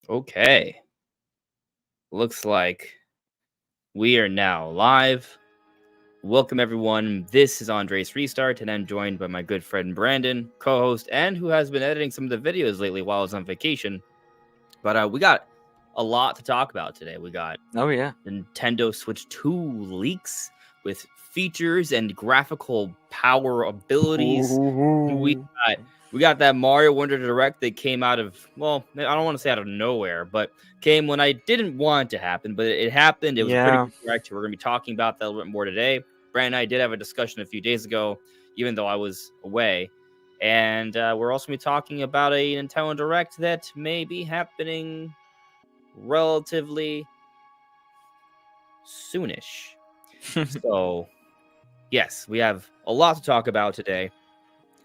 Okay, looks like we are now live. Welcome, everyone. This is Andres Restart, and I'm joined by my good friend Brandon, co host, and who has been editing some of the videos lately while I was on vacation. But we got a lot to talk about today. We got Oh yeah. Nintendo Switch 2 leaks with features and graphical power abilities. We Ooh. got we got that Mario Wonder Direct that came out of, well, I don't want to say out of nowhere, but came when I didn't want it to happen, but it happened. It was a pretty Yeah. good direct. We're gonna be talking about that a little bit more today. Brandon and I did have a discussion a few days ago, even though I was away. And we're also gonna be talking about a Nintendo Direct that may be happening relatively soonish. So, yes, we have a lot to talk about today.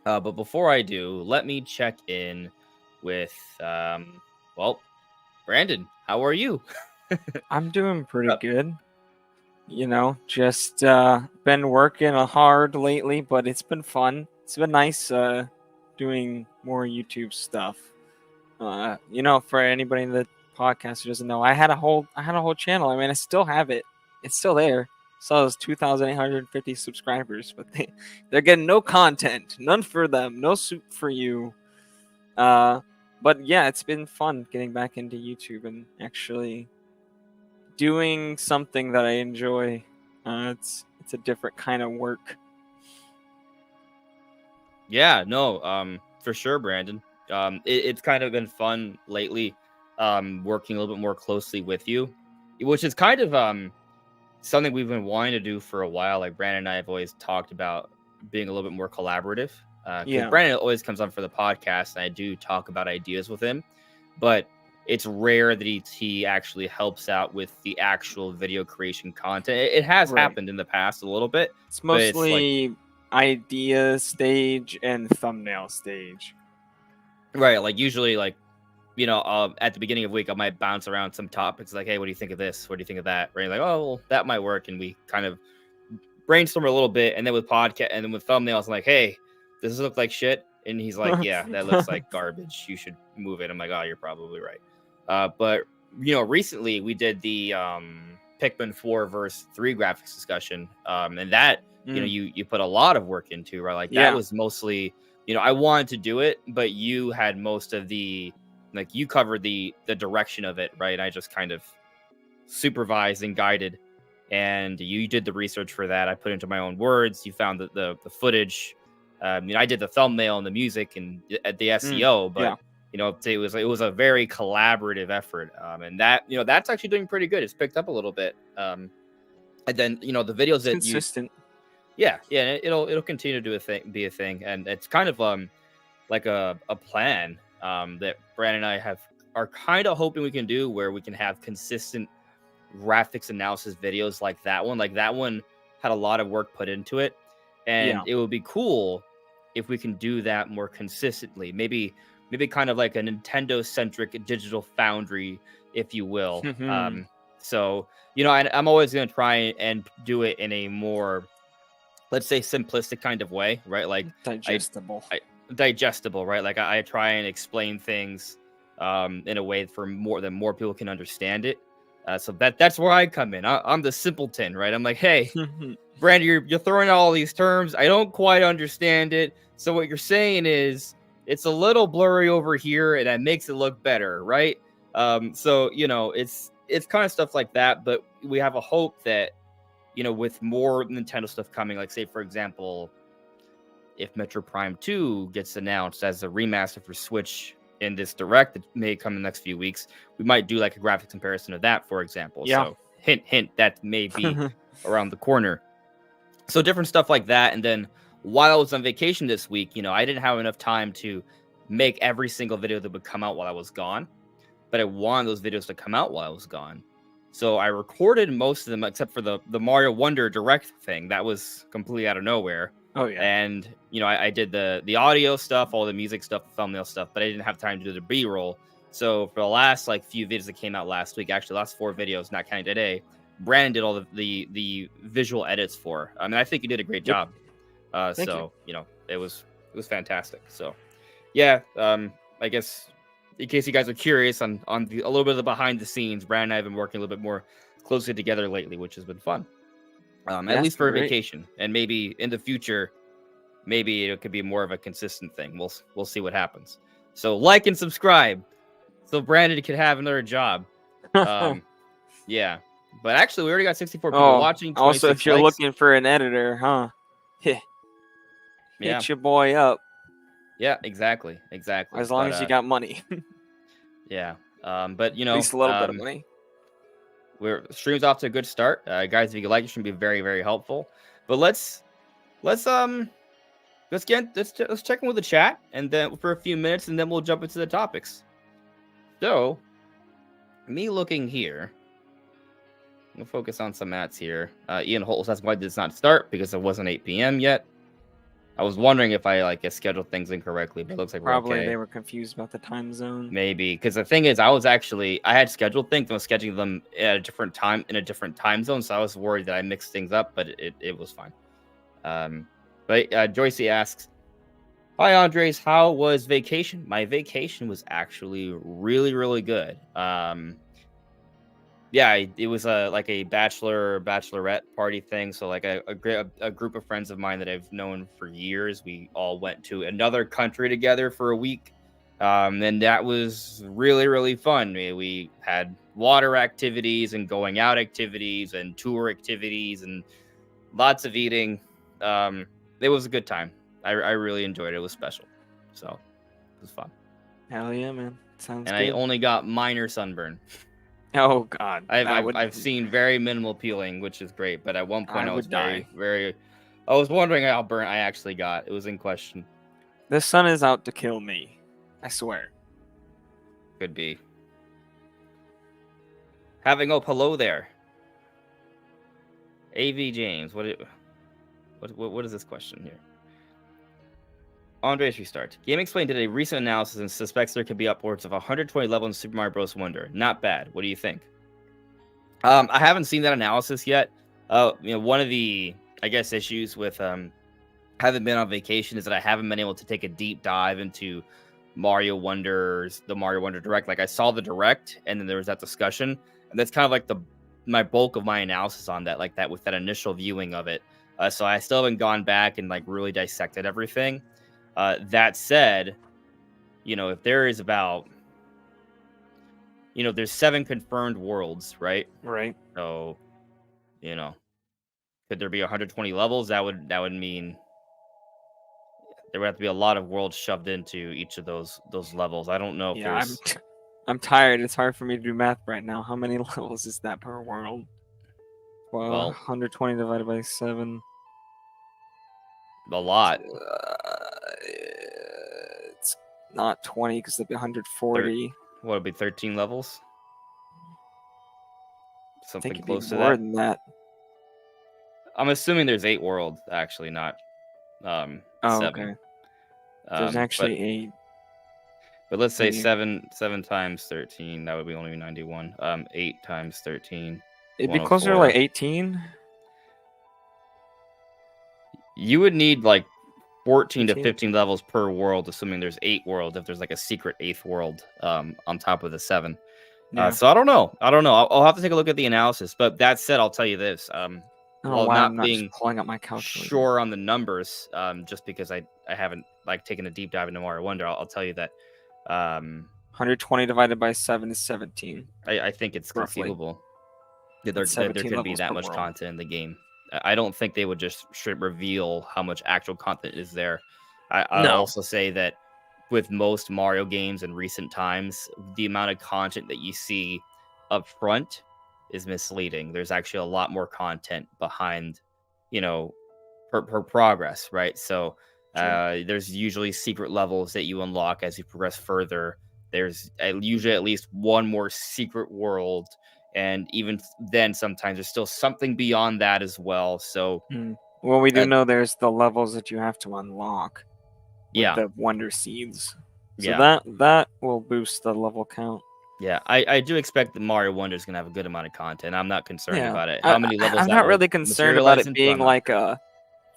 But before I do, let me check in with, well, Brandon. How are you? I'm doing pretty Uh, good. Just been working hard lately, but it's been fun. It's been nice doing more YouTube stuff. For anybody in the podcast who doesn't know, I had a whole channel. I mean, I still have it. It's still there. So it's 2,850 subscribers, but they're getting no content, none for them, no soup for you. Uh, but yeah, it's been fun getting back into YouTube and actually doing something that I enjoy. It's a different kind of work. yeah, no, for sure, Brandon. It's kind of been fun lately, working a little bit more closely with you, which is kind of something we've been wanting to do for a while. Like Brandon and I have always talked about being a little bit more collaborative. Because Yeah, Brandon always comes on for the podcast, and I do talk about ideas with him, but it's rare that he actually helps out with the actual video creation content. It has right. happened in the past a little bit, It's but it's like mostly idea stage and thumbnail stage. right, like usually like at the beginning of the week, I might bounce around some topics like, hey, what do you think of this? What do you think of that? Right? Like, oh, well, that might work. And we kind of brainstorm a little bit. And then with podcast and then with thumbnails, I'm like, hey, does this look like shit? And he's like, yeah, that looks like garbage. You should move it. I'm like, oh, you're probably right. But recently we did the Pikmin 4 verse 3 graphics discussion. And that, Mm, you put a lot of work into, right? Like that yeah, was mostly, I wanted to do it, but you had most of the like you covered the direction of it, right? I just kind of supervised and guided, and you did the research for that. I put into my own words. You found the footage. I did the thumbnail and the music and the mm, SEO, but yeah. it was a very collaborative effort, and that's actually doing pretty good. It's picked up a little bit, and then the videos It's that you consistent. yeah, it'll continue to be a thing, and it's kind of like a plan that Brandon and I are kind of hoping we can do where we can have consistent graphics analysis videos like that one. Like that one had a lot of work put into it, and Yeah. it would be cool if we can do that more consistently. Maybe kind of like a Nintendo centric digital foundry, if you will. So I'm always going to try and do it in a more, let's say, simplistic kind of way, right? Like I, Digestible. I digestible, right? Like I try and explain things in a way for more people can understand it. So that's where I come in. I'm the simpleton, right? I'm like, hey, Brandon, you're throwing out all these terms. I don't quite understand it. So what you're saying is it's a little blurry over here, and that makes it look better, right? So it's kind of stuff like that. But we have a hope that with more Nintendo stuff coming, like say for example, if Metro Prime 2 gets announced as a remaster for Switch in this direct that may come in the next few weeks, we might do like a graphic comparison of that, for example. Yeah. So hint, hint, that may be around the corner. So different stuff like that. And then while I was on vacation this week, I didn't have enough time to make every single video that would come out while I was gone, but I wanted those videos to come out while I was gone. So I recorded most of them except for the Mario Wonder Direct thing. That was completely out of nowhere. Oh yeah. And I did the audio stuff, all the music stuff, the thumbnail stuff, but I didn't have time to do the B-roll. So for the last like few videos that came out last week, actually last 4 videos, not counting today, Brandon did all the visual edits for. I mean, I think you did a great Yep. job. Thank you. So it was fantastic. So yeah, I guess in case you guys are curious on a little bit of the behind the scenes, Brandon and I have been working a little bit more closely together lately, which has been fun. At That's least for a great. vacation, and maybe in the future, maybe it could be more of a consistent thing. We'll see what happens. So like and subscribe, so Brandon can have another job. Yeah, but actually, we already got 64 people watching. Also, 26 if you're likes. looking for an editor, huh? Yeah, Hit your boy up. yeah, exactly. As long as you got money. Yeah, but At least a little bit of money. We're stream's off to a good start, guys. If you like it, should be very, very helpful. But let's check in with the chat, and then for a few minutes, and then we'll jump into the topics. So, me looking here, we'll focus on some mats here. Ian Holt says, "Why did this not start? Because it wasn't 8 p.m. yet." I was wondering if I scheduled things incorrectly, but it looks like probably we're okay. They were confused about the time zone. Maybe because the thing is, I had scheduled things and was scheduling them at a different time in a different time zone, so I was worried that I mixed things up, but it was fine. But Joycey asks, "Hi Andres, how was vacation?" My vacation was actually really, really good. Yeah, it was like a bachelorette party thing. So like a group of friends of mine that I've known for years, we all went to another country together for a week. And that was really, really fun. We had water activities and going out activities and tour activities and lots of eating. It was a good time. I really enjoyed it. It was special. So it was fun. Hell yeah, man. Sounds and good. I only got minor sunburn. Oh God, I've seen very minimal peeling, which is great. But at one point, I was die. very. I was wondering how burnt I actually got. It was in question. The sun is out to kill me. I swear. Could be. Hello there. AV James, what is this question here? Andres Restart. Game Explained did a recent analysis and suspects there could be upwards of 120 levels in Super Mario Bros. Wonder. Not bad. What do you think? I haven't seen that analysis yet. One of the, I guess, issues with having been on vacation is that I haven't been able to take a deep dive into the Mario Wonder Direct. Like I saw the Direct, and then there was that discussion, and that's kind of like my bulk of my analysis on that, like that with that initial viewing of it. So I still haven't gone back and like really dissected everything. That said, if there is about, there's 7 confirmed worlds, right? Right. So, could there be 120 levels? That would mean there would have to be a lot of worlds shoved into each of those levels. I don't know if there's. I'm tired. It's hard for me to do math right now. How many levels is that per world? Well, 120 divided by 7. A lot. It's not 20 because it'd be 140. What would be 13 levels? Something close to that. More than that. I'm assuming there's 8 worlds, actually, not 7. Okay. There's actually 8. But let's say 7 times 13. That would be only 91. 8 times 13. It'd be closer to like 18. You would need like 14 to 15 levels per world, assuming there's 8 worlds. If there's like a secret 8th world on top of the 7. Yeah. So I don't know. I'll have to take a look at the analysis. But that said, I'll tell you this. While not being pulling up my calculator. Sure on the numbers, just because I haven't taken a deep dive into Mario Wonder, I'll tell you that 120 divided by 7 is 17. I think it's conceivable that there could be that much content in the game. I don't think they would just straight reveal how much actual content is there. I'll also say that with most Mario games in recent times, the amount of content that you see up front is misleading. There's actually a lot more content behind, per progress, right? So there's usually secret levels that you unlock as you progress further. There's usually at least one more secret world, and even then, sometimes there's still something beyond that as well. So, well, we do know there's the levels that you have to unlock. Yeah, the Wonder Seeds. So that will boost the level count. Yeah, I do expect that Mario Wonder is gonna have a good amount of content. I'm not concerned about it. How many levels? I'm not really concerned about it being like a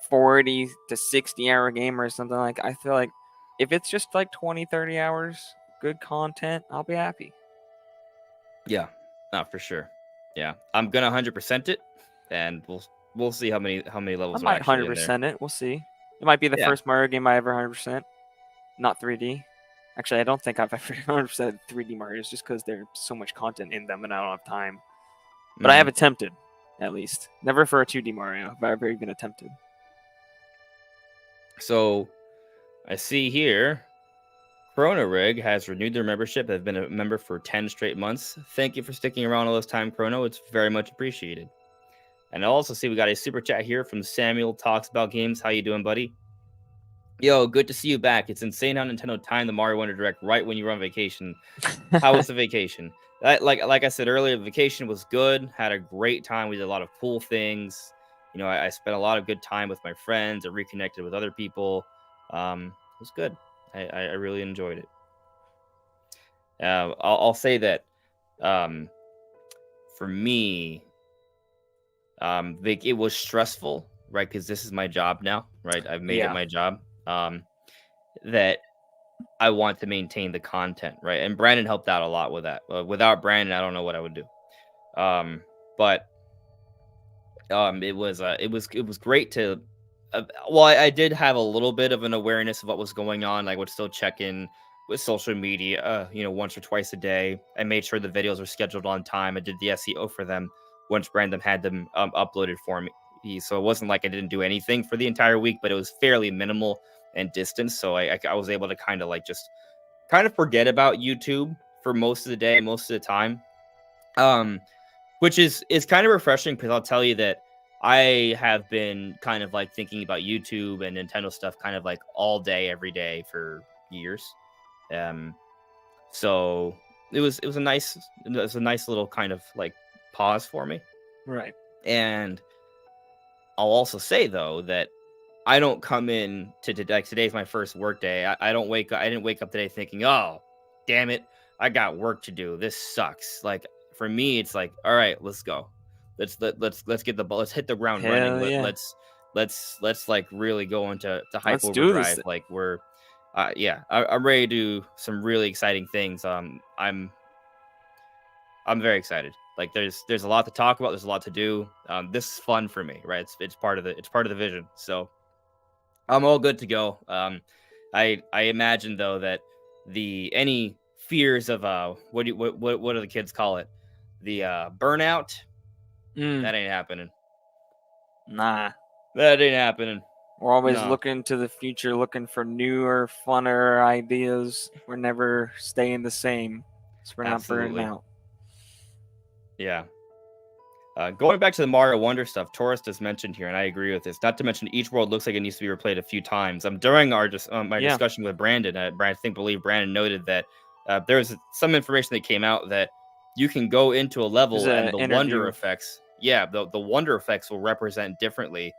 40 to 60 hour game or something. Like I feel like if it's just like 20, 30 hours, good content, I'll be happy. Yeah, not for sure. Yeah, I'm gonna 100% it, and we'll see how many I levels are might actually in there. 100% it. We'll see. It might be the Yeah. first Mario game I ever 100%, not 3D. Actually, I don't think I've ever 100% 3D Mario's just because there's so much content in them and I don't have time. But I have attempted, at least. Never for a 2D Mario have I ever even attempted. So I see here, Chrono Rig has renewed their membership. They've been a member for 10 straight months. Thank you for sticking around all this time, Chrono. It's very much appreciated. And I also see we got a super chat here from Samuel Talks About Games. How you doing, buddy? Yo, good to see you back. It's insane how Nintendo timed the Mario Wonder Direct right when you were on vacation. How was the vacation? Like I said earlier, the vacation was good. Had a great time. We did a lot of cool things. You know, I spent a lot of good time with my friends. I reconnected with other people. It was good. I really enjoyed it. I'll say that for me, it was stressful, right? Because this is my job now, right? I've made it Yeah. my job. That I want to maintain the content, right? And Brandon helped out a lot with that. Without Brandon, I don't know what I would do. But it was great to. Well, I did have a little bit of an awareness of what was going on. I would still check in with social media, once or twice a day. I made sure the videos were scheduled on time. I did the SEO for them once Brandon had them uploaded for me. So it wasn't like I didn't do anything for the entire week, but it was fairly minimal and distance. So I was able to kind of like just kind of forget about YouTube for most of the day, most of the time. Which is kind of refreshing because I'll tell you that I have been kind of like thinking about YouTube and Nintendo stuff kind of like all day, every day for years. Um, so it was a nice little kind of like pause for me. Right. And I'll also say though that I don't come in to like today's my first work day. I didn't wake up today thinking, oh, damn it, I got work to do. This sucks. Like for me, it's like, all right, let's go. Let's get the ball. Let's hit the ground running. Hell yeah. Let's like really go into hype Let's do this. overdrive. Like I'm ready to do some really exciting things. I'm very excited. Like there's a lot to talk about. There's a lot to do. This is fun for me, right? It's part of the vision. So I'm all good to go. I imagine though that any fears of what do the kids call it? The burnout, that ain't happening. Nah. That ain't happening. We're always No. looking to the future, looking for newer, funner ideas. We're never staying the same. So we're not burning Absolutely. out. Yeah. Going back to the Mario Wonder stuff, Taurus just mentioned here, and I agree with this. Not to mention, each world looks like it needs to be replayed a few times. During our discussion with Brandon, believe Brandon noted that there's some information that came out that you can go into a level and the wonder effects. Yeah, the wonder effects will represent differently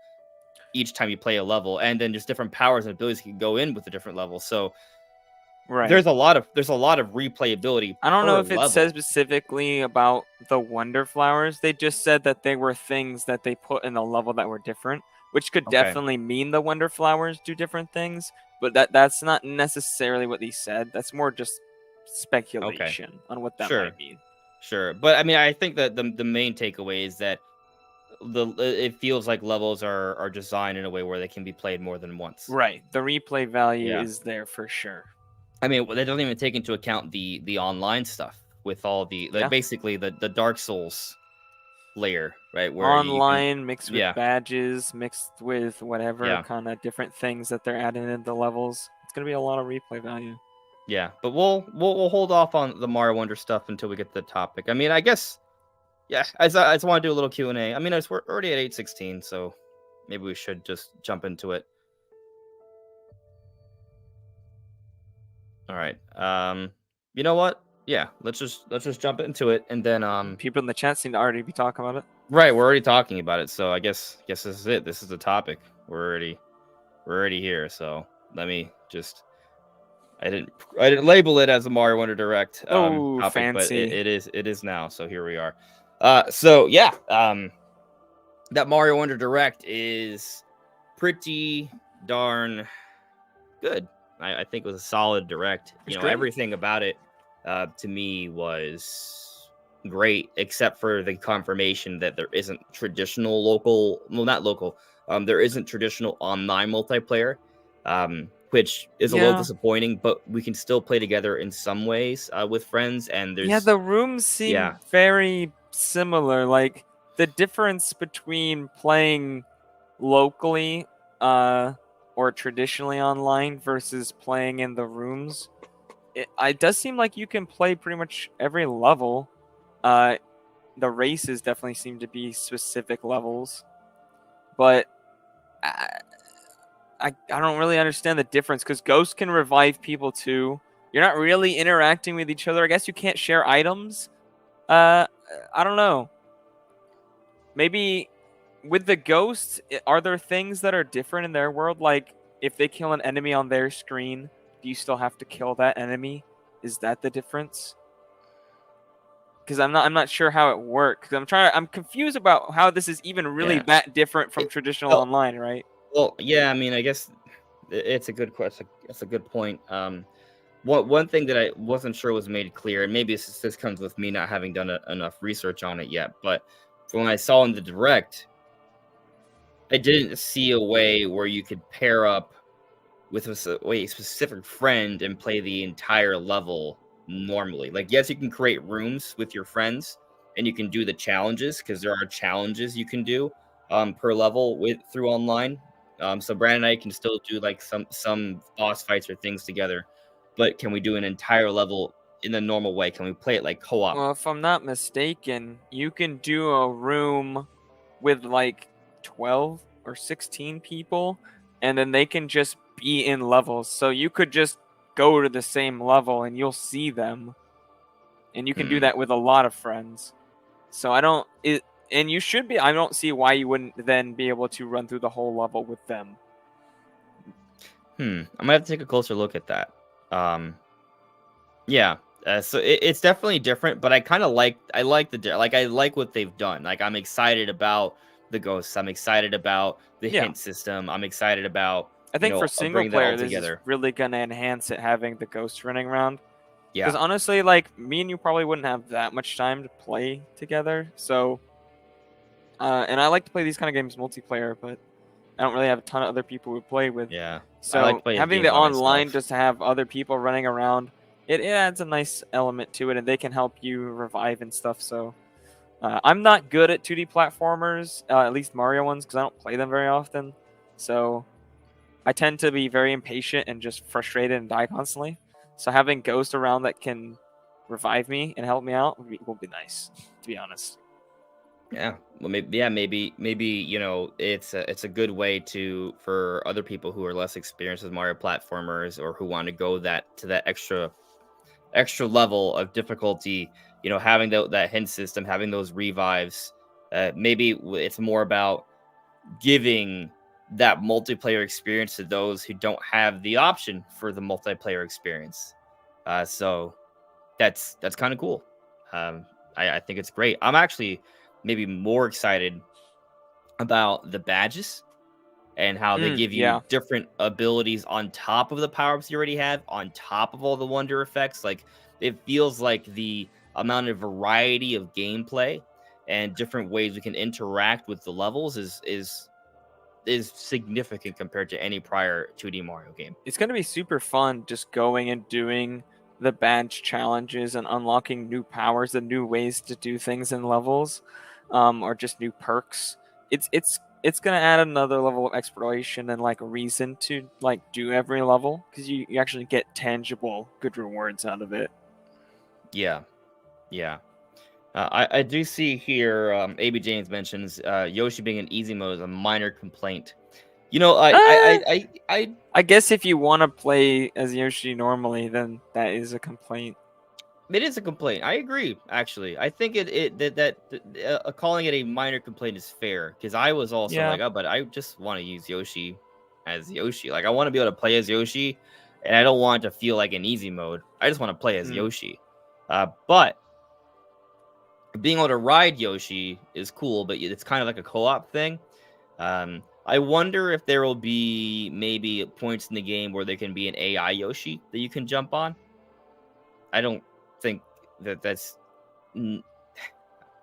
each time you play a level, and then just different powers and abilities can go in with the different levels. So there's a lot of replayability. I don't know if level. it says specifically about the Wonder Flowers. They just said that they were things that they put in the level that were different, which could definitely mean the Wonder Flowers do different things. But that's not necessarily what they said. That's more just speculation on what that might mean. Sure, but I mean, I think that the main takeaway is that it feels like levels are designed in a way where they can be played more than once. Right, the replay value is there for sure. I mean, they don't even take into account the online stuff with all basically the Dark Souls layer, right? Where online mixed with badges, mixed with whatever kind of different things that they're adding in the levels. It's gonna be a lot of replay value. Yeah, but we'll hold off on the Mario Wonder stuff until we get to the topic. I mean, I guess, I just want to do a little Q&A. I mean, we're already at 8:16, so maybe we should just jump into it. All right. You know what? Yeah, let's just jump into it, and then people in the chat seem to already be talking about it. Right, we're already talking about it, so I guess this is it. This is the topic. We're already here. So let me just. I didn't label it as a Mario Wonder Direct topic, fancy. but it is now. So here we are. That Mario Wonder Direct is pretty darn good. I think it was a solid direct. It's You know, great. everything about it to me was great, except for the confirmation that there isn't traditional local, well, not local. There isn't traditional online multiplayer, which is a little Yeah. disappointing. But we can still play together in some ways with friends, and Yeah, there's the rooms seem yeah, very similar. Like the difference between playing locally or traditionally online versus playing in the rooms, it does seem like you can play pretty much every level. Uh, the races definitely seem to be specific levels, but I, I don't really understand the difference because Ghost can revive people too. You're not really interacting with each other. I guess you can't share items. Uh, I don't know. Maybe with the ghosts, are there things that are different in their world? Like if they kill an enemy on their screen, do you still have to kill that enemy? Is that the difference? Because I'm not sure how it works. I'm confused about how this is even really yeah. that different from It, traditional well, online, right? well, yeah. I mean, I guess it's a good question. It's a good point. One thing that I wasn't sure was made clear, and maybe this comes with me not having done enough research on it yet, but from when I saw in the direct, I didn't see a way where you could pair up with a specific friend and play the entire level normally. Like, yes, you can create rooms with your friends and you can do the challenges because there are challenges you can do per level with through online. So Brandon and I can still do like some boss fights or things together, but can we do an entire level in the normal way? Can we play it like co-op? Well, if I'm not mistaken, you can do a room with like 12 or 16 people, and then they can just be in levels. So you could just go to the same level and you'll see them. And you can do Hmm. that with a lot of friends. So I don't it and you should be I don't see why you wouldn't then be able to run through the whole level with them. Hmm. I might have to take a closer look at that. Um. Yeah. So it's definitely different, but I like like I like what they've done. Like I'm excited about the ghosts. I'm excited about the Yeah. hint system. I'm excited about I think for single bringing that all player this is together. really going to enhance it having the ghost running around. Because Yeah. honestly, like me and you probably wouldn't have that much time to play together. So, and I like to play these kind of games multiplayer, but I don't really have a ton of other people to play with. Yeah. I like to So play having games the by online myself. just to have other people running around, it adds a nice element to it, and they can help you revive and stuff. So I'm not good at 2D platformers, at least Mario ones, because I don't play them very often. So I tend to be very impatient and just frustrated and die constantly. So having Ghost around that can revive me and help me out will be nice, to be honest. Yeah. Well, maybe it's a good way to for other people who are less experienced with Mario platformers or who want to go that extra level of difficulty, having that hint system, having those revives. Maybe it's more about giving that multiplayer experience to those who don't have the option for the multiplayer experience. So that's kind of cool. Um, I think it's great. I'm actually maybe more excited about the badges and how they give you Yeah. different abilities on top of the power-ups you already have, on top of all the wonder effects. Like it feels like the amount of variety of gameplay and different ways we can interact with the levels is significant compared to any prior 2D Mario game. It's going to be super fun just going and doing the badge challenges and unlocking new powers and new ways to do things in levels, or just new perks. It's going to add another level of exploration and like reason to like do every level because you actually get tangible good rewards out of it. Yeah, yeah. I do see here. AB James mentions Yoshi being an easy mode is a minor complaint. You know, Uh, I guess if you want to play as Yoshi normally, then that is a complaint. it is a complaint. I agree. Actually, I think calling it a minor complaint is fair because I was also Yeah. like, oh, but I just want to use Yoshi as Yoshi. Like, I want to be able to play as Yoshi, and I don't want it to feel like an easy mode. I just want to play as Mm. Yoshi. But being able to ride Yoshi is cool, but it's kind of like a co-op thing. I wonder if there will be maybe points in the game where there can be an AI Yoshi that you can jump on. I don't think that's. n-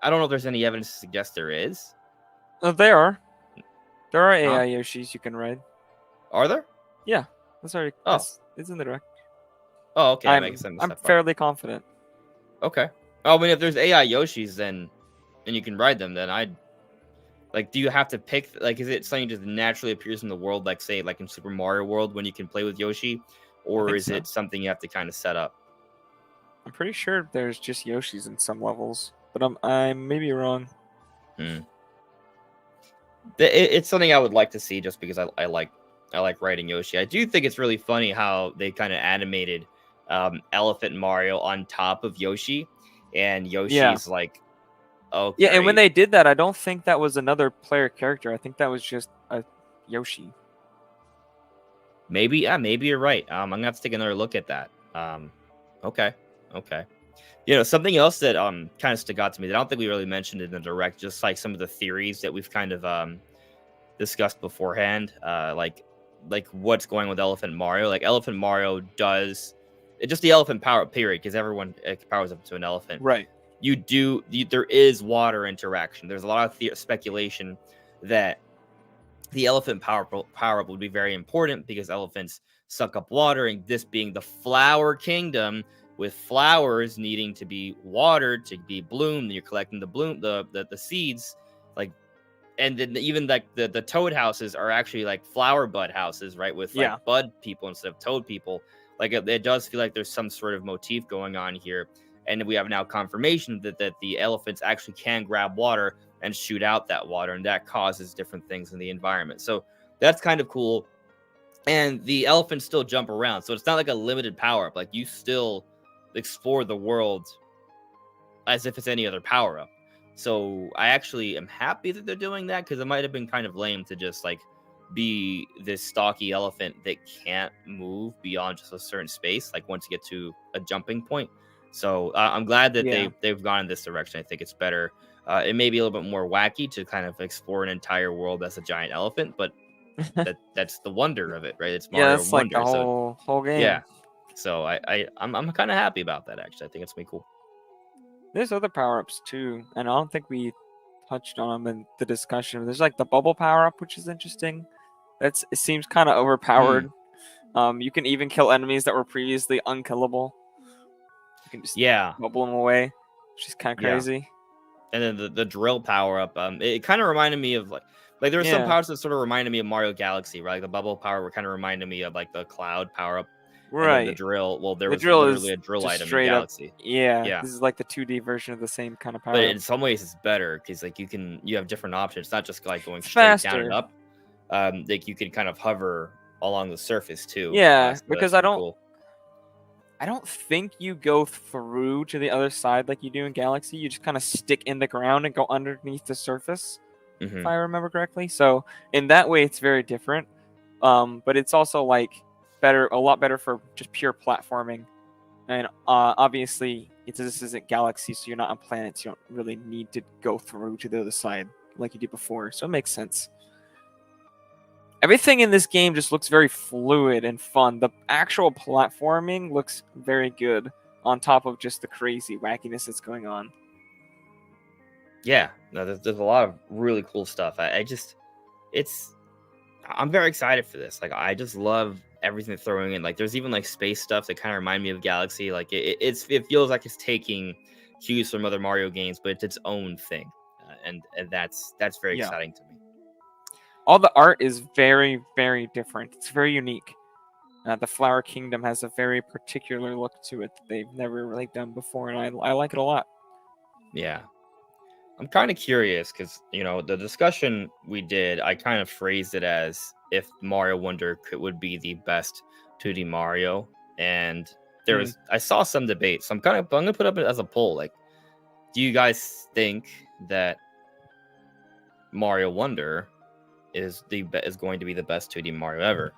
I don't know if there's any evidence to suggest there is. There are. There are Huh? AI Yoshis you can ride. Are there? Yeah, that's already. Oh. It's in the direct. Oh, okay. I guess I missed I'm that part. fairly confident. Okay. Oh, I mean, if there's AI Yoshis, then and you can ride them, then I'd like. Do you have to pick? Like, is it something that just naturally appears in the world, like say, like in Super Mario World when you can play with Yoshi, I or think is so. it something you have to kind of set up? I'm pretty sure there's just Yoshis in some levels, but I'm maybe wrong. Hmm. It's something I would like to see, just because I like riding Yoshi. I do think it's really funny how they kind of animated Elephant Mario on top of Yoshi, and Yeah. Yoshi's like, oh Yeah, and when great. they did that, I don't think that was another player character. I think that was just a Yoshi. Maybe, yeah, maybe you're right. I'm gonna have to take another look at that. Okay, okay. You know, something else that kind of stuck out to me that I don't think we really mentioned in the direct, just like some of the theories that we've kind of discussed beforehand, like what's going with Elephant Mario. Like Elephant Mario does just the elephant power up period, because everyone powers up to an elephant. Right. There is water interaction. There's a lot of speculation that the elephant power up would be very important because elephants suck up water, and this being the flower kingdom, with flowers needing to be watered to be bloomed, you're collecting the seeds, like, and then even like the toad houses are actually like flower bud houses, right, with like Yeah. bud people instead of toad people. Like it does feel like there's some sort of motif going on here, and we have now confirmation that the elephants actually can grab water and shoot out that water, and that causes different things in the environment. So that's kind of cool. And the elephants still jump around, so it's not like a limited power up. Like you still explore the world as if it's any other power up. So I actually am happy that they're doing that, because it might have been kind of lame to just like be this stocky elephant that can't move beyond just a certain space, like once you get to a jumping point. So I'm glad that Yeah. they've gone in this direction. I think it's better. It may be a little bit more wacky to kind of explore an entire world as a giant elephant, but that's the wonder of it, right? It's Yeah, Mario that's like the Wonder. So whole game. yeah. So I'm kind of happy about that, actually. I think it's gonna be cool. There's other power ups too, and I don't think we touched on them in the discussion. There's like the bubble power up, which is interesting. It seems kind of overpowered. Mm, You can even kill enemies that were previously unkillable. You can just yeah. bubble them away, which is kind of Yeah. crazy. And then the drill power up, it kind of reminded me of like there were some Yeah. powers that sort of reminded me of Mario Galaxy, right? Like the bubble power were kind of reminded me of like the cloud power up, and then the Right. drill. Well, there The was drill literally is a drill just item in straight up. Galaxy. Yeah, Yeah, this is like the 2D version of the same kind of but power up. in some ways it's better because like you have different options. It's not just like going It's straight down and faster. up. Like you can kind of hover along the surface too. Yeah, So that's because pretty cool. I don't think you go through to the other side like you do in Galaxy. You just kind of stick in the ground and go underneath the surface, if Hmm. I remember correctly. So in that way, it's very different. But it's also like a lot better for just pure platforming. And obviously, this isn't Galaxy, so you're not on planets. You don't really need to go through to the other side like you did before. So it makes sense. Everything in this game just looks very fluid and fun. The actual platforming looks very good on top of just the crazy wackiness that's going on. Yeah, no, there's a lot of really cool stuff. It's I'm very excited for this. Like, I just love everything they're throwing in. Like, there's even like space stuff that kind of remind me of Galaxy. Like, it feels like it's taking cues from other Mario games, but it's its own thing, and that's very Yeah. exciting to me. All the art is very, very different. It's very unique. The Flower Kingdom has a very particular look to it that they've never really done before, and I like it a lot. Yeah, I'm kind of curious because the discussion we did, I kind of phrased it as if Mario Wonder would be the best 2D Mario, and Hmm. I saw some debate, so I'm gonna put up it as a poll. Like, do you guys think that Mario Wonder is going to be the best 2D Mario ever?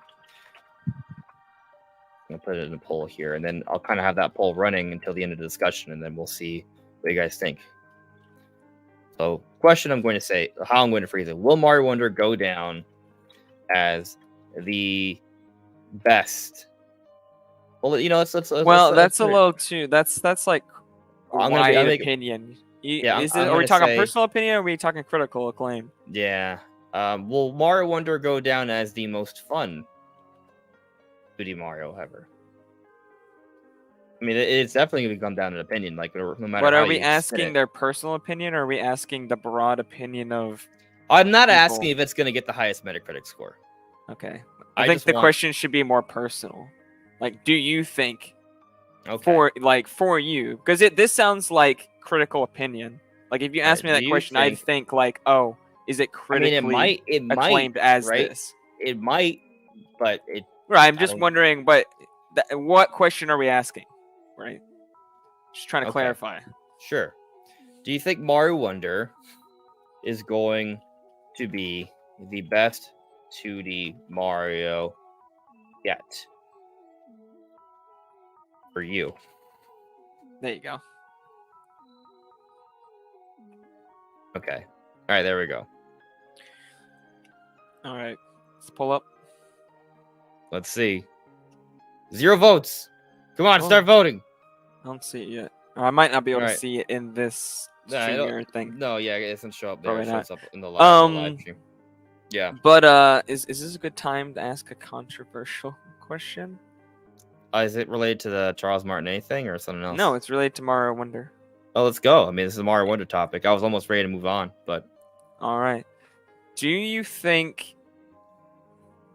I'm gonna put it in a poll here, and then I'll kind of have that poll running until the end of the discussion, and then we'll see what you guys think. So, question I'm going to say, how I'm going to phrase it: will Mario Wonder go down as the best. Well, Well, let's that's a put it. little too. That's like I'm gonna be. wide I'm gonna. opinion. Yeah, Is it? I'm Are we gonna talking say. personal opinion? Or are we talking critical acclaim? Yeah. Will Mario Wonder go down as the most fun 2D Mario ever? I mean, it's definitely gonna come down to opinion. Like, no matter But how are we you spin asking it. their personal opinion, or are we asking the broad opinion of I'm not people? asking if it's gonna get the highest Metacritic score. Okay, I I think just the want. question should be more personal. Like, do you think Okay. for you? Because this sounds like critical opinion. Like, if you All ask right. me Do that you question, I'd think? think like, oh, is it I mean, critically it might, acclaimed as right? this? It might, but it. Right. I'm I just don't. wondering, but what question are we asking? Right. Just trying to Okay. clarify. Sure. Do you think Mario Wonder is going to be the best 2D Mario yet for you? There you go. Okay. All right, there we go. All right. Let's pull up. Let's see. 0 votes. Come on, Oh. start voting. I don't see it yet. Or I might not be able All to right. see it in this Nah, StreamYard thing. No, yeah, it doesn't show up there. Probably It shows not. up in the live stream. Yeah. But is this a good time to ask a controversial question? Is it related to the Charles Martinet thing or something else? No, it's related to Mario Wonder. Oh, let's go. I mean, this is a Mario Wonder topic. I was almost ready to move on, but All right. Do you think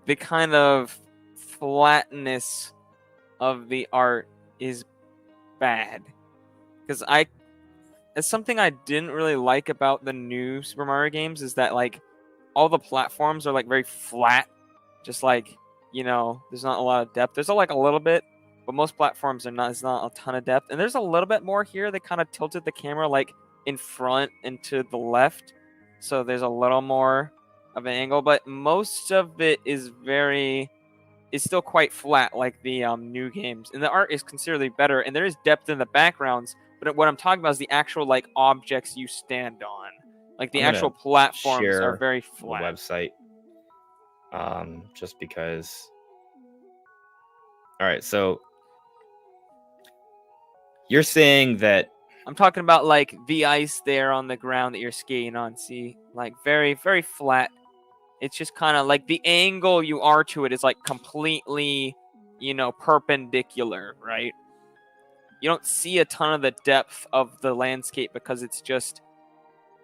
the kind of flatness of the art is bad? Because it's something I didn't really like about the new Super Mario games is that like all the platforms are like very flat, just like there's not a lot of depth. There's like a little bit, but most platforms are not. There's not a ton of depth, and there's a little bit more here. They kind of tilted the camera like in front and to the left, so there's a little more of an angle. But most of it is still quite flat, like the new games, and the art is considerably better, and there is depth in the backgrounds. But what I'm talking about is the actual like objects you stand on. Like the actual platforms are very flat. The website. Just because. All right, so you're saying that I'm talking about like the ice there on the ground that you're skating on. See, like very, very flat. It's just kind of like the angle you are to it is like completely, perpendicular, right? You don't see a ton of the depth of the landscape because it's just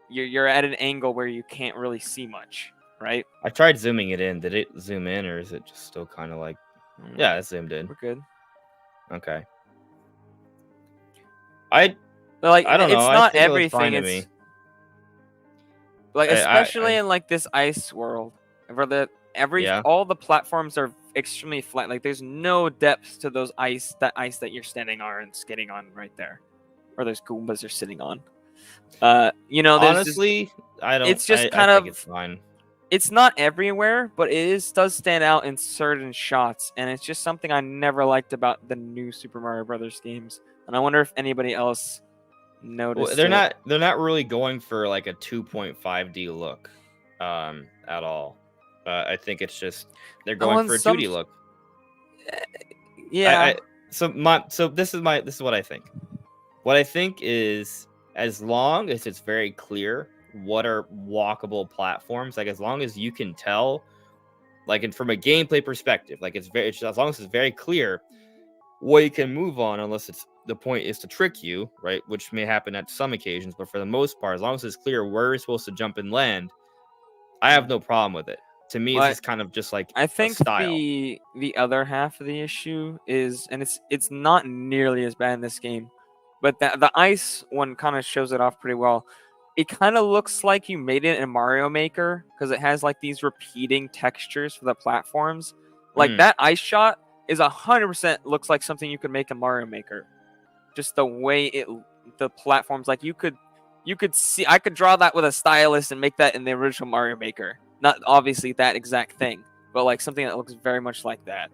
you're at an angle where you can't really see much, right? I tried zooming it in. Did it zoom in, or is it just still kind of like? Yeah, it zoomed in. We're good. Okay. I don't know. It's not everything. It's me. Like especially in like this ice world, where all the platforms are extremely flat. Like there's no depth to those ice that you're standing on and skating on right there, or those Goombas are sitting on. Honestly, I don't. It's just I think it's fine. It's not everywhere, but it does stand out in certain shots, and it's just something I never liked about the new Super Mario Brothers games. And I wonder if anybody else noticed. Well, they're not really going for like a 2.5D look, at all. I think it's just they're going for a 2D look. Yeah. So this is what I think. What I think is, as long as it's very clear what are walkable platforms, like as long as you can tell, like, and from a gameplay perspective, like as long as it's very clear what you can move on, unless the point is to trick you, right? Which may happen at some occasions, but for the most part, as long as it's clear where you're supposed to jump and land, I have no problem with it. To me, it's just kind of just like I think a style. the other half of the issue is, and it's not nearly as bad in this game, but the ice one kind of shows it off pretty well. It kind of looks like you made it in Mario Maker because it has like these repeating textures for the platforms. Like that ice shot is 100% looks like something you could make in Mario Maker. Just the way the platforms, like you could see, I could draw that with a stylus and make that in the original Mario Maker. Not obviously that exact thing, but like something that looks very much like that.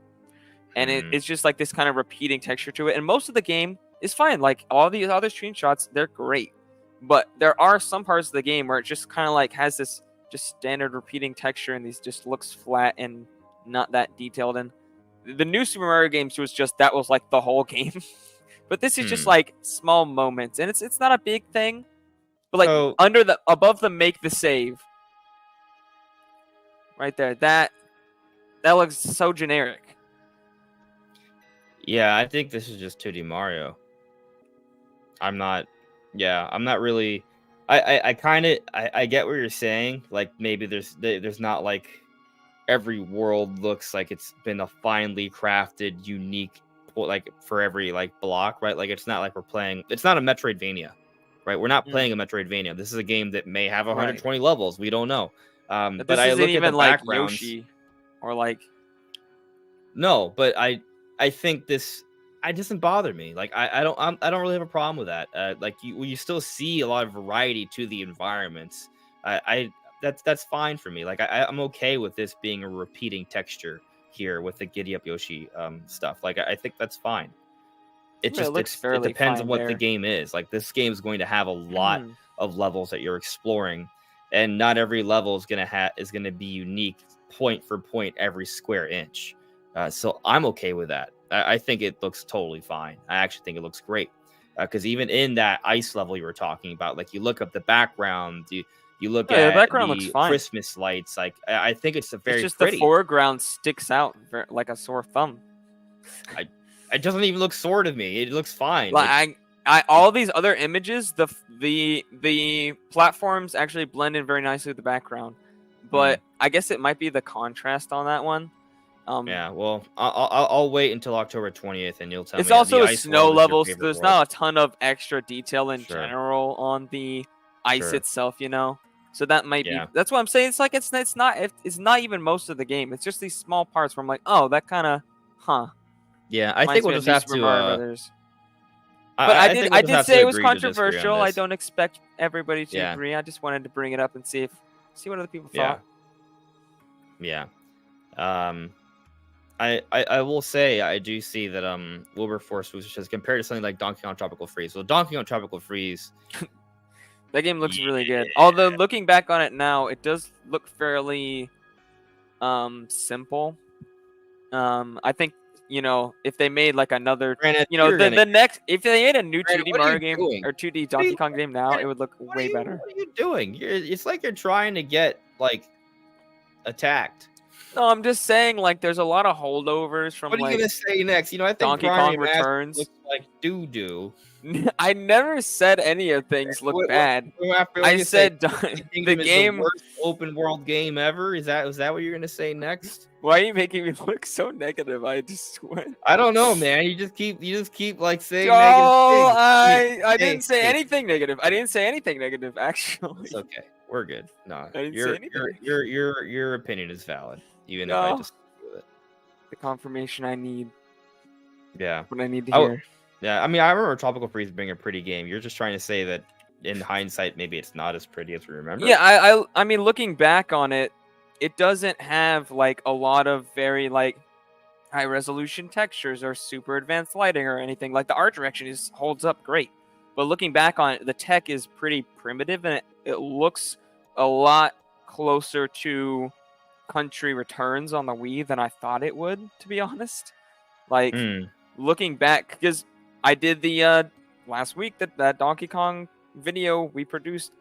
And it's just like this kind of repeating texture to it. And most of the game is fine. Like all these other screenshots, they're great. But there are some parts of the game where it just kind of like has this just standard repeating texture, and these just looks flat and not that detailed. And the new Super Mario games was just that was like the whole game. But this is just like small moments, and it's not a big thing. But like So, above the make the save, right there, that looks so generic. yeah, I think this is just 2D Mario. I'm not really. I kind of I get what you're saying. Like maybe there's not like every world looks like it's been a finely crafted, unique like for every like block, right? Like it's not like it's not a Metroidvania, right? We're not playing a Metroidvania. This is a game that may have 120 levels. We don't know. But I isn't look even at the like backgrounds. Yoshi, or like No, but I think this. It doesn't bother me. Like I don't really have a problem with that. Like you still see a lot of variety to the environments. That's fine for me. Like I'm okay with this being a repeating texture here with the Giddy Up Yoshi stuff. Like I think that's fine. It depends on what the game is. Like this game is going to have a lot of levels that you're exploring, and not every level is gonna be unique point for point every square inch. So I'm okay with that. I think it looks totally fine. I actually think it looks great because even in that ice level you were talking about, like you look up the background, you look at the background looks fine. Christmas lights. Like I think it's very just pretty. The foreground sticks out like a sore thumb. It doesn't even look sore to me. It looks fine. Like all these other images, the platforms actually blend in very nicely with the background, but I guess it might be the contrast on that one. Yeah, well, I'll wait until October 20th, and you'll tell me. It's also a snow level, so there's not a ton of extra detail in general on the ice itself, you know. So that might be. That's what I'm saying. It's like it's not even most of the game. It's just these small parts where I'm like, oh, that kind of, Yeah, I think we'll just have to. But I did say it was controversial. I don't expect everybody to agree. I just wanted to bring it up and see what other people thought. Yeah. I will say I do see that Wilberforce was just compared to something like Donkey Kong Tropical Freeze. Well, Donkey Kong Tropical Freeze, that game looks really good. Although looking back on it now, it does look fairly simple. I think if they made like another, the next, if they made a new 2D Mario game or 2D Donkey Kong game now, it would look way better. What are you doing? It's like you're trying to get like attacked. No, I'm just saying, like, there's a lot of holdovers from. What are you gonna say next? I think Donkey Kong Returns looks like doo-doo. I never said any of things look bad. I said the game, the worst open world game ever. Is that what you're gonna say next? Why are you making me look so negative? I just went. I don't know, man. You just keep like saying. Oh, I didn't say anything negative. I didn't say anything negative. Actually, it's okay. We're good. No, I didn't say anything. Your opinion is valid. Even if I just do it. The confirmation I need. Yeah. What I need to hear. Yeah, I mean, I remember Tropical Freeze being a pretty game. You're just trying to say that in hindsight, maybe it's not as pretty as we remember. Yeah, I mean, looking back on it, it doesn't have like a lot of very like high resolution textures or super advanced lighting or anything. Like the art direction holds up great. But looking back on it, the tech is pretty primitive and it looks a lot closer to Country Returns on the Wii than I thought it would, to be honest. Like looking back, because I did the last week that Donkey Kong video we produced,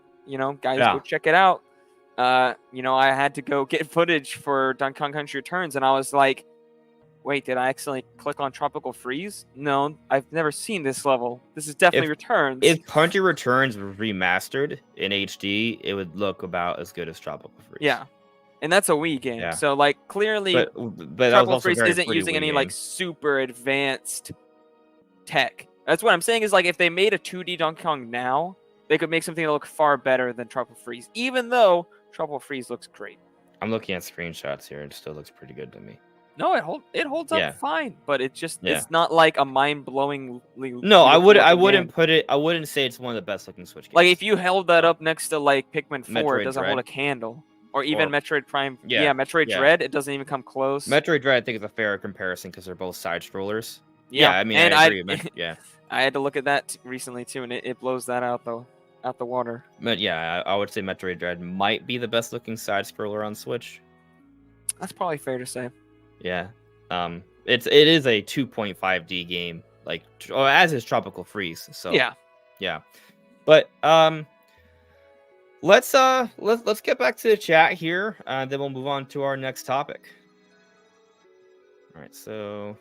guys, go check it out. I had to go get footage for Donkey Kong Country Returns, and I was like, wait, did I accidentally click on Tropical Freeze? No, I've never seen this level. This is definitely Returns. If Country Returns was remastered in HD, it would look about as good as Tropical Freeze. Yeah. And that's a Wii game. So, like, clearly, but Tropical Freeze isn't using any, like, super advanced tech. That's what I'm saying is, like, if they made a 2D Donkey Kong now, they could make something that look far better than Tropical Freeze, even though Tropical Freeze looks great. I'm looking at screenshots here. It still looks pretty good to me. No, it holds up fine, but it just it's not like a mind-blowingly. No, I wouldn't say it's one of the best looking Switch games. Like if you held that up next to like Pikmin 4, it doesn't hold a candle. Or even Metroid Prime. Yeah, Metroid Dread, it doesn't even come close. Metroid Dread, I think, is a fair comparison because they're both side scrollers. Yeah, I mean, I agree. I had to look at that recently too, and it blows that out though. out the water. But yeah, I would say Metroid Dread might be the best looking side scroller on Switch. That's probably fair to say. Yeah. It is a 2.5D game, like as is Tropical Freeze. So yeah. But let's get back to the chat here, then we'll move on to our next topic. All right, so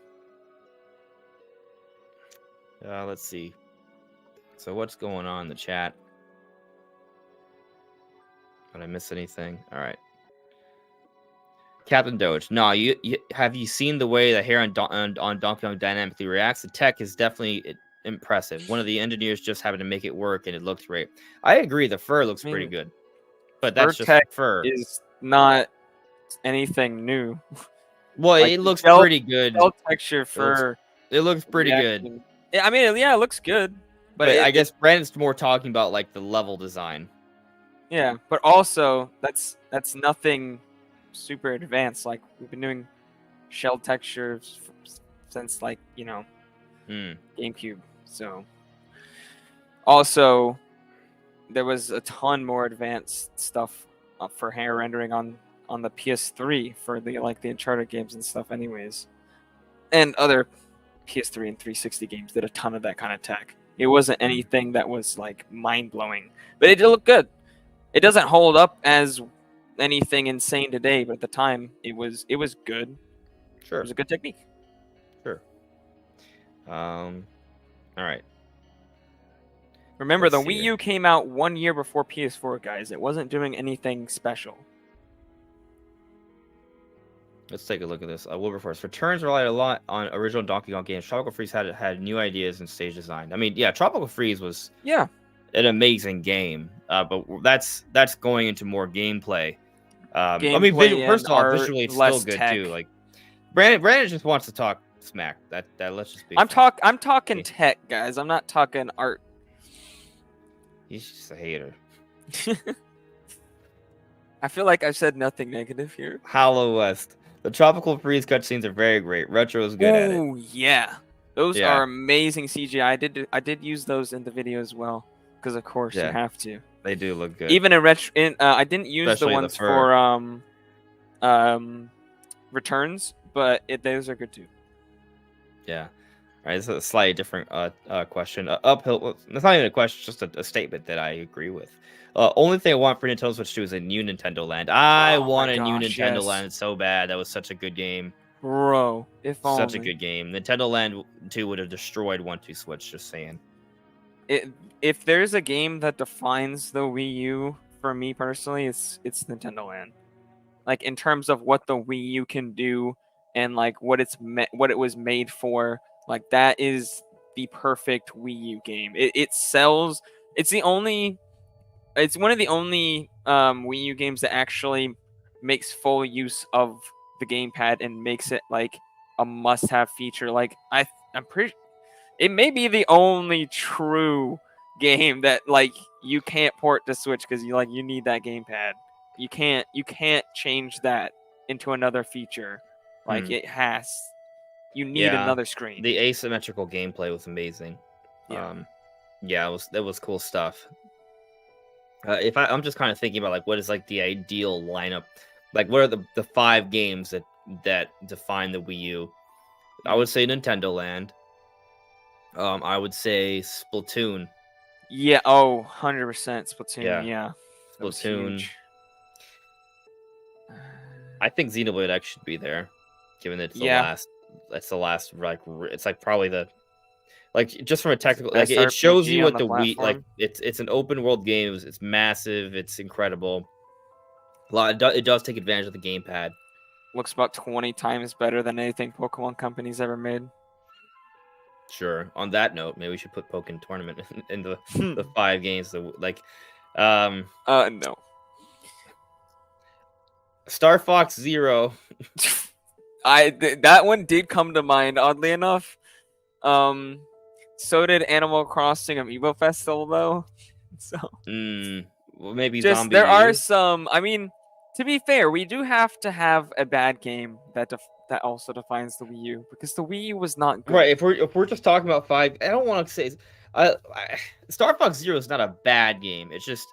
let's see. So what's going on in the chat? Did I miss anything? All right. Captain Doge. No, you have you seen the way the hair on Donkey Kong dynamically reacts? The tech is definitely impressive. One of the engineers just happened to make it work, and it looks great. I agree. The fur looks pretty good, but that's just tech fur. Is not anything new. Well, like, it looks pretty good. Shell texture fur. It looks pretty good. Yeah, I mean, yeah, it looks good. But I guess Brandon's more talking about like the level design. Yeah, but also that's nothing super advanced. Like we've been doing shell textures since like GameCube. So also there was a ton more advanced stuff for hair rendering on the PS3 for the Uncharted games and stuff anyways. And other PS3 and 360 games did a ton of that kind of tech. It wasn't anything that was like mind-blowing, but it did look good. It doesn't hold up as anything insane today, but at the time it was good. Sure. It was a good technique. Sure. All right. Remember, the Wii U came out 1 year before PS4, guys. It wasn't doing anything special. Let's take a look at this. Wilberforce Returns relied a lot on original Donkey Kong games. Tropical Freeze had new ideas and stage design. I mean, yeah, Tropical Freeze was an amazing game, but that's going into more gameplay. I mean, first of all, visually it's still good too. Like Brandon just wants to talk smack. That let's just be. I'm talking tech, guys. I'm not talking art. He's just a hater. I feel like I've said nothing negative here. Hollow West. The Tropical Freeze cutscenes are very great. Retro is good at it. Oh yeah, those are amazing CGI. I did use those in the video as well, because of course you have to. They do look good. Even in retro, I didn't use especially the ones for Returns, but those are good too. Yeah. All right, this is a slightly different question. Uphill. Well, it's not even a question; it's just a statement that I agree with. Only thing I want for Nintendo Switch 2 is a new Nintendo Land. I want a new Nintendo Land so bad. That was such a good game. Bro, if only. Such a good game. Nintendo Land 2 would have destroyed 1-2 Switch, just saying. If there's a game that defines the Wii U for me personally, it's Nintendo Land. Like in terms of what the Wii U can do and like what it was made for, like that is the perfect Wii U game. It sells. It's one of the only Wii U games that actually makes full use of the gamepad and makes it like a must-have feature. Like I'm pretty. It may be the only true game that like you can't port to Switch because you need that gamepad. You can't change that into another feature. Like it has. You need another screen. The asymmetrical gameplay was amazing. Yeah, it was cool stuff. I'm just kind of thinking about like what is like the ideal lineup, like what are the 5 games that define the Wii U? I would say Nintendo Land. I would say Splatoon. Yeah. Oh, 100% Splatoon. Yeah. Splatoon. I think Xenoblade X should be there, given that it's the last. That's the last. Like it's like probably the. Like just from a technical, like it shows you what the Wii, like it's an open world game. It's massive. It's incredible. It does take advantage of the gamepad. Looks about 20 times better than anything Pokemon Company's ever made. Sure. On that note, maybe we should put Pokemon Tournament in the 5 games. No. Star Fox Zero. That one did come to mind. Oddly enough. So did Animal Crossing Amiibo Festival, though. So, well, maybe just Zombie there U. are some. I mean, to be fair, we do have to have a bad game that that also defines the Wii U, because the Wii U was not good. Right. If we're just talking about 5, I don't want to say Star Fox Zero is not a bad game. It's just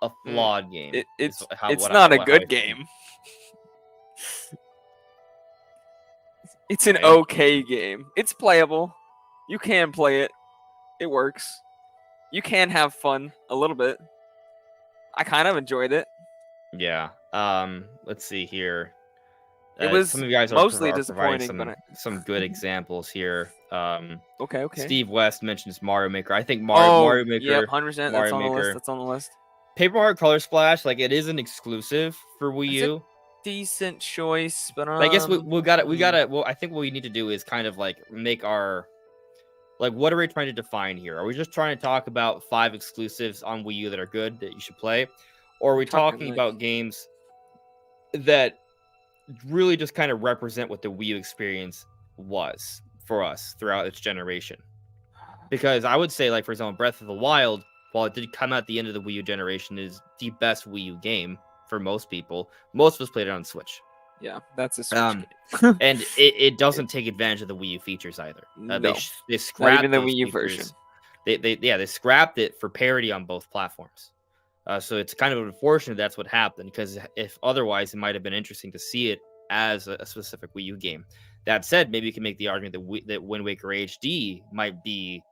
a flawed game. It's not a good game. It's an okay game. It's playable. You can play it. It works. You can have fun a little bit. I kind of enjoyed it. Yeah. Let's see here. It was some of you guys mostly are disappointing, providing some good examples here. Okay. Steve West mentions Mario Maker. I think Mario Maker. Yep, 100%. That's Mario on the Maker. list. That's on the list. Paper Mario Color Splash, like, it is an exclusive for Wii U. Decent choice, but I guess we gotta. Well, I think what we need to do is kind of like make our, like, what are we trying to define here? Are we just trying to talk about 5 exclusives on Wii U that are good that you should play, or are we talking about games that really just kind of represent what the Wii U experience was for us throughout its generation? Because I would say, like, for example, Breath of the Wild, while it did come out at the end of the Wii U generation, is the best Wii U game for most people. Most of us played it on Switch. Yeah, that's a Switch game. And it doesn't take advantage of the Wii U features either. No, they scrapped not even the those Wii U features. version. They scrapped it for parity on both platforms. So it's kind of unfortunate that's what happened, because if otherwise, it might have been interesting to see it as a specific Wii U game. That said, maybe you can make the argument that Wind Waker HD might be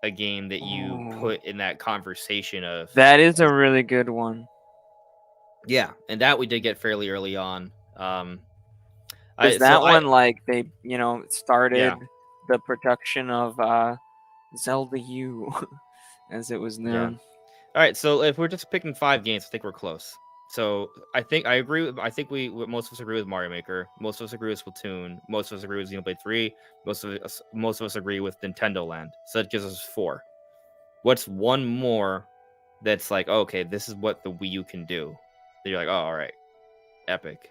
a game that you put in that conversation of. That is a really good one. Yeah, and that we did get fairly early on. Is that one like they, started the production of Zelda U, as it was known? Yeah. All right, so if we're just picking 5 games, I think we're close. So I think I agree. I think most of us agree with Mario Maker. Most of us agree with Splatoon. Most of us agree with Xenoblade 3. Most of us agree with Nintendo Land. So that gives us 4. What's one more that's like, oh, okay, this is what the Wii U can do? That you're like, oh, all right, epic.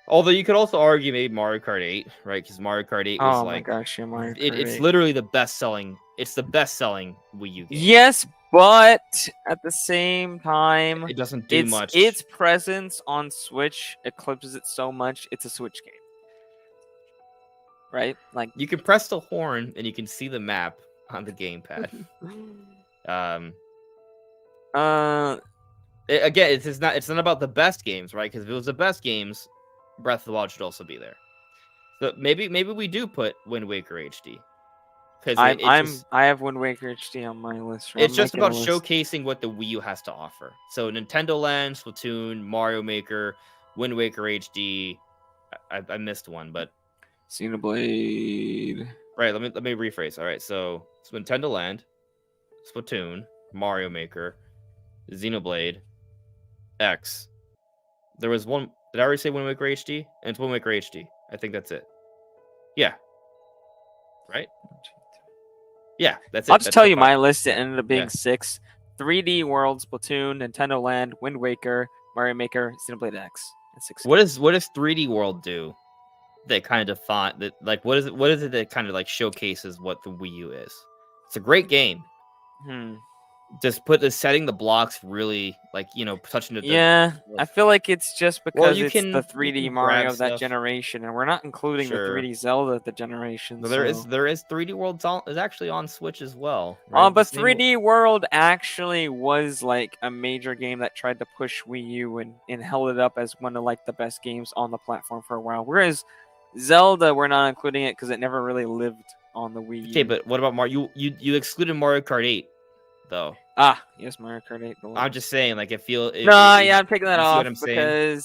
Although you could also argue maybe Mario Kart 8, right? Because Mario Kart 8 was my gosh, yeah, Mario Kart 8. It's literally the best-selling. It's the best-selling Wii U game. Yes, but at the same time, it doesn't do much. Its presence on Switch eclipses it so much. It's a Switch game, right? Like, you can press the horn and you can see the map on the gamepad. Again, it's not about the best games, right? Because if it was the best games, Breath of the Wild should also be there. So maybe we do put Wind Waker HD. Because I have Wind Waker HD on my list. It's just about showcasing what the Wii U has to offer. So Nintendo Land, Splatoon, Mario Maker, Wind Waker HD. I missed one, but Xenoblade. Right. Let me rephrase. All right. So it's Nintendo Land, Splatoon, Mario Maker, Xenoblade, X. There was one. Did I already say Wind Waker HD? And it's Wind Waker HD. I think that's it. Yeah. Right? Yeah, that's it. I'll just tell you my list. It ended up being 6. 3D World, Splatoon, Nintendo Land, Wind Waker, Mario Maker, Xenoblade X. That's 6. What does 3D World do? That kind of font that, like, what is it that kind of like showcases what the Wii U is? It's a great game. Just setting the blocks really, like, touching the. I feel like it's just because it's the 3D Mario of that stuff. Generation, and we're not including the 3D Zelda of the generation. Well, there is 3D World is actually on Switch as well. Right? But 3D World actually was like a major game that tried to push Wii U and held it up as one of like the best games on the platform for a while. Whereas Zelda, we're not including it because it never really lived on the Wii U. Okay, but what about Mario? You excluded Mario Kart 8. Though. Yes, Mario Kart 8. I'm just saying, like, I'm taking that off what I'm because, saying?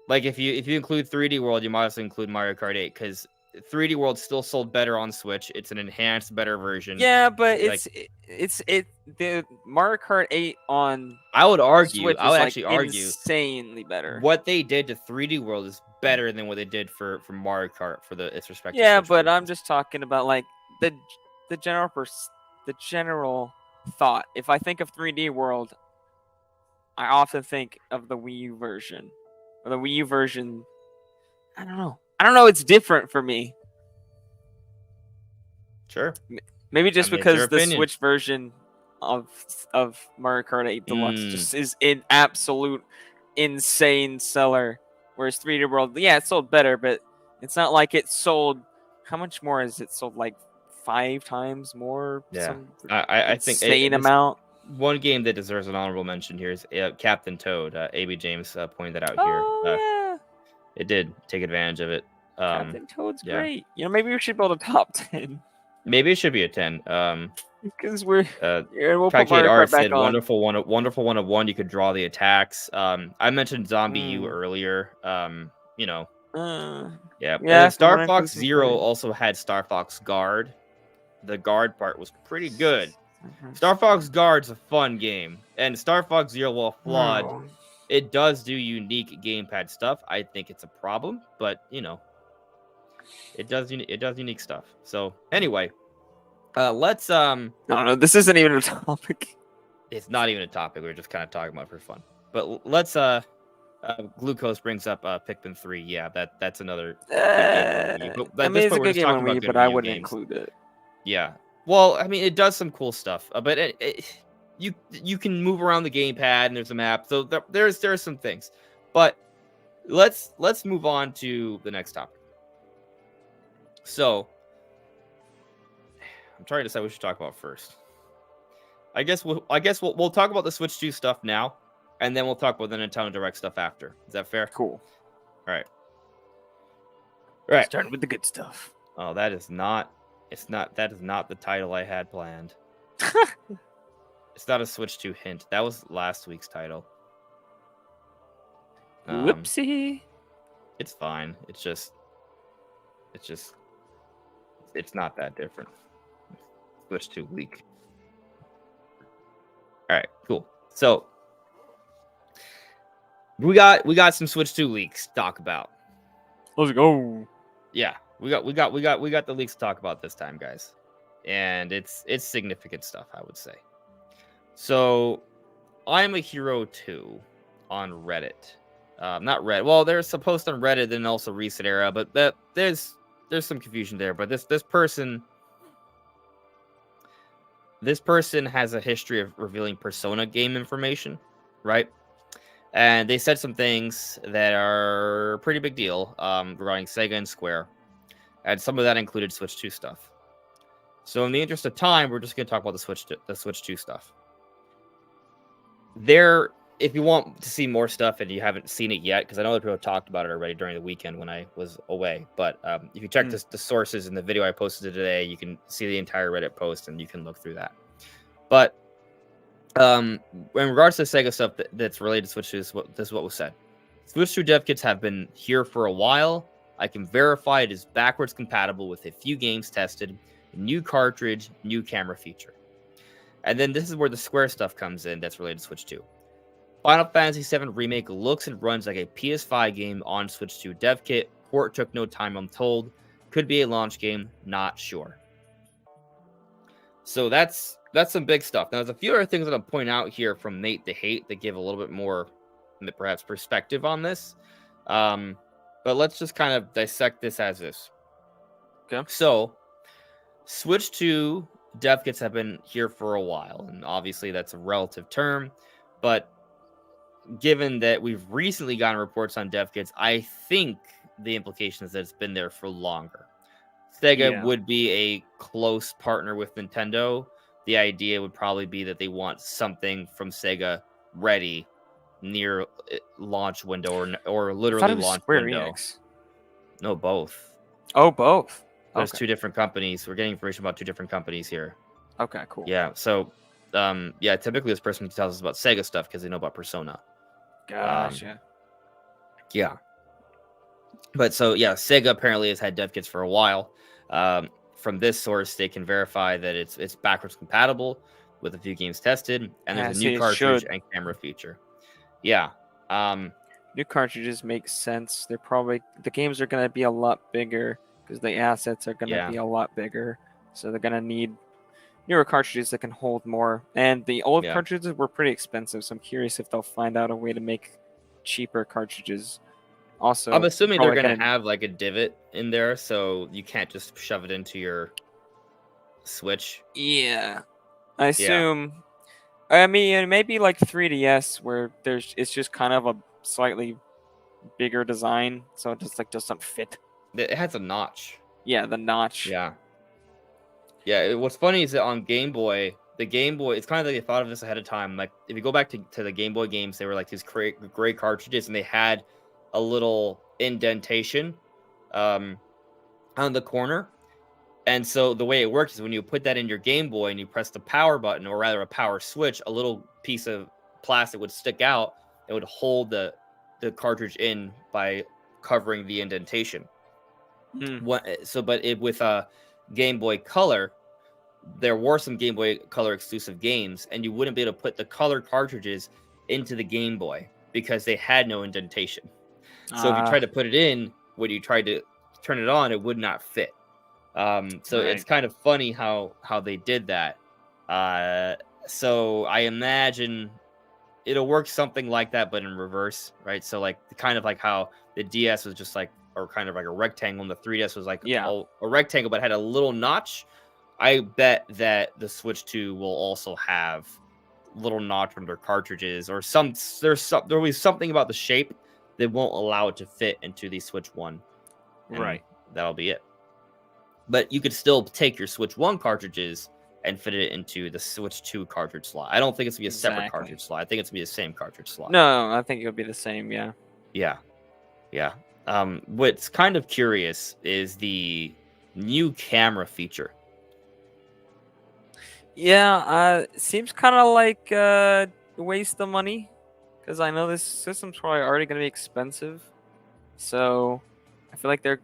Like, if you include 3D World, you might also include Mario Kart 8 because 3D World still sold better on Switch. It's an enhanced, better version. Yeah, but the Mario Kart 8 on. I would argue. Switch I would actually argue insanely better. What they did to 3D World is better than what they did for Mario Kart for its respective. Yeah, but I'm just talking about like the general thought. If I think of 3D World, I often think of the Wii U version. Or the Wii U version, I don't know. It's different for me. Sure. Maybe just because the Switch version of Mario Kart 8 Deluxe just is an absolute insane seller. Whereas 3D World, yeah, it sold better, but it's not like it sold. How much more is it sold? Like 5 times more? Yeah, Some I think insane amount. one game that deserves an honorable mention here is Captain Toad. AB James pointed that out here. Oh It did take advantage of it. yeah, Captain Toad's yeah. great. Maybe we should build a top 10 Maybe it should be a 10. because we'll put Tricade Mario Kart Art back said on. wonderful one of one. You could draw the attacks. I mentioned Zombie U earlier. Yeah. And then Star Fox Zero also had Star Fox Guard. The guard part was pretty good. Star Fox Guard's a fun game, and Star Fox Zero, while flawed, it does do unique gamepad stuff. I think it's a problem, but it does unique stuff. So anyway, let's No, this isn't even a topic. It's not even a topic. We're just kind of talking about it for fun. But let's Glucose brings up Pikmin 3. Yeah, that's another good game. But it's a good game on Wii, but I wouldn't include it. Yeah. Well, I mean, it does some cool stuff, but you can move around the gamepad and there's a map, so there's some things. But let's move on to the next topic. So I'm trying to decide what we should talk about first. I guess we'll talk about the Switch 2 stuff now, and then we'll talk about the Nintendo Direct stuff after. Is that fair? Cool. All right. Starting with the good stuff. Oh, that is not the title I had planned. It's not a Switch 2 hint. That was last week's title. Whoopsie. It's fine. It's not that different. Switch 2 leak. All right, cool. So we got some Switch 2 leaks to talk about. Let's go. Yeah, we got the leaks to talk about this time, guys, and it's significant stuff, I would say. So, I'm a Hero 2 on Reddit. Not Reddit. Well, there's a post on Reddit and also Recent Era, but there's some confusion there. But this person has a history of revealing Persona game information, right? And they said some things that are a pretty big deal regarding Sega and Square. And some of that included Switch 2 stuff. So in the interest of time, we're just going to talk about the Switch 2 stuff. If you want to see more stuff and you haven't seen it yet, because I know that people talked about it already during the weekend when I was away. But if you check the sources in the video I posted today, you can see the entire Reddit post and you can look through that. But in regards to the Sega stuff that's related to Switch 2, this is what was said. Switch 2 dev kits have been here for a while. I can verify it is backwards compatible with a few games tested, new cartridge, new camera feature. And then this is where the Square stuff comes in that's related to Switch 2. Final Fantasy VII Remake looks and runs like a PS5 game on Switch 2 dev kit. Port took no time, I'm told. Could be a launch game, not sure. So that's some big stuff. Now, there's a few other things that I'll point out here from Nate the Hate that give a little bit more, perhaps, perspective on this. But let's just kind of dissect this as this. Okay. So, Switch 2 dev kits have been here for a while, and obviously that's a relative term. But given that we've recently gotten reports on dev kits, I think the implication is that it's been there for longer. Sega would be a close partner with Nintendo. The idea would probably be that they want something from Sega ready near launch window or literally launch window. Enix. No, both. Oh, both. There's two different companies. We're getting information about two different companies here. Okay, cool. Yeah, so typically this person tells us about Sega stuff because they know about Persona. Gotcha. Yeah. But so Sega apparently has had dev kits for a while. From this source, they can verify that it's backwards compatible with a few games tested, and there's a new cartridge and camera feature. Yeah. New cartridges make sense. The games are gonna be a lot bigger because the assets are gonna be a lot bigger. So they're gonna need newer cartridges that can hold more. And the old cartridges were pretty expensive, so I'm curious if they'll find out a way to make cheaper cartridges. Also, I'm assuming they're going to have like a divot in there, so you can't just shove it into your Switch. Yeah, I assume. I mean, maybe like 3DS, where it's just kind of a slightly bigger design, so it just like doesn't fit. It has a notch. Yeah, the notch. Yeah. What's funny is that on Game Boy, the Game Boy, it's kind of like they thought of this ahead of time. Like if you go back to the Game Boy games, they were like these gray cartridges, and they had a little indentation on the corner. And so the way it works is when you put that in your Game Boy and you press the power button, or rather a power switch, a little piece of plastic would stick out. It would hold the cartridge in by covering the indentation. With a Game Boy Color, there were some Game Boy Color exclusive games, and you wouldn't be able to put the color cartridges into the Game Boy because they had no indentation. So if you tried to put it in, when you tried to turn it on, it would not fit. It's kind of funny how they did that. So I imagine it'll work something like that, but in reverse, right? So like kind of like how the DS was just like, or kind of like a rectangle, and the 3DS was like a rectangle, but had a little notch. I bet that the Switch 2 will also have little notch under cartridges, or there'll be something about the shape that won't allow it to fit into the Switch 1. Right. That'll be it. But you could still take your Switch 1 cartridges and fit it into the Switch 2 cartridge slot. I don't think it's going to be a separate cartridge slot. I think it's going to be the same cartridge slot. No, I think it'll be the same, yeah. Yeah. What's kind of curious is the new camera feature. Yeah, seems kind of like a waste of money, because I know this system's probably already going to be expensive. So I feel like they're,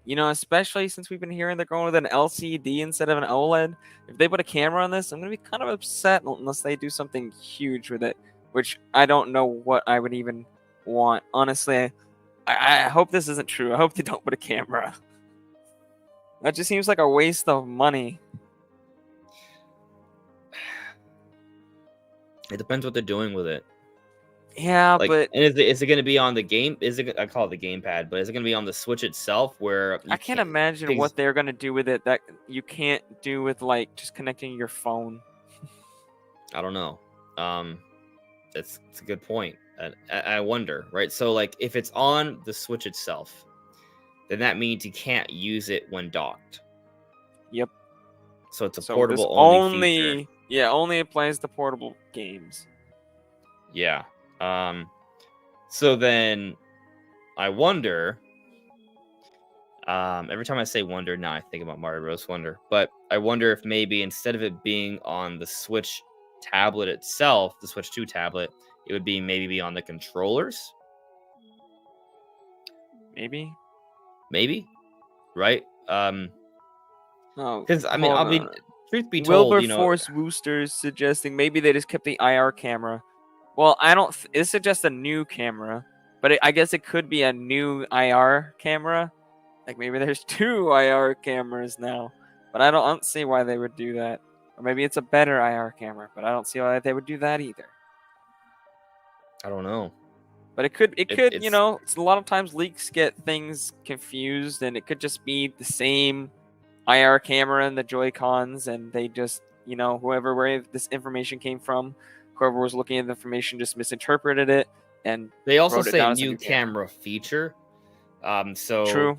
especially since we've been hearing they're going with an LCD instead of an OLED. If they put a camera on this, I'm going to be kind of upset unless they do something huge with it, which I don't know what I would even want. Honestly, I hope this isn't true. I hope they don't put a camera. That just seems like a waste of money. It depends what they're doing with it. Yeah, but and is it going to be on the game? I call it the gamepad, but is it going to be on the Switch itself? Where I can't imagine what they're going to do with it that you can't do with like just connecting your phone. I don't know. It's a good point. I wonder, right? So like if it's on the Switch itself, then that means you can't use it when docked. Yep. So it's a portable only feature. Yeah, only applies to portable games. Yeah. So then I wonder. Every time I say wonder, now I think about Mario Bros. Wonder. But I wonder if maybe instead of it being on the Switch tablet itself, the Switch 2 tablet, it would be on the controllers. Maybe, right? Because truth be told, Wilberforce Woosters suggesting maybe they just kept the IR camera. Well, I don't. It suggests a new camera, but I guess it could be a new IR camera. Like maybe there's 2 IR cameras now, but I don't see why they would do that. Or maybe it's a better IR camera, but I don't see why they would do that either. I don't know. But it could. It's a lot of times leaks get things confused, and it could just be the same IR camera and the Joy-Cons, and they just, where this information came from, whoever was looking at the information just misinterpreted it, and they also say new camera feature. So true.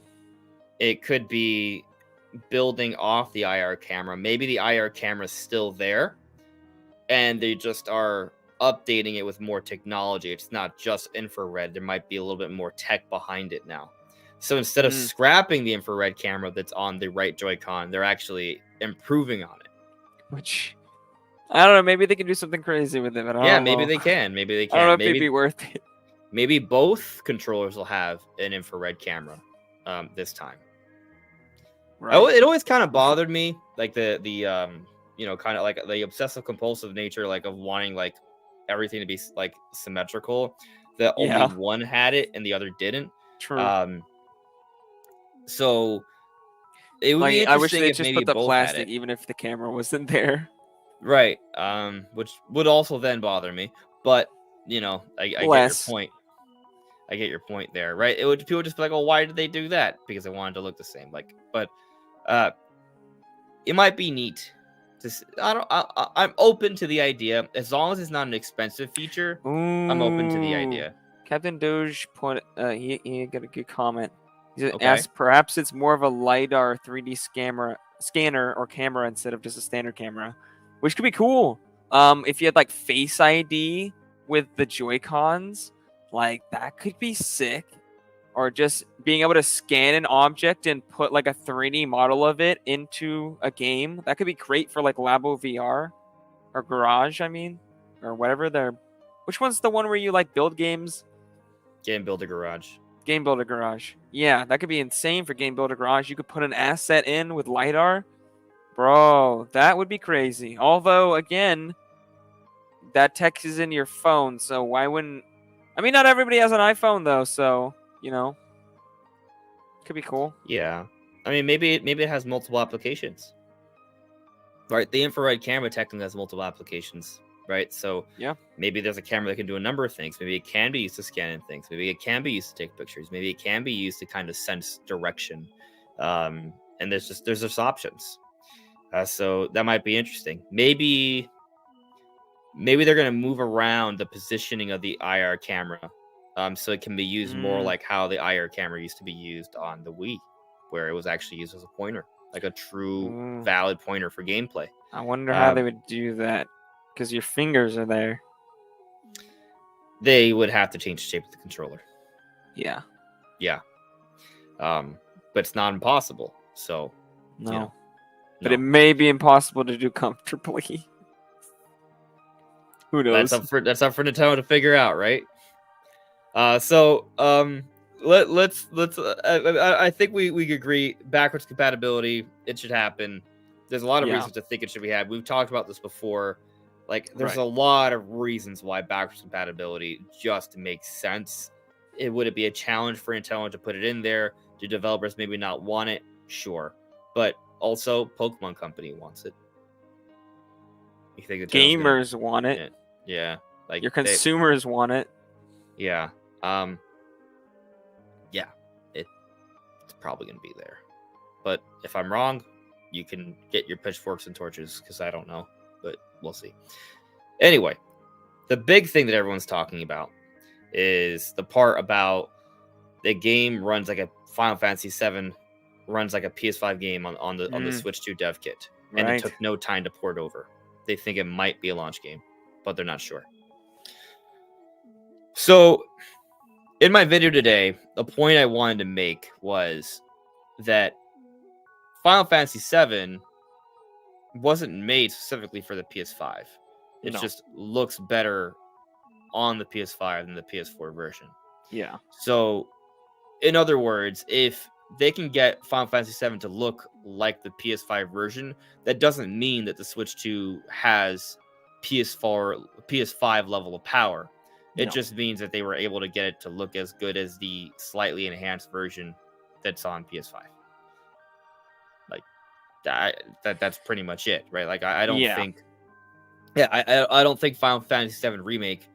It could be building off the IR camera. Maybe the IR camera is still there, and they just are updating it with more technology. It's not just infrared. There might be a little bit more tech behind it now. So instead of scrapping the infrared camera that's on the right Joy-Con, they're actually improving on it. Which, I don't know, maybe they can do something crazy with it. But maybe they can. I don't know if it'd be worth it. Maybe both controllers will have an infrared camera this time. Right. It always kind of bothered me, like the kind of like the obsessive compulsive nature, like of wanting like everything to be like symmetrical. That only one had it and the other didn't. True. So it would be interesting. I wish they if just maybe put the both plastic, even if the camera wasn't there. Right. Which would also then bother me. But I get your point. I get your point there, right? People would just be like, "Oh, why did they do that?" Because they wanted to look the same. But it might be neat. I'm open to the idea as long as it's not an expensive feature. I'm open to the idea. Captain Doge he got a good comment. He Okay. asked, perhaps it's more of a LiDAR 3D scanner or camera instead of just a standard camera, which could be cool. If you had like Face ID with the Joy-Cons, like that could be sick. Or just being able to scan an object and put like a 3D model of it into a game. That could be great for like Labo VR or Garage, or whatever they're. Which one's the one where you like build games? Game Builder Garage. Game Builder Garage. Yeah, that could be insane for Game Builder Garage. You could put an asset in with LiDAR. Bro, that would be crazy. Although, again, that tech is in your phone, so why wouldn't... not everybody has an iPhone, though, so, could be cool. Yeah. Maybe it has multiple applications. Right, the infrared camera technically has multiple applications, right? So yeah, maybe there's a camera that can do a number of things. Maybe it can be used to scan things. Maybe it can be used to take pictures. Maybe it can be used to kind of sense direction. And there's just options. So that might be interesting. Maybe they're gonna move around the positioning of the IR camera, so it can be used more like how the IR camera used to be used on the Wii, where it was actually used as a pointer. Like a true valid pointer for gameplay. I wonder how they would do that, because your fingers are there. They would have to change the shape of the controller. Yeah. But it's not impossible. So no. But it may be impossible to do comfortably. Who knows? That's up for Nintendo to figure out, right? Let's I think we agree backwards compatibility, it should happen. There's a lot of reasons to think it should be had. We've talked about this before. Like there's a lot of reasons why backwards compatibility just makes sense. Would it be a challenge for Nintendo to put it in there? Do developers maybe not want it? Sure. But also Pokemon Company wants it. You think gamers want it? Yeah. Like your consumers want it. Yeah. It's probably going to be there. But if I'm wrong, you can get your pitchforks and torches, because I don't know. But we'll see. Anyway, the big thing that everyone's talking about is the part about the game runs like a Final Fantasy VII runs like a PS5 game on the Switch 2 dev kit. And it took no time to port over. They think it might be a launch game, but they're not sure. So, in my video today, the point I wanted to make was that Final Fantasy VII wasn't made specifically for the PS5. It just looks better on the PS5 than the PS4 version. Yeah. So, in other words, if they can get Final Fantasy VII to look like the PS5 version, that doesn't mean that the Switch 2 has PS5 level of power. It just means that they were able to get it to look as good as the slightly enhanced version that's on PS5. Like that's pretty much it, right? Like I don't think, I don't think Final Fantasy VII Remake,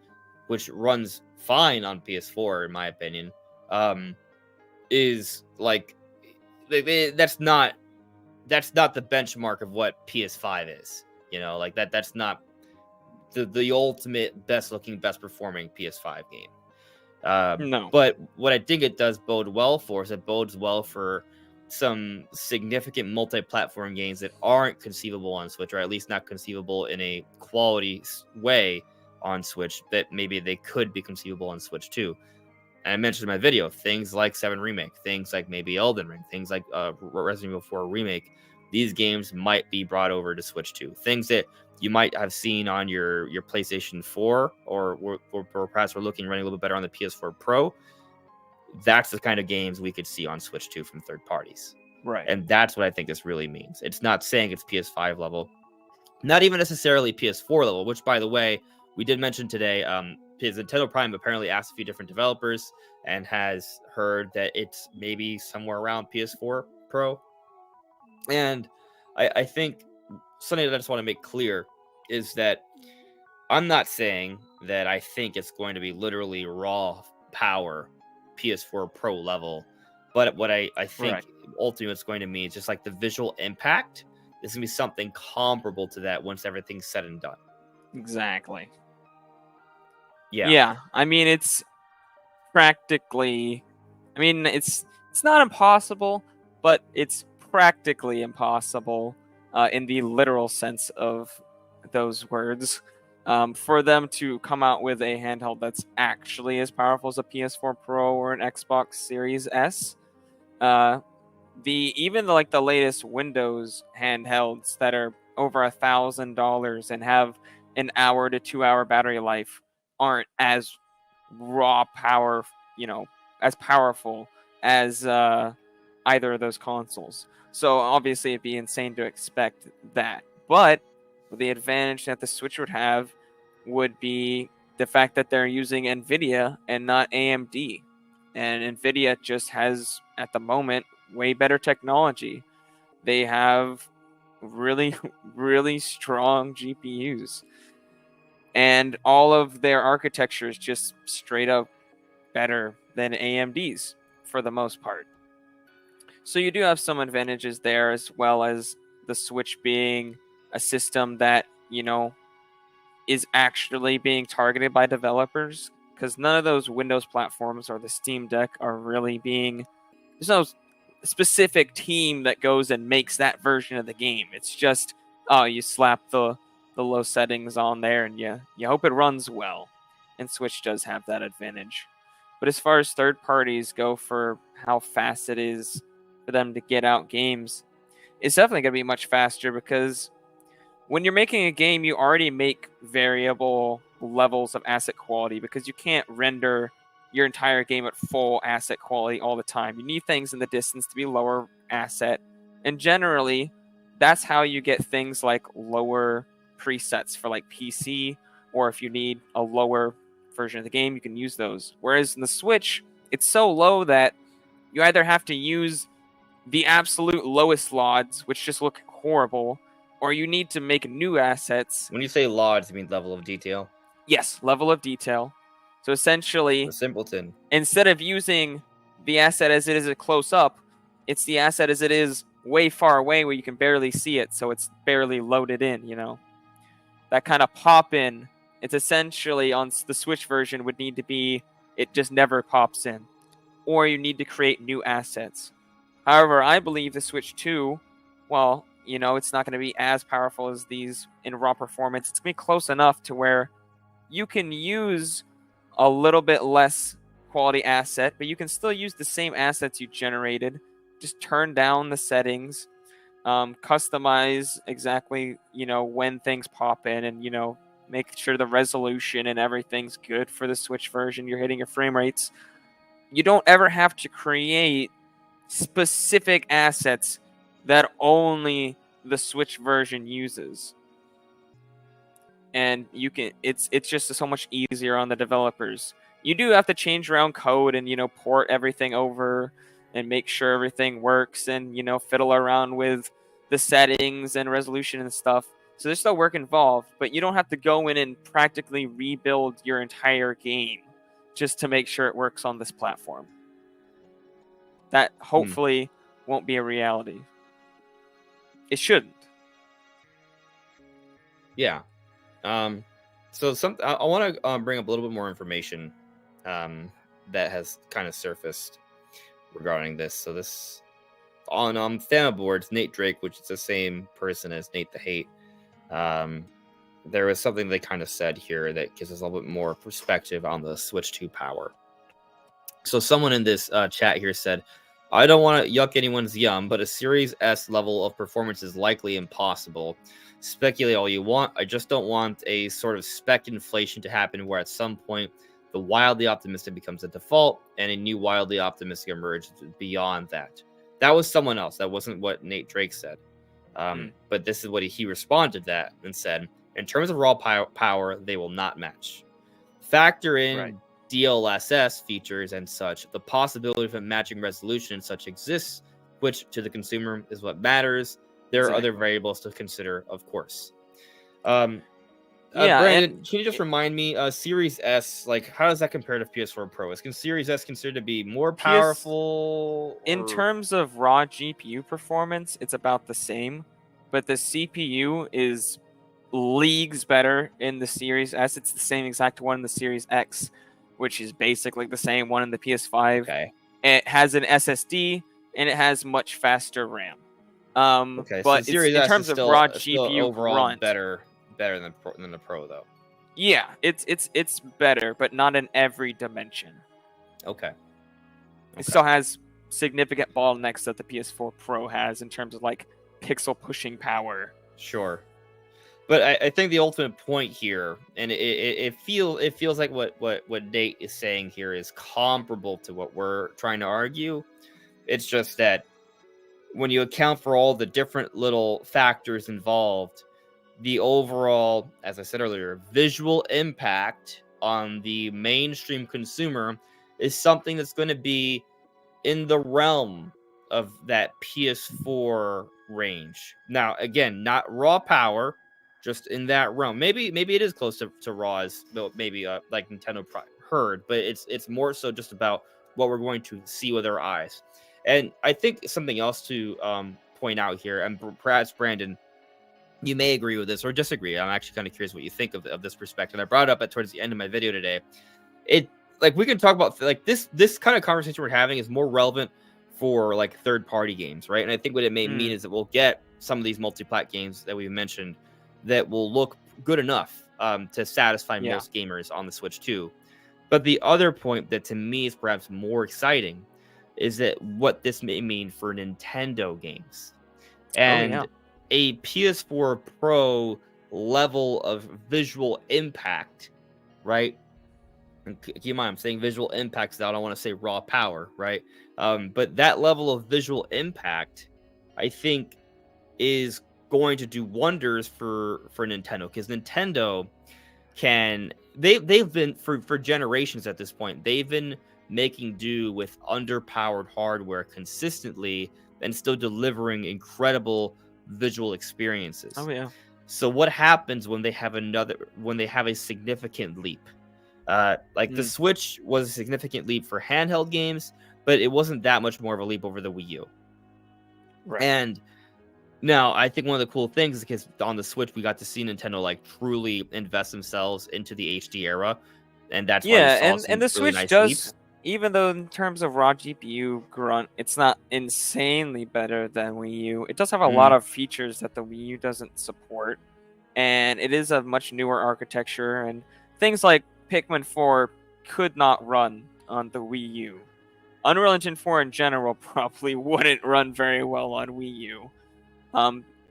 which runs fine on PS4 in my opinion, is like that's not the benchmark of what PS5 is. Like that's not the ultimate best looking, best performing PS5 game. No. But what I think it does bode well for is it bodes well for some significant multi-platform games that aren't conceivable on Switch, or at least not conceivable in a quality way on Switch, that maybe they could be conceivable on Switch too. And I mentioned in my video, things like 7 Remake, things like maybe Elden Ring, things like Resident Evil 4 Remake. These games might be brought over to Switch 2. Things that you might have seen on your PlayStation 4, or perhaps we're looking running a little bit better on the PS4 Pro. That's the kind of games we could see on Switch 2 from third parties. Right. And that's what I think this really means. It's not saying it's PS5 level, not even necessarily PS4 level, which, by the way, we did mention today. Nintendo Prime apparently asked a few different developers and has heard that it's maybe somewhere around PS4 Pro. And I think something that I just want to make clear is that I'm not saying that I think it's going to be literally raw power PS4 Pro level, but what I think ultimately it's going to mean is just like the visual impact is going to be something comparable to that once everything's said and done. Exactly. Yeah. Yeah. I mean, it's practically, I mean, it's not impossible, but it's practically impossible in the literal sense of those words. For them to come out with a handheld that's actually as powerful as a PS4 Pro or an Xbox Series S. Uh, even like the latest Windows handhelds that are over $1,000 and have an hour to 2 hour battery life aren't as raw power, as powerful as either of those consoles. So obviously it'd be insane to expect that. But the advantage that the Switch would have would be the fact that they're using Nvidia and not AMD. And Nvidia just has, at the moment, way better technology. They have really, really strong GPUs. And all of their architecture is just straight up better than AMD's for the most part. So you do have some advantages there, as well as the Switch being a system that, is actually being targeted by developers, because none of those Windows platforms or the Steam Deck are really being, there's no specific team that goes and makes that version of the game. It's just, oh, you slap the low settings on there and you hope it runs well. And Switch does have that advantage. But as far as third parties go for how fast it is for them to get out games, it's definitely going to be much faster, because when you're making a game, you already make variable levels of asset quality, because you can't render your entire game at full asset quality all the time. You need things in the distance to be lower asset. And generally, that's how you get things like lower presets for like PC, or if you need a lower version of the game, you can use those. Whereas in the Switch, it's so low that you either have to use the absolute lowest LODs, which just look horrible, or you need to make new assets. When you say LODs, you mean level of detail? Yes, level of detail. So essentially, The simpleton. Instead of using the asset as it is a close up, it's the asset as it is way far away where you can barely see it, so it's barely loaded in, That kind of pop in, it's essentially on the Switch version would need to be, it just never pops in. Or you need to create new assets. However, I believe the Switch 2, well, it's not going to be as powerful as these in raw performance. It's going to be close enough to where you can use a little bit less quality asset, but you can still use the same assets you generated. Just turn down the settings, customize exactly, when things pop in, and, make sure the resolution and everything's good for the Switch version. You're hitting your frame rates. You don't ever have to create specific assets that only the Switch version uses. And it's just so much easier on the developers. You do have to change around code and port everything over and make sure everything works, and fiddle around with the settings and resolution and stuff. So there's still work involved, but you don't have to go in and practically rebuild your entire game just to make sure it works on this platform. That hopefully won't be a reality. It shouldn't. Yeah. So I want to bring up a little bit more information that has kind of surfaced regarding this. So this on Thanaboards, Nate Drake, which is the same person as Nate the Hate. There was something they kind of said here that gives us a little bit more perspective on the Switch 2 power. So someone in this chat here said, I don't want to yuck anyone's yum, but a Series S level of performance is likely impossible. Speculate all you want. I just don't want a sort of spec inflation to happen where at some point the wildly optimistic becomes a default and a new wildly optimistic emerges beyond that. That was someone else. That wasn't what Nate Drake said. But this is what he responded to that and said, in terms of raw power, they will not match. Factor in DLSS features and such. The possibility of a matching resolution and such exists, which to the consumer is what matters. There are other variables to consider, of course. Brandon, can you just remind me, Series S, like, how does that compare to PS4 Pro? Is Series S considered to be more powerful? In terms of raw GPU performance, it's about the same, but the CPU is leagues better in the Series S. It's the same exact one in the Series X, which is basically the same one in the PS5. Okay. It has an SSD and it has much faster RAM. Okay. So the But it's Series in S is terms of raw still GPU overall grunt. better than the Pro though. Yeah, it's better, but not in every dimension. Okay. It still has significant bottlenecks that the PS4 Pro has in terms of like pixel pushing power. Sure. But I think the ultimate point here, and it feels like what Nate is saying here is comparable to what we're trying to argue. It's just that when you account for all the different little factors involved, the overall, as I said earlier, visual impact on the mainstream consumer is something that's going to be in the realm of that PS4 range. Now, again, not raw power, just in that realm. Maybe it is close to raw's, maybe like Nintendo heard, but it's more so just about what we're going to see with our eyes. And I think something else to point out here, and perhaps Brandon, you may agree with this or disagree. I'm actually kind of curious what you think of this perspective. I brought it up towards the end of my video today. It like we can talk about like this kind of conversation we're having is more relevant for like third party games, right? And I think what it may mean is that we'll get some of these multi-plat games that we've mentioned that will look good enough to satisfy most gamers on the Switch 2. But the other point that to me is perhaps more exciting is that what this may mean for Nintendo games. And a PS4 Pro level of visual impact, right? And keep in mind, I'm saying visual impact, so I don't want to say raw power, right? But that level of visual impact, I think, is going to do wonders for Nintendo, because Nintendo they've been for generations at this point, they've been making do with underpowered hardware consistently and still delivering incredible visual experiences. Oh yeah. So what happens when they have a significant leap? The Switch was a significant leap for handheld games, but it wasn't that much more of a leap over the Wii U. Right. And now I think one of the cool things is because on the Switch we got to see Nintendo like truly invest themselves into the HD era, and that's why we saw some and the really Switch nice does, leaps. even though in terms of raw GPU grunt, it's not insanely better than Wii U. It does have a lot of features that the Wii U doesn't support, and it is a much newer architecture, and things like Pikmin 4 could not run on the Wii U. Unreal Engine 4 in general probably wouldn't run very well on Wii U.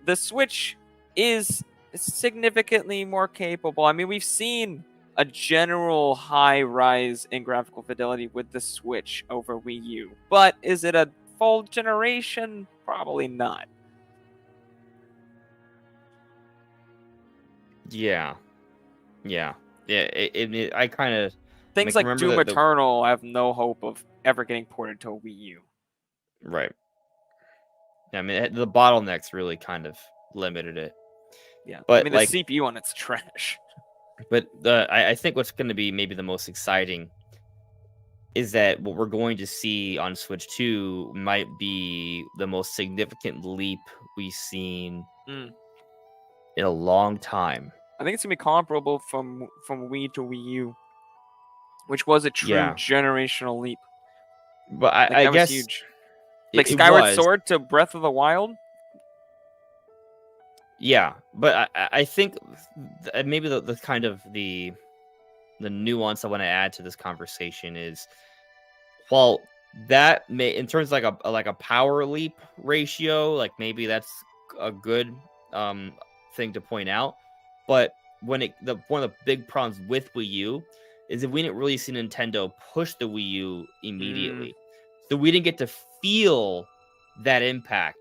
The Switch is significantly more capable. I mean, we've seen a general high rise in graphical fidelity with the Switch over Wii U, but is it a full generation? Probably not. Yeah. I kind of things like Doom Eternal have no hope of ever getting ported to a Wii U. Right. I mean, the bottlenecks really kind of limited it. Yeah, but I mean, the CPU on it's trash. But I think what's going to be maybe the most exciting is that what we're going to see on Switch 2 might be the most significant leap we've seen in a long time. I think it's going to be comparable from Wii to Wii U, which was a true generational leap. But I guess was huge. Like Skyward Sword to Breath of the Wild? Yeah, but I think maybe the kind of the nuance I want to add to this conversation is, while that may, in terms of like a power leap ratio, like maybe that's a good thing to point out. But one of the big problems with Wii U is that we didn't really see Nintendo push the Wii U immediately, so we didn't get to feel that impact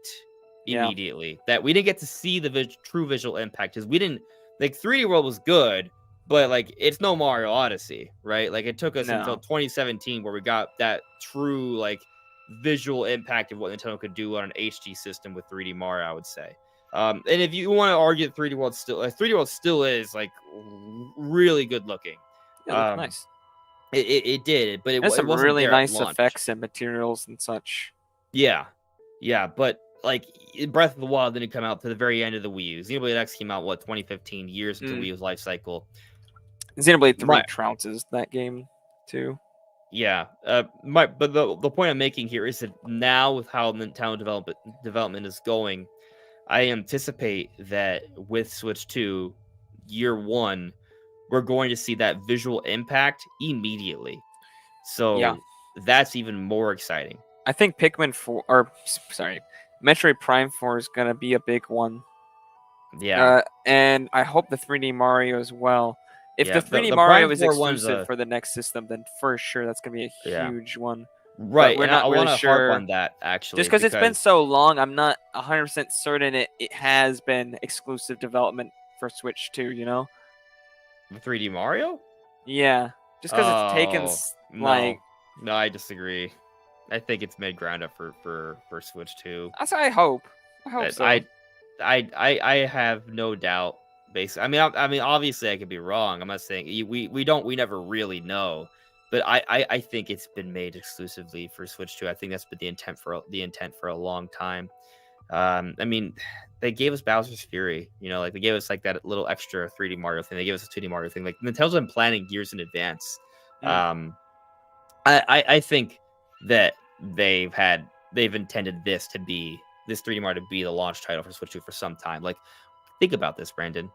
immediately. That we didn't get to see the true visual impact, because we didn't, like, 3D World was good, but like it's no Mario Odyssey, right? Like it took us until 2017 where we got that true like visual impact of what Nintendo could do on an HD system with 3D Mario, I would say. And if you want to argue that 3D World still is like really good looking. Yeah, nice. It did, but it wasn't really there nice effects and materials and such. Yeah, but like Breath of the Wild didn't come out to the very end of the Wii U. Xenoblade X came out 2015, years into Wii U's life cycle. Xenoblade 3 trounces that game too. Yeah. But the point I'm making here is that now with how Nintendo development is going, I anticipate that with Switch 2, year one, we're going to see that visual impact immediately. Yeah, So that's even more exciting. I think Pikmin 4, or sorry, Metroid Prime 4 is gonna be a big one. Yeah. And I hope the 3D Mario as well. If the Yeah. 3D The Mario Prime is 4 one's exclusive a for the next system, then for sure that's gonna be a yeah. huge one. But Right. we're And I not really want to harp sure. on that Just actually because it's been because so long, I'm not 100% certain it has been exclusive development for Switch 2, you know? the 3D Mario? Yeah. Just because it's taken, Oh, like, no. No, I disagree. I think it's made ground up for Switch 2. that's what I hope. I hope I so. I have no doubt. Basically, I mean, obviously, I could be wrong. I'm not saying we never really know, but I think it's been made exclusively for Switch 2. I think that's been the intent for a long time. I mean, they gave us Bowser's Fury. You know, like they gave us like that little extra 3D Mario thing. They gave us a 2D Mario thing. Like Nintendo's been planning years in advance. Mm. Um, I think that they've intended this 3D Mario to be the launch title for Switch 2 for some time. Like, think about this, Brandon.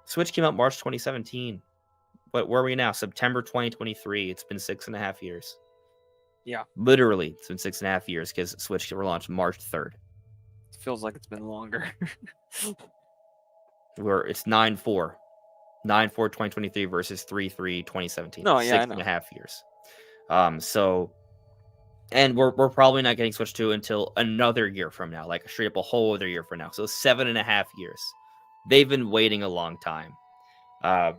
Switch came out March 2017. But where are we now? September 2023. It's been 6.5 years. Yeah. Literally, it's been 6.5 years because Switch were launched March 3rd. It feels like it's been longer. Where it's 9/4. 9/4 2023 versus 3/3 2017. No, yeah, I Six know. and a half years. So and we're probably not getting Switch 2 until another year from now, like straight up a whole other year from now. So 7.5 years. They've been waiting a long time. Uh,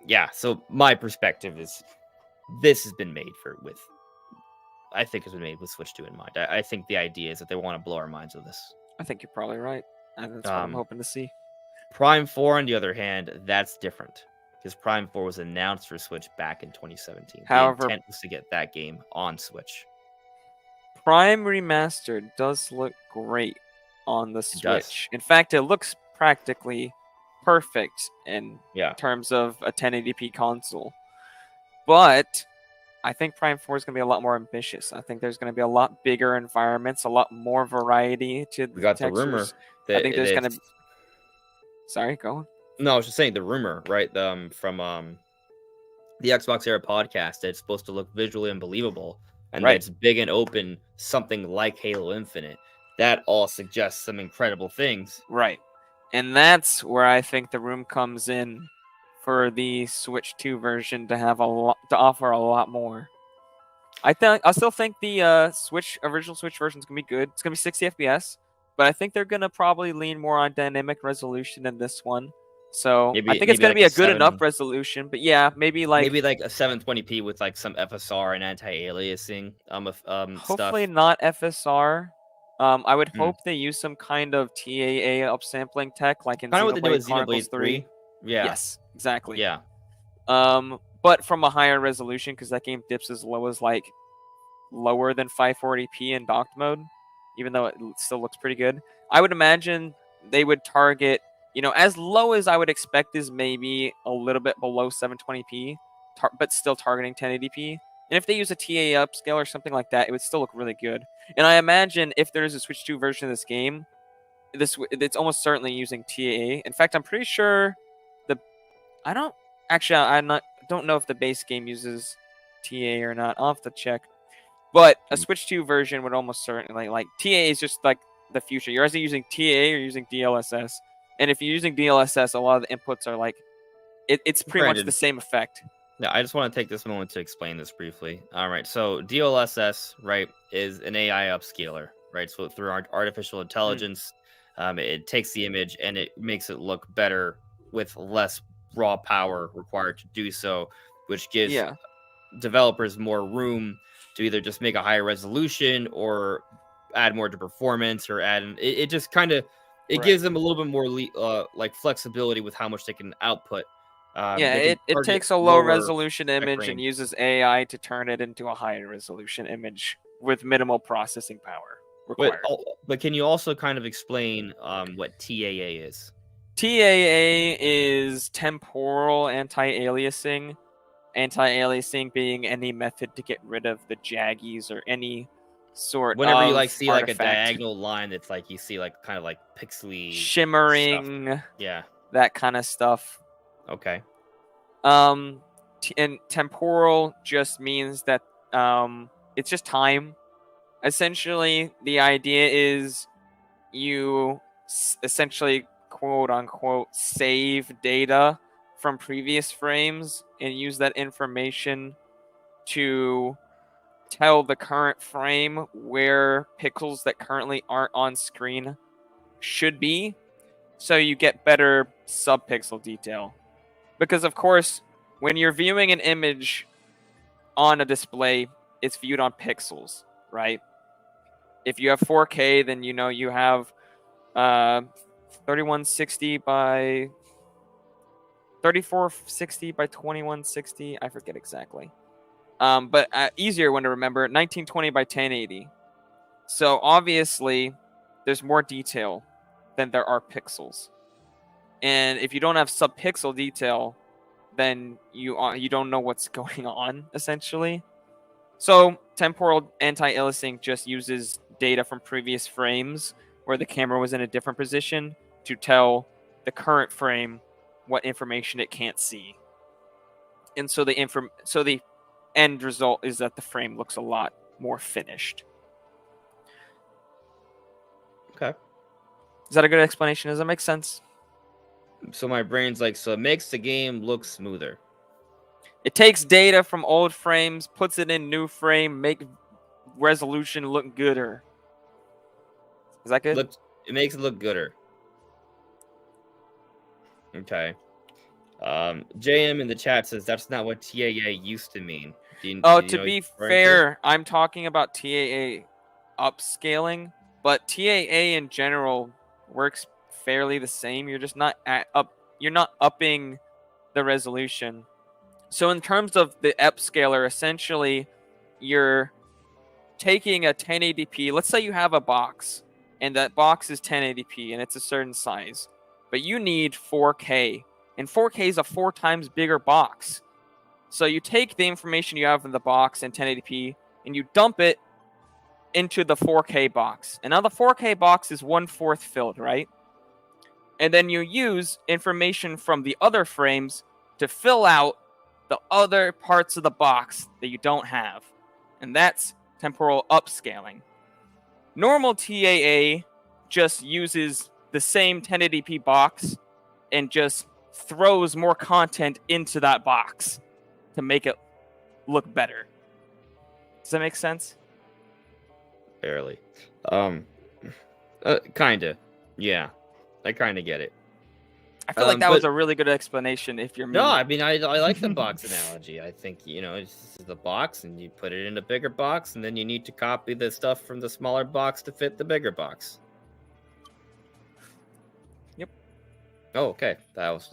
yeah. So my perspective is this has been made I think it's been made with Switch 2 in mind. I think the idea is that they want to blow our minds with this. I think you're probably right. And that's what I'm hoping to see. Prime 4, on the other hand, that's different because Prime 4 was announced for Switch back in 2017. However, the intent was to get that game on Switch. Prime Remastered does look great on the It does. Switch. In fact, it looks practically perfect in Yeah. terms of a 1080p console. But I think Prime 4 is going to be a lot more ambitious. I think there's going to be a lot bigger environments, a lot more variety to the We got textures. the rumor I that think there's going to. Sorry, go on. No, I was just saying the rumor, right? From the Xbox Era podcast that it's supposed to look visually unbelievable and that Right. it's big and open, something like Halo Infinite. That all suggests some incredible things. Right. And that's where I think the room comes in for the Switch 2 version to have to offer a lot more. I still think the original Switch version is gonna be good. It's gonna be 60 FPS, but I think they're gonna probably lean more on dynamic resolution than this one. So I think it's gonna like be a good enough resolution. But yeah, maybe like a 720p with like some FSR and anti-aliasing hopefully stuff. not FSR. I would hope they use some kind of TAA upsampling tech, like in Kind of what they do with Chronicles Xenoblade 3. Yeah. Yes, exactly. Yeah. But from a higher resolution, because that game dips as low as like lower than 540p in docked mode, even though it still looks pretty good. I would imagine they would target, as low as I would expect is maybe a little bit below 720p, but still targeting 1080p. And if they use a TAA upscale or something like that, it would still look really good. And I imagine if there is a Switch 2 version of this game, it's almost certainly using TAA. In fact, I'm pretty sure I don't know if the base game uses TAA or not. I'll have to check. But a Switch 2 version would almost certainly, like, TAA is just like the future. You're either using TAA or using DLSS. And if you're using DLSS, a lot of the inputs are like, it's pretty much the same effect. Yeah, I just want to take this moment to explain this briefly. All right, so DLSS, right, is an AI upscaler, right? So through artificial intelligence, it takes the image and it makes it look better with less raw power required to do so, which gives developers more room to either just make a higher resolution or add more to performance or it just kind of gives them a little bit more like flexibility with how much they can output. It takes a low resolution image and uses AI to turn it into a higher resolution image with minimal processing power required. But can you also kind of explain what TAA is? TAA is temporal anti-aliasing. anti-aliasing being any method to get rid of the jaggies or any sort Whenever you of like see like a artifact. diagonal line that's like you see like kind of like pixely Shimmering, stuff. Yeah. that kind of stuff. Okay. And temporal just means that it's just time. Essentially, the idea is you essentially, quote unquote, save data from previous frames and use that information to tell the current frame where pixels that currently aren't on screen should be, so you get better subpixel detail. Because of course, when you're viewing an image on a display, it's viewed on pixels, right? If you have 4K, then you know you have 3160 by 3460 by 2160. I forget exactly. But easier one to remember, 1920 by 1080. So obviously, there's more detail than there are pixels. And if you don't have subpixel detail, then you don't know what's going on, essentially. So temporal anti-aliasing just uses data from previous frames where the camera was in a different position to tell the current frame what information it can't see. And so the end result is that the frame looks a lot more finished. Okay. Is that a good explanation? Does that make sense? So my brain's like, so it makes the game look smoother. It takes data from old frames, puts it in new frame, make resolution look gooder. Is that good? It makes it look gooder. Okay. JM in the chat says that's not what TAA used to mean. To be fair, I'm talking about TAA upscaling, but TAA in general works fairly the same. You're just not you're not upping the resolution. So in terms of the upscaler, essentially you're taking a 1080p. Let's say you have a box and that box is 1080p and it's a certain size, but you need 4K, and 4K is a 4 times bigger box. So you take the information you have in the box in 1080p and you dump it into the 4K box. And now the 4K box is 1/4 filled, right? And then you use information from the other frames to fill out the other parts of the box that you don't have. And that's temporal upscaling. Normal TAA just uses the same 1080p box and just throws more content into that box to make it look better. Does that make sense? Barely. Kinda. Yeah. I kinda get it. I feel like that was a really good explanation if you're me. No, I mean I like the box analogy. I think, it's the box and you put it in a bigger box and then you need to copy the stuff from the smaller box to fit the bigger box. Yep. Oh, okay. That was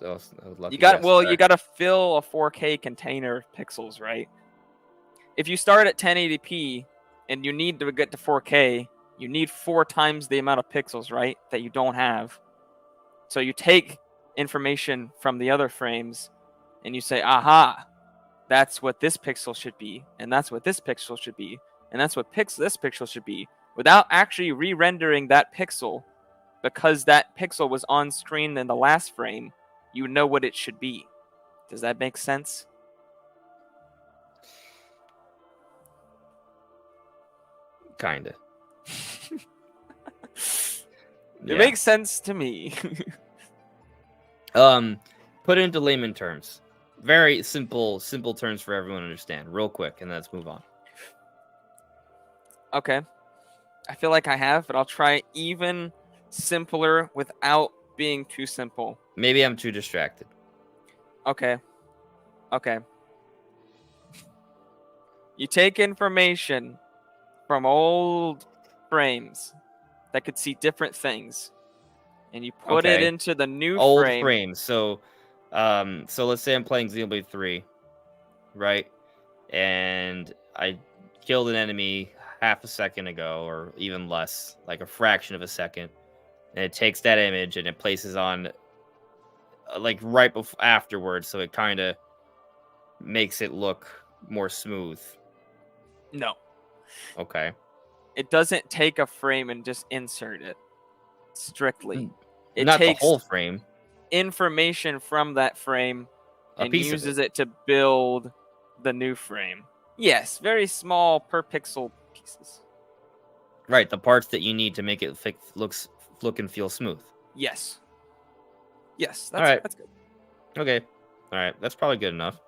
lucky. You gotta fill a 4K container of pixels, right? If you start at 1080p and you need to get to 4K, you need 4 times the amount of pixels, right? That you don't have. So you take information from the other frames and you say, aha, that's what this pixel should be, and that's what this pixel should be, and that's what this pixel should be, without actually re-rendering that pixel, because that pixel was on screen in the last frame. You know what it should be. Does that make sense? Kinda. It makes sense to me. Put it into layman terms. Very simple terms for everyone to understand. Real quick, and let's move on. Okay. I feel like I have, but I'll try even simpler without being too simple. Maybe I'm too distracted. Okay. You take information from old frames that could see different things, and you put it into the new old frame. frames. So let's say I'm playing Xenoblade 3, right? And I killed an enemy half a second ago, or even less, like a fraction of a second, and it takes that image and it places on like right afterwards, so it kind of makes it look more smooth. No, Okay. it doesn't take a frame and just insert it strictly. It Not the takes whole frame, information from that frame a and piece of it. uses it to build the new frame. Yes, very small per pixel pieces. Right, the parts that you need to make it look and feel smooth. Yes. Yes, All right. that's good. Okay. All right. That's probably good enough.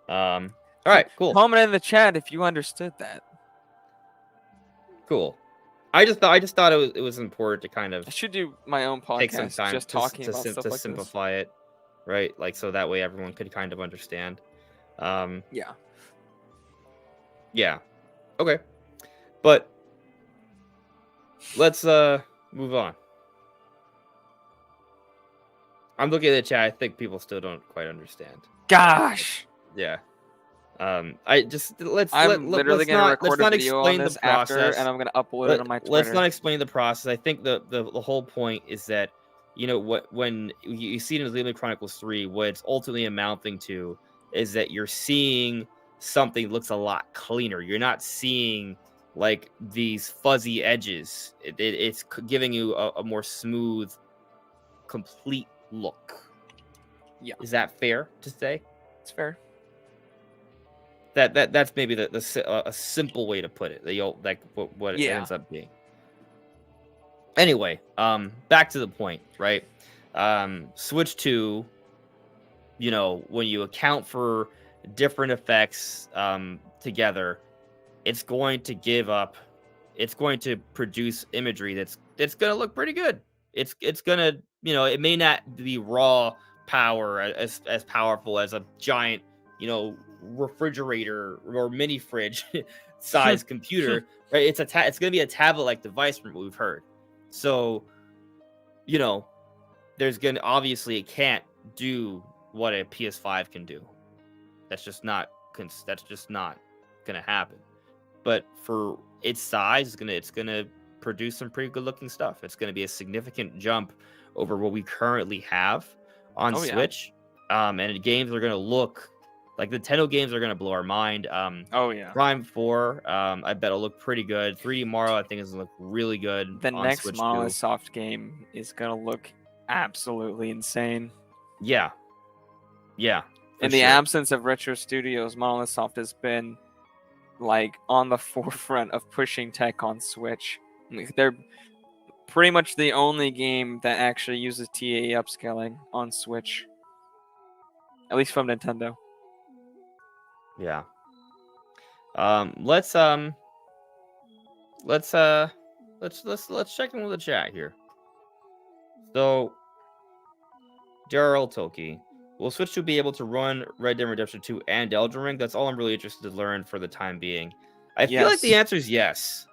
All right. Cool. Comment in the chat if you understood that. Cool. I just thought it was important to kind of I should do my own take some podcast time just talking about stuff to like simplify it, right? Like so that way everyone could kind of understand. this. Yeah. Yeah. Okay. But let's move on. I'm looking at the chat. I think people still don't quite understand. Gosh. Yeah. I just I'm literally gonna record a video on this after, process. and I'm gonna upload it on my Twitter. Let's not explain the process. I think the whole point is that when you see it in Xenoblade Chronicles 3, what it's ultimately amounting to is that you're seeing something that looks a lot cleaner. You're not seeing like these fuzzy edges. It's giving you a more smooth, complete look. Yeah. Is that fair to say? It's fair. That's maybe a simple way to put it. What it ends up being. Anyway, back to the point, right? Switch 2, when you account for different effects together, it's going to produce imagery that's going to look pretty good. It's going to, it may not be raw power as powerful as a giant, refrigerator or mini fridge size computer, right? It's going to be a tablet like device from what we've heard. So, there's going to obviously it can't do what a PS5 can do. That's just not going to happen. But for its size, it's going to produce some pretty good looking stuff. It's going to be a significant jump over what we currently have on Switch. Yeah. And games are going to look like the Nintendo games are going to blow our mind. Prime 4, I bet it'll look pretty good. 3D Mario, I think, is going to look really good. The on next Switch Monolith Soft game is going to look absolutely insane. Yeah. Yeah. In the absence of Retro Studios, Monolith Soft has been like on the forefront of pushing tech on Switch. They're pretty much the only game that actually uses TAE upscaling on Switch, at least from Nintendo. Yeah. Let's check in with the chat here. So, JRL Toki, will Switch 2 be able to run Red Dead Redemption 2 and Elden Ring? That's all I'm really interested to learn for the time being. I feel like the answer is yes.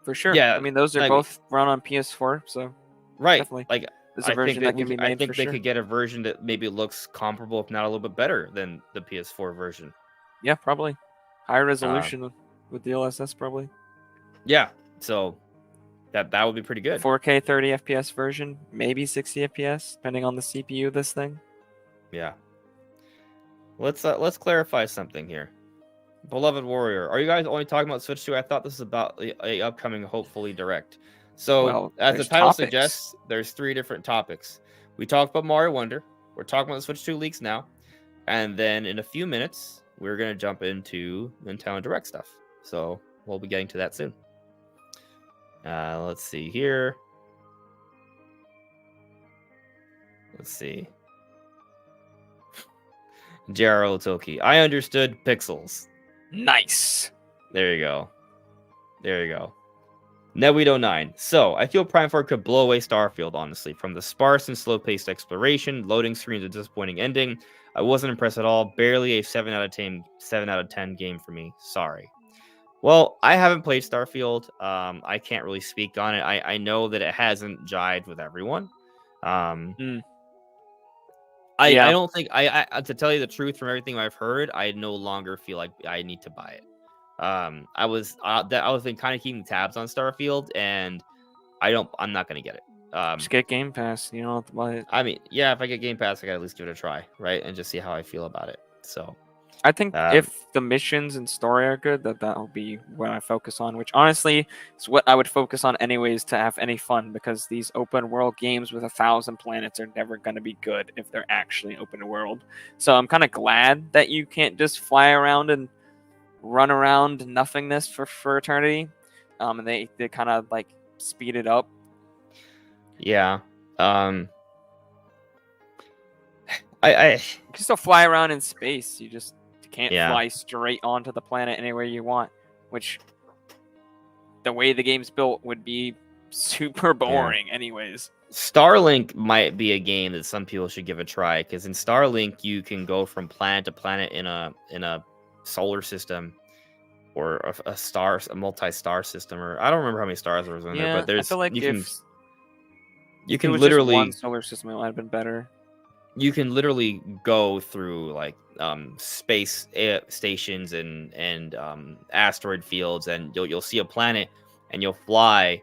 For sure. Yeah. I mean, those are both run on PS4, so right. definitely. Like, there's a version that can be made. I think they could get a version that maybe looks comparable, if not a little bit better than the PS4 version. Yeah, probably. Higher resolution with DLSS, probably. Yeah. So that would be pretty good. 4K 30 FPS version, maybe 60 FPS, depending on the CPU of this thing. Yeah. Let's clarify something here. Beloved Warrior, are you guys only talking about Switch 2? I thought this was about a upcoming, hopefully, Direct. So, as the title suggests, there's 3 different topics. We talked about Mario Wonder. We're talking about the Switch 2 leaks now. And then in a few minutes, we're going to jump into Nintendo Direct stuff. So, we'll be getting to that soon. Let's see here. Let's see. JRO Toki, I understood pixels. Nice. There you go. Newedo9. So, I feel Prime 4 could blow away Starfield, honestly. From the sparse and slow-paced exploration, loading screens, a disappointing ending. I wasn't impressed at all. Barely a 7 out of 10 game for me. Sorry. Well, I haven't played Starfield. I can't really speak on it. I know that it hasn't jived with everyone. I don't think I to tell you the truth, from everything I've heard, I no longer feel like I need to buy it. I was been kind of keeping tabs on Starfield, and I'm not gonna get it. Just get Game Pass. You don't have to buy it. I mean, yeah, if I get Game Pass, I gotta at least give it a try, right, and just see how I feel about it. So I think if the missions and story are good, that'll be what I focus on. Which honestly is what I would focus on anyways to have any fun, because these open world games with 1,000 planets are never going to be good if they're actually open world. So I'm kind of glad that you can't just fly around and run around nothingness for eternity. And they kind of like speed it up. yeah. I You can still fly around in space. You just can't Yeah. fly straight onto the planet anywhere you want, which the way the game's built would be super boring anyways. Starlink might be a game that some people should give a try, because in Starlink you can go from planet to planet in a solar system, or a multi-star system, or I don't remember how many stars there was in there, but I feel like you if it can was just literally one solar system, it might have been better. you can literally go through like space stations and asteroid fields, and you'll see a planet and you'll fly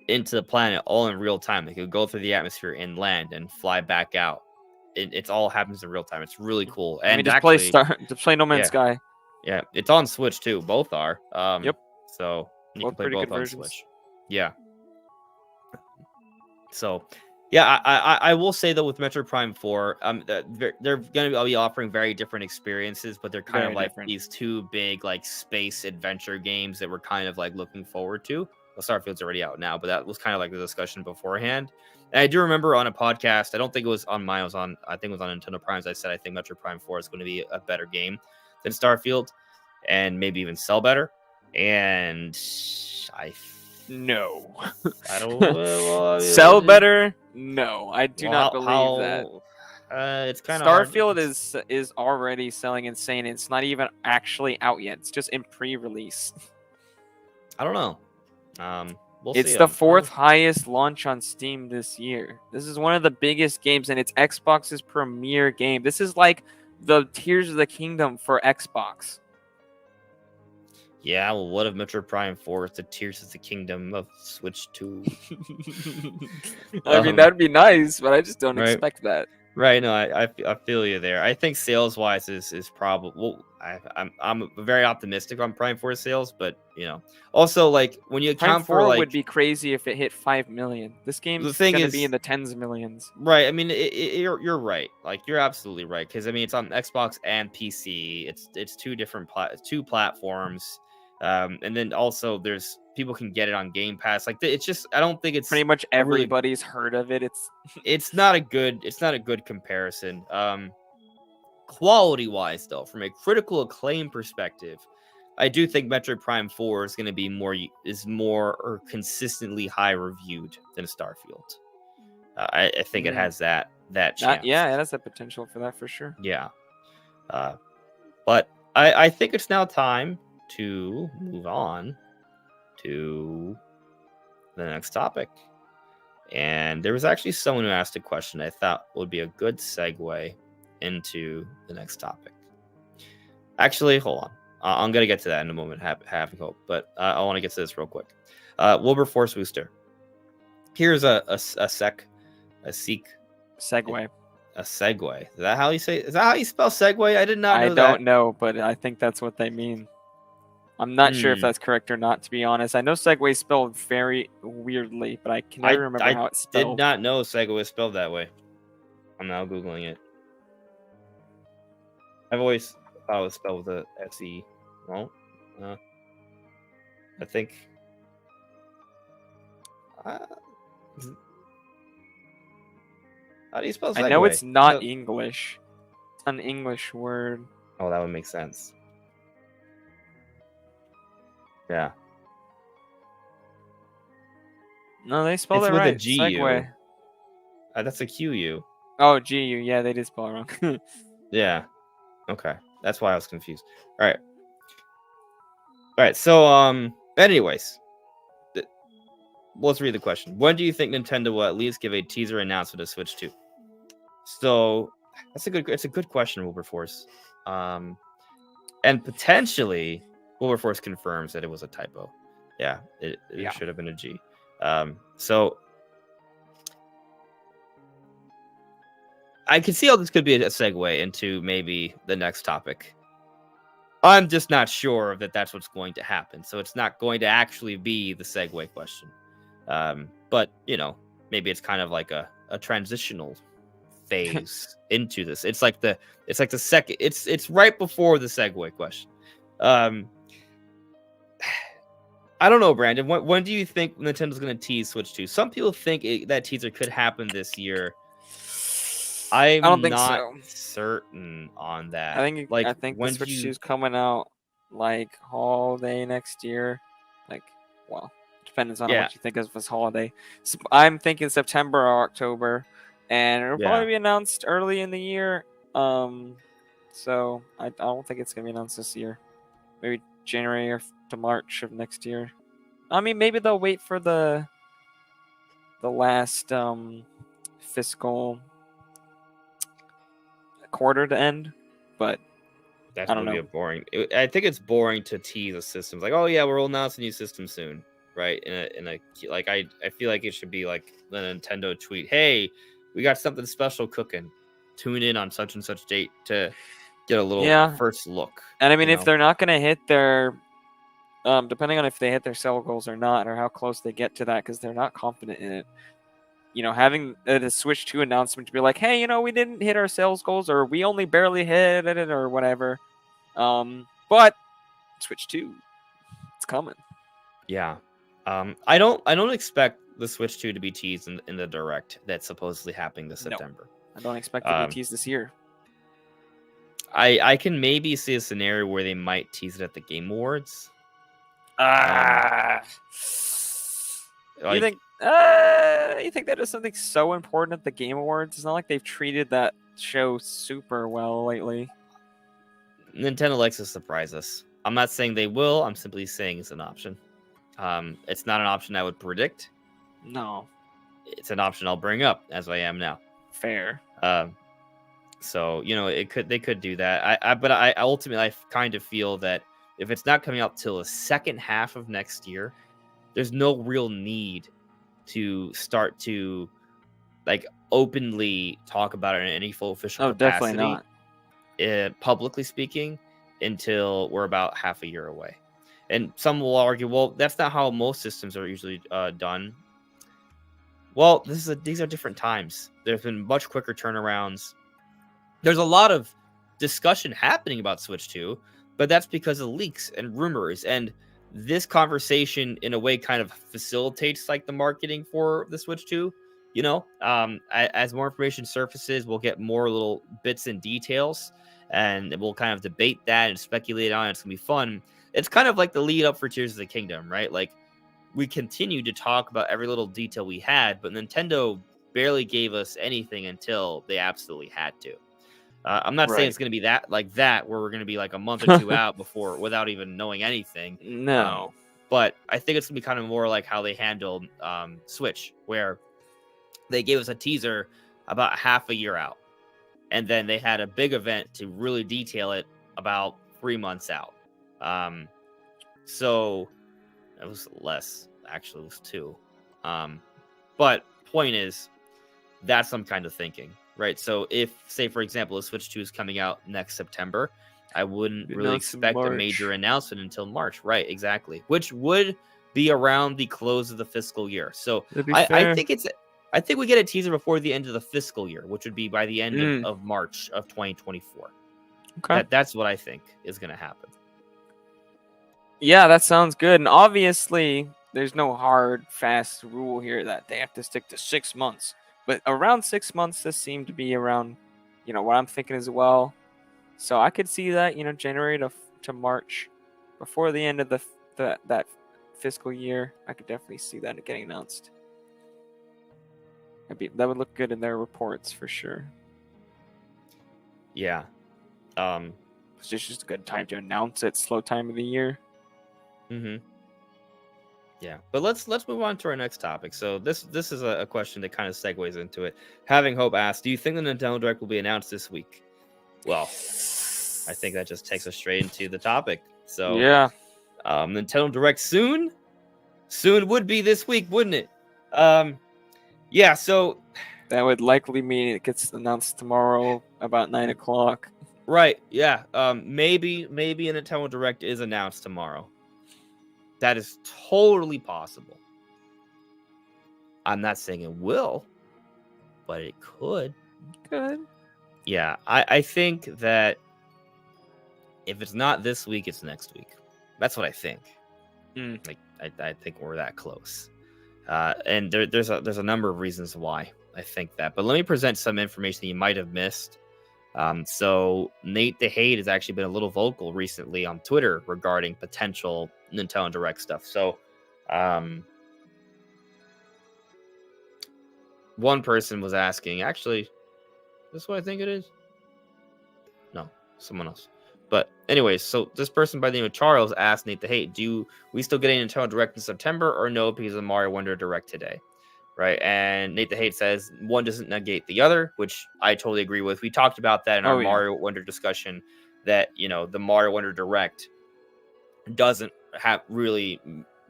into the planet all in real time. Like, you'll go through the atmosphere and land and fly back out. It's all happens in real time. It's really cool. I mean, And just actually, just play No Man's yeah, Sky. yeah, it's on Switch too. Both are. Yep. So you Both can play pretty both good on versions. Switch. Yeah. So, yeah, I will say though, with Metro Prime 4, they're going to be offering very different experiences, but they're kind Very of like different. these two big like space adventure games that we're kind of like looking forward to. Well, Starfield's already out now, but that was kind of like the discussion beforehand. And I do remember on a podcast, I don't think it was on mine, I think it was on Nintendo Prime's, I said I think Metro Prime 4 is going to be a better game than Starfield, and maybe even sell better. And No. I don't Sell better? No, I do not believe that. It's kind of hard. Starfield is already selling insane. It's not even actually out yet. It's just in pre-release. I don't know. We'll It's see. the fourth highest launch on Steam this year. This is one of the biggest games, and it's Xbox's premier game. This is like the Tears of the Kingdom for Xbox. Yeah, well, what if Metro Prime 4 is the Tears of the Kingdom of Switch 2? I mean, that'd be nice, but I just don't right. expect that. Right, no, I feel you there. I think sales wise is probably, well, I'm very optimistic on Prime 4 sales, but also like when you account Prime 4 for like would be crazy if it hit 5 million. This game's gonna be in the tens of millions. Right. I mean, you're right. Like, you're absolutely right, because I mean, it's on Xbox and PC. It's two different two platforms, and then also there's people can get it on Game Pass. Like, it's just, I don't think it's pretty much everybody's heard of it. It's not a good comparison. Quality wise though, from a critical acclaim perspective, I do think Metroid Prime 4 is going to be more or consistently high reviewed than Starfield. I think it has that chance. Yeah, it has the potential for that for sure. Yeah. But I think it's now time to move on to the next topic. And there was actually someone who asked a question I thought would be a good segue into the next topic. Actually, hold on. I'm going to get to that in a moment, having hope. But I want to get to this real quick. Wilberforce Booster. Here's a segue. A segue. Is that how you say? Is that how you spell segue? I did not know that. I don't know, but I think that's what they mean. I'm not sure if that's correct or not, to be honest. I know segue is spelled very weirdly, but I can never remember how it's spelled. I did not know segue was spelled that way. I'm now Googling it. I've always thought it was spelled with a S-E. Well, I think... how do you spell segue? I know it's not English. It's an English word. Oh, that would make sense. Yeah. No, they spelled it right. With a G-U. Segue. That's a Q-U. Oh, G-U. Yeah, they did spell it wrong. Yeah. Okay. That's why I was confused. All right. So, anyways, let's read the question. When do you think Nintendo will at least give a teaser announcement of Switch 2? So, it's a good question, Wilberforce. And potentially, Wilberforce confirms that it was a typo. Yeah, it should have been a G. So I can see how this could be a segue into maybe the next topic. I'm just not sure that that's what's going to happen. So it's not going to actually be the segue question. But maybe it's kind of like a transitional phase into this. It's like the second. It's right before the segue question. I don't know, Brandon. When do you think Nintendo's going to tease Switch 2? Some people think that teaser could happen this year. I don't I'm think not so. certain on that. I think the Switch 2 is coming out like holiday next year. Well, depends on what you think of as holiday. So I'm thinking September or October, and it'll probably be announced early in the year. So I don't think it's gonna be announced this year. Maybe January or to March of next year. I mean, maybe they'll wait for the last fiscal quarter to end, but that's I don't gonna know. be boring. I think it's boring to tease a system like, oh yeah, we'll announce a new system soon, right? I feel like it should be like the Nintendo tweet, hey, we got something special cooking. Tune in on such and such date to get a little first look. And I mean, if they're not gonna hit their depending on if they hit their sell goals or not, or how close they get to that, because they're not confident in it. Having the Switch 2 announcement to be like, hey, we didn't hit our sales goals, or we only barely hit it, or whatever. But Switch 2, it's coming. Yeah. I don't expect the Switch 2 to be teased in the Direct that's supposedly happening this September. I don't expect it to be teased this year. I can maybe see a scenario where they might tease it at the Game Awards. You think that is something so important at the Game Awards? It's not like they've treated that show super well lately. Nintendo likes to surprise us. I'm not saying they will. I'm simply saying it's an option. It's not an option I would predict. No. It's an option I'll bring up as I am now. Fair. So they could do that. But I ultimately kind of feel that if it's not coming out till the second half of next year, there's no real need to start to openly talk about it in any full official capacity. Definitely not. Publicly speaking, until we're about half a year away. And some will argue, well, that's not how most systems are usually done. Well, these are different times. There's been much quicker turnarounds. There's a lot of discussion happening about Switch 2, but that's because of leaks and rumors. And this conversation, in a way, kind of facilitates the marketing for the Switch 2. As more information surfaces, we'll get more little bits and details, and we'll kind of debate that and speculate on it. It's gonna be fun. It's kind of like the lead up for Tears of the Kingdom, right? We continued to talk about every little detail we had, but Nintendo barely gave us anything until they absolutely had to. I'm not saying it's going to be that where we're going to be a month or two out without even knowing anything. No. But I think it's going to be kind of more like how they handled Switch, where they gave us a teaser about half a year out. And then they had a big event to really detail it about 3 months out. So it was less, actually, it was 2. But point is, that's some kind of thinking. Right, so if, say, for example, the Switch 2 is coming out next September, I wouldn't really expect a major announcement until March. Right, exactly, which would be around the close of the fiscal year. So I think we get a teaser before the end of the fiscal year, which would be by the end of March of 2024. Okay, that's what I think is going to happen. Yeah, that sounds good. And obviously, there's no hard, fast rule here that they have to stick to 6 months. But around 6 months, this seemed to be around, what I'm thinking as well. So I could see that, January to March, before the end of that fiscal year. I could definitely see that getting announced. That would look good in their reports for sure. Yeah. It's just a good time to announce it. Slow time of the year. Mm-hmm. Yeah, but let's move on to our next topic. So this is a question that kind of segues into it. Having Hope asked, do you think the Nintendo Direct will be announced this week? Well, I think that just takes us straight into the topic. So yeah, Nintendo Direct soon would be this week, wouldn't it? Yeah. So that would likely mean it gets announced tomorrow about 9 o'clock. Right, yeah. Maybe a Nintendo Direct is announced tomorrow. That is totally possible. I'm not saying it will, but it could. Good. Yeah, I think that if it's not this week, it's next week. That's what I think. Like I think we're that close. And there's a number of reasons why I think that. But let me present some information you might have missed. So Nate the Hate has actually been a little vocal recently on Twitter regarding potential Nintendo Direct stuff. So, one person was asking, actually, is this what I think it is? No, someone else. But anyways, so this person by the name of Charles asked Nate the Hate, do we still get a Nintendo Direct in September or no because of the Mario Wonder Direct today? Right, and Nate the Hate says one doesn't negate the other, which I totally agree with. We talked about that in our Mario Wonder discussion, that the Mario Wonder Direct doesn't have really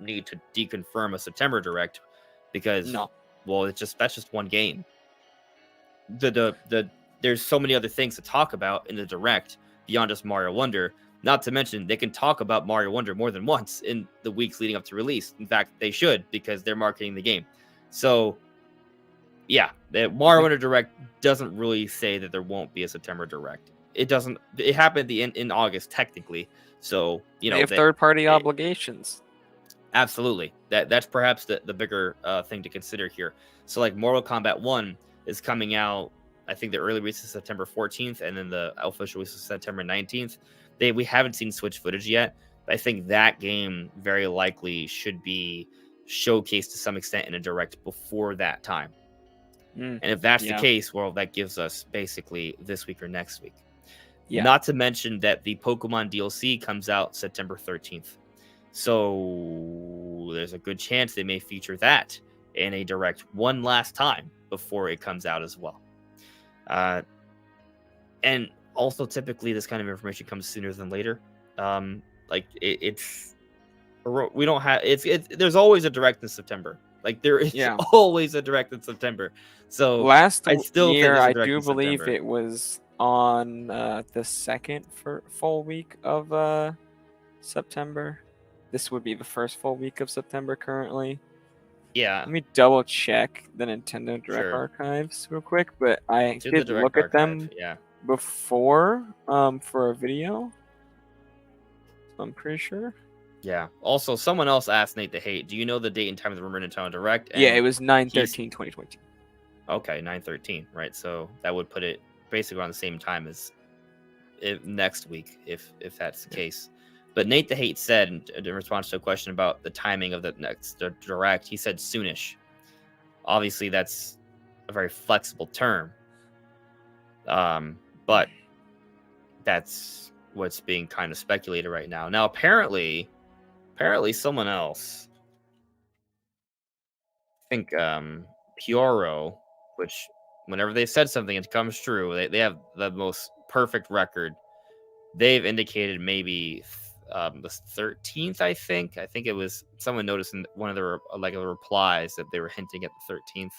need to deconfirm a September Direct because that's just one game. There's so many other things to talk about in the Direct beyond just Mario Wonder. Not to mention, they can talk about Mario Wonder more than once in the weeks leading up to release. In fact, they should because they're marketing the game. So, yeah, the Mario Wonder Direct doesn't really say that there won't be a September Direct. It doesn't. It happened in August technically. So they have third-party obligations. Absolutely, that's perhaps the bigger thing to consider here. So like Mortal Kombat 1 is coming out. I think the early release is September 14th, and then the official release is September 19th. We haven't seen Switch footage yet, but I think that game very likely should be showcased to some extent in a Direct before that time. And if that's the case, well, that gives us basically this week or next week. Not to mention that the Pokemon DLC comes out September 13th. So there's a good chance they may feature that in a Direct one last time before it comes out as well. And also typically this kind of information comes sooner than later. We don't have there's always a Direct in September. Like there is always a Direct in September. So last year I do believe it was on the second full week of September. This would be the first full week of September currently. Yeah. Let me double check the Nintendo Direct archives real quick, but I did look at them before for a video. So I'm pretty sure. Yeah. Also, someone else asked Nate the Hate, do you know the date and time of the rumored Nintendo Direct? And it was 9/13/2022. Okay, 9/13, right? So that would put it basically around the same time as next week, if that's the case. But Nate the Hate said, in response to a question about the timing of the next Direct, he said soonish. Obviously, that's a very flexible term. But that's what's being kind of speculated right now. Now, apparently someone else, I think Pioro, which whenever they said something, it comes true. They have the most perfect record. They've indicated maybe the 13th, I think it was someone noticed in one of their replies that they were hinting at the 13th.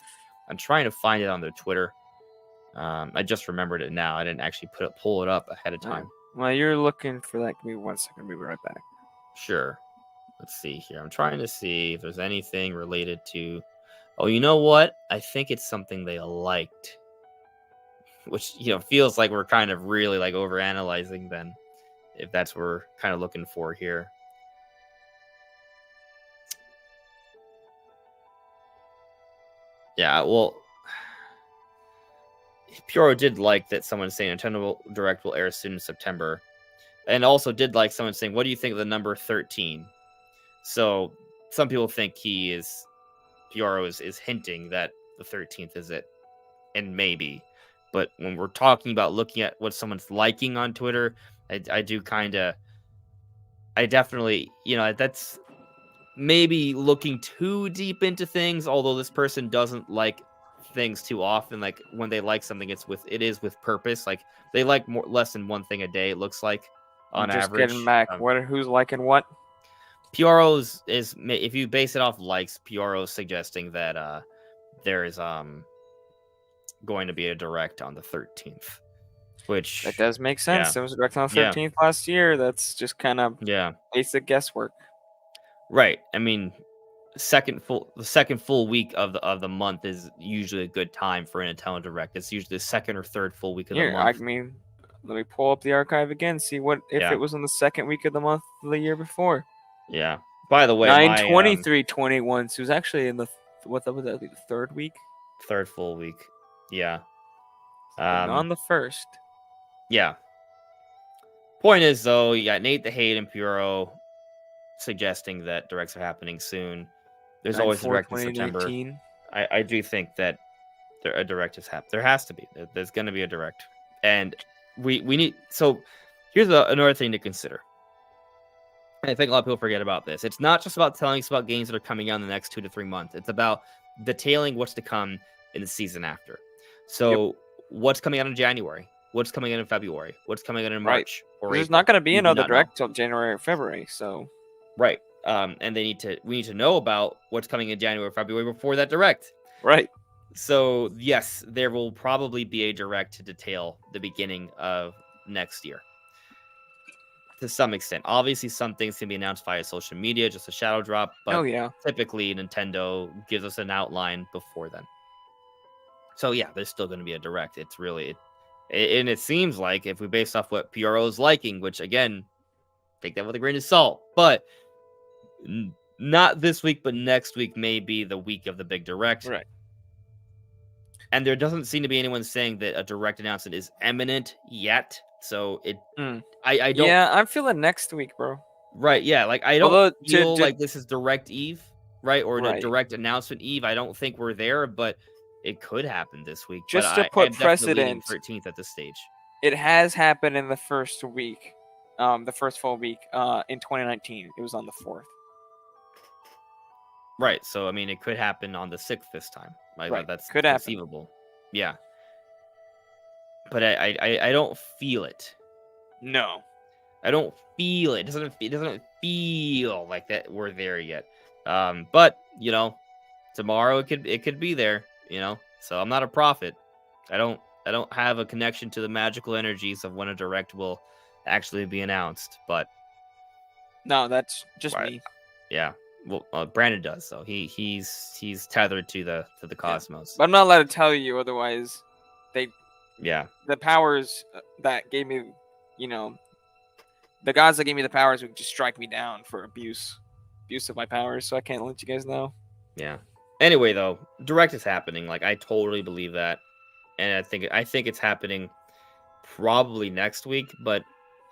I'm trying to find it on their Twitter. I just remembered it now. I didn't actually pull it up ahead of time. Well, you're looking for that. Give me 1 second. I'll be right back. Sure. Let's see here. I'm trying to see if there's anything related to. Oh, you know what? I think it's something they liked, which feels like we're kind of really overanalyzing then. If that's what we're kind of looking for here. Yeah, well, Pioro did like that someone saying Nintendo Direct will air soon in September. And also did like someone saying, what do you think of the number 13? So some people think Pioro is hinting that the 13th is it. And maybe. But when we're talking about looking at what someone's liking on Twitter, I definitely, that's maybe looking too deep into things, although this person doesn't like things too often. Like when they like something, it is with purpose. Like they like less than one thing a day, it looks like on average. Just getting back, who's liking what? Pioro's is, if you base it off likes, Pioro's suggesting that there is going to be a direct on the 13th, which That does make sense. yeah, There was a direct on the yeah, 13th last year. That's just kind of yeah, basic guesswork. right. I mean, the second full week of the month is usually a good time for a Nintendo Direct. It's usually the second or third full week of the Here, I month. mean, let me pull up the archive again, see what if Yeah, it was on the second week of the month the year before. yeah. By the way, Nine my twenty three 21. So it was actually in the what would that be, the third week? third full week. Yeah. But not Um. on the first. Yeah. Point is, though, you got Nate the Hate and Puro suggesting that directs are happening soon. There's always a 9/4 direct in September. 2019. I do think that a direct is happening. There has to be. There's going to be a direct, and we need. So here's another thing to consider. And I think a lot of people forget about this. It's not just about telling us about games that are coming out in the next 2 to 3 months. It's about detailing what's to come in the season after. So what's coming out in January? What's coming out in February? What's coming out in Right. March or There's April? not going to be We do another not know. direct till January or February, so Right. And we need to know about what's coming in January or February before that direct. right. So yes, there will probably be a direct to detail the beginning of next year. To some extent. Obviously, some things can be announced via social media, just a shadow drop, but Oh yeah. typically Nintendo gives us an outline before then. So yeah, there's still going to be a direct. It's really, and it seems like if we base off what PRO is liking, which again, take that with a grain of salt, but not this week, but next week may be the week of the big direct. Right. And there doesn't seem to be anyone saying that a direct announcement is imminent yet. So I don't. Yeah, I'm feeling next week, bro. Right, yeah, like, I don't Although feel like this is direct eve, right? Or a Right. direct announcement eve. I don't think we're there, but it could happen this week. Just But to put I'm definitely leaning precedent, 13th at this stage. it has happened in the first week, the first full week, in 2019. It was on the 4th. Right, so, I mean, it could happen on the 6th this time. Like, Right, that's could happen. conceivable. Yeah. But I don't feel it. No. I don't feel it. It doesn't feel like that we're there yet. But, you know, tomorrow it could be there, you know. So I'm not a prophet. I don't have a connection to the magical energies of when a direct will actually be announced, but No, that's just right. me. Yeah. Well, Brandon does, so he's tethered to the cosmos. But I'm not allowed to tell you, otherwise Yeah. the powers that gave me, you know, the gods that gave me the powers would just strike me down for abuse of my powers, so I can't let you guys know. Yeah. Anyway, though, direct is happening. Like, I totally believe that, and I think it's happening probably next week, but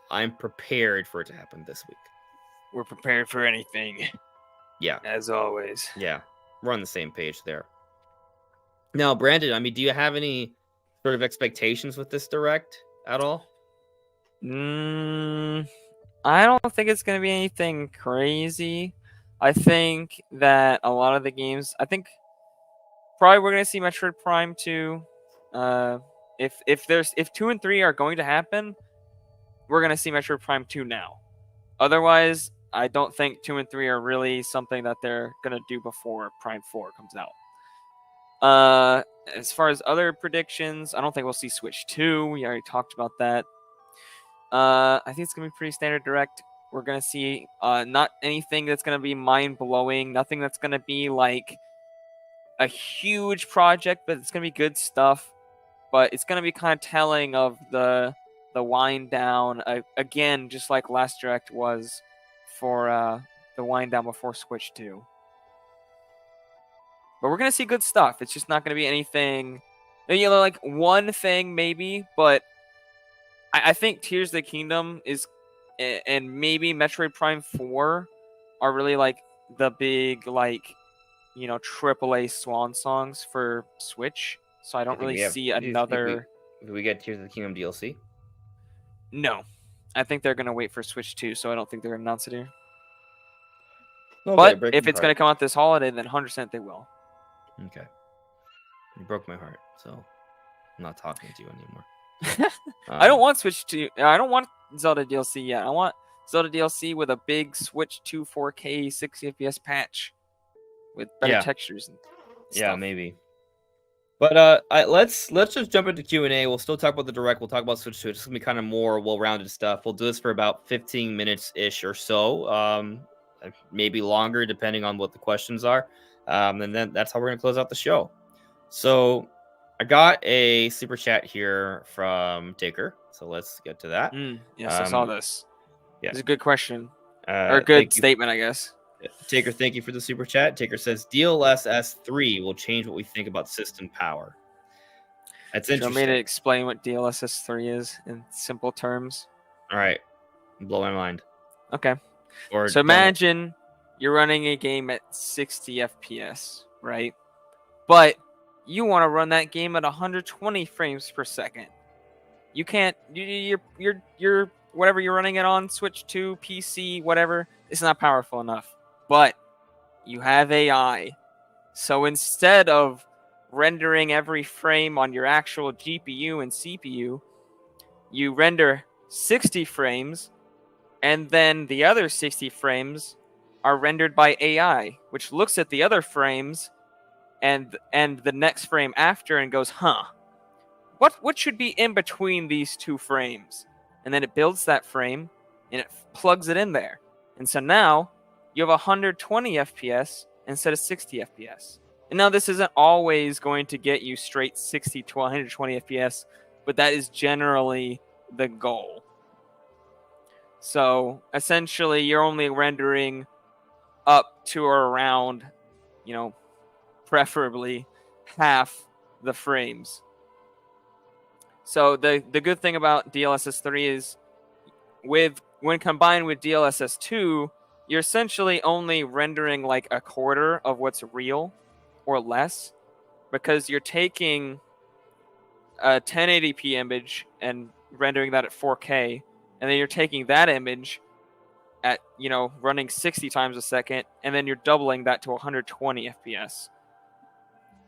I'm prepared for it to happen this week. We're prepared for anything. Yeah. As always. Yeah. We're on the same page there. Now, Brandon, I mean, do you have any sort of expectations with this direct at all? I don't think it's going to be anything crazy. I think that a lot of the games, I think probably we're going to see Metroid Prime 2. If 2 and 3 are going to happen, we're going to see Metroid Prime 2 now. Otherwise, I don't think 2 and 3 are really something that they're going to do before Prime 4 comes out. As far as other predictions, I don't think we'll see Switch 2. We already talked about that. I think it's going to be pretty standard direct. We're going to see not anything that's going to be mind-blowing, nothing that's going to be like a huge project, but it's going to be good stuff. But it's going to be kind of telling of the wind down, again, just like last direct was for the wind down before Switch 2. But we're going to see good stuff. It's just not going to be anything, you know, like one thing maybe, but I think Tears of the Kingdom is, and maybe Metroid Prime 4 are really like the big, like, you know, AAA swan songs for Switch. So I don't really see another. Do we get Tears of the Kingdom DLC? No. I think they're going to wait for Switch 2, so I don't think they're going to announce it here. Okay, but if it's going to come out this holiday, then 100% they will. Okay. You broke my heart, so I'm not talking to you anymore. I don't want Switch 2. I don't want Zelda DLC yet. I want Zelda DLC with a big Switch 2 4K 60 FPS patch with better textures and stuff. Yeah, maybe. But let's just jump into Q&A. We'll still talk about the direct. We'll talk about Switch 2. It's gonna be kind of more well-rounded stuff. We'll do this for about 15 minutes ish or so. Maybe longer depending on what the questions are. And then that's how we're gonna close out the show. So I got a super chat here from Taker. So let's get to that. Yes, I saw this. Yeah. It's a good question. Or a good statement, I guess. Taker, thank you for the super chat. Taker says DLSS 3 will change what we think about system power. That's interesting. Do you want me to explain what DLSS 3 is in simple terms? All right. Blow my mind. Okay. So imagine you're running a game at 60 FPS, right? But you want to run that game at 120 frames per second. You can't. You're whatever you're running it on, Switch 2, PC, whatever. It's not powerful enough. But you have AI. So instead of rendering every frame on your actual GPU and CPU, you render 60 frames, and then the other 60 frames are rendered by AI, which looks at the other frames and the next frame after and goes, what should be in between these two frames? And then it builds that frame and it plugs it in there. And so now you have 120 FPS instead of 60 FPS. And now this isn't always going to get you straight 60 to 120 FPS, but that is generally the goal. So essentially you're only rendering up to or around, preferably half the frames. So the good thing about DLSS 3 is when combined with DLSS 2, you're essentially only rendering like a quarter of what's real or less, because you're taking a 1080p image and rendering that at 4K, and then you're taking that image at running 60 times a second, and then you're doubling that to 120 FPS.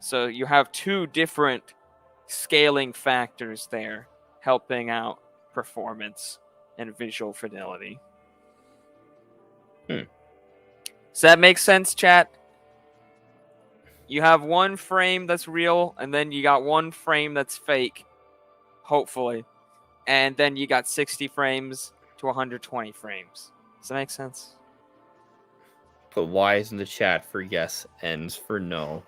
So you have two different scaling factors there helping out performance and visual fidelity. Does that make sense, chat? You have one frame that's real, and then you got one frame that's fake, hopefully. And then you got 60 frames to 120 frames. Does that make sense? Put Y's in the chat for yes, N's for no.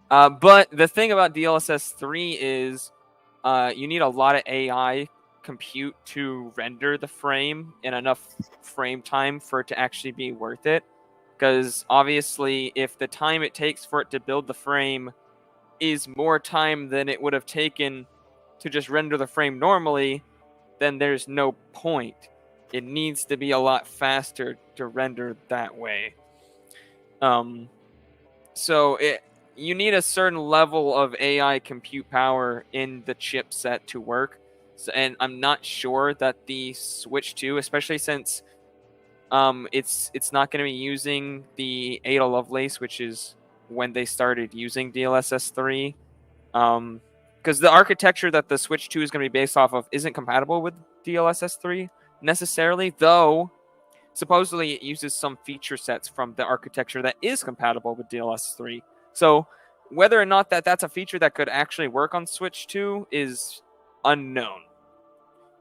But the thing about DLSS 3 is you need a lot of AI compute to render the frame in enough frame time for it to actually be worth it. Because obviously, if the time it takes for it to build the frame is more time than it would have taken to just render the frame normally, then there's no point. It needs to be a lot faster to render that way. So you need a certain level of AI compute power in the chipset to work. And I'm not sure that the Switch 2, especially since it's not going to be using the Ada Lovelace, which is when they started using DLSS 3. Because the architecture that the Switch 2 is going to be based off of isn't compatible with DLSS 3 necessarily, though supposedly it uses some feature sets from the architecture that is compatible with DLSS 3. So whether or not that's a feature that could actually work on Switch 2 is unknown.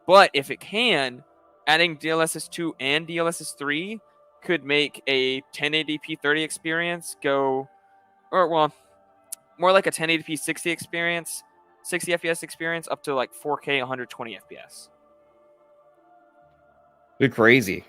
But if it can, adding DLSS 2 and DLSS 3 could make a 1080p 30 experience go, or well, more like a 1080p 60 experience, 60 FPS experience up to like 4K 120 FPS. Be crazy.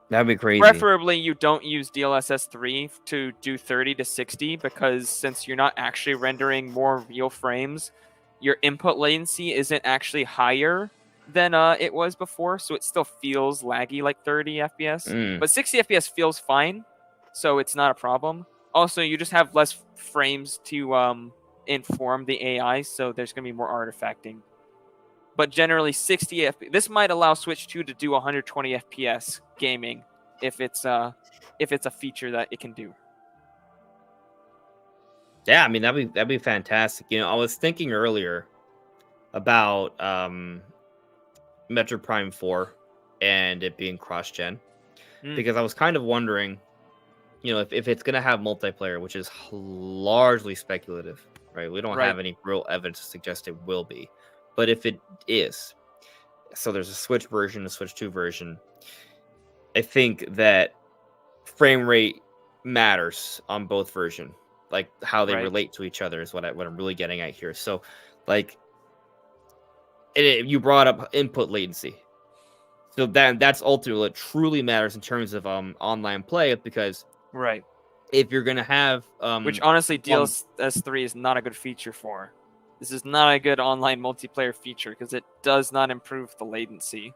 That'd be crazy. Preferably, you don't use DLSS 3 to do 30 to 60, because since you're not actually rendering more real frames, your input latency isn't actually higher than it was before, so it still feels laggy like 30 FPS. But 60 FPS feels fine, so it's not a problem. Also, you just have less frames to inform the AI, so there's going to be more artifacting. But generally, 60 FPS. This might allow Switch 2 to do 120 FPS gaming if it's a feature that it can do. Yeah, I mean that'd be fantastic. I was thinking earlier about Metro Prime 4 and it being cross-gen, because I was kind of wondering, if it's gonna have multiplayer, which is largely speculative, right? We don't Right. have any real evidence to suggest it will be, but if it is, so there's a Switch version, a Switch 2 version. I think that frame rate matters on both version, like how they Right. relate to each other is what I'm really getting at here. So, like, you brought up input latency, so that's ultimately what truly matters in terms of online play because Right. if you're gonna have Which honestly, long DLS3 is not a good feature for. This is not a good online multiplayer feature because it does not improve the latency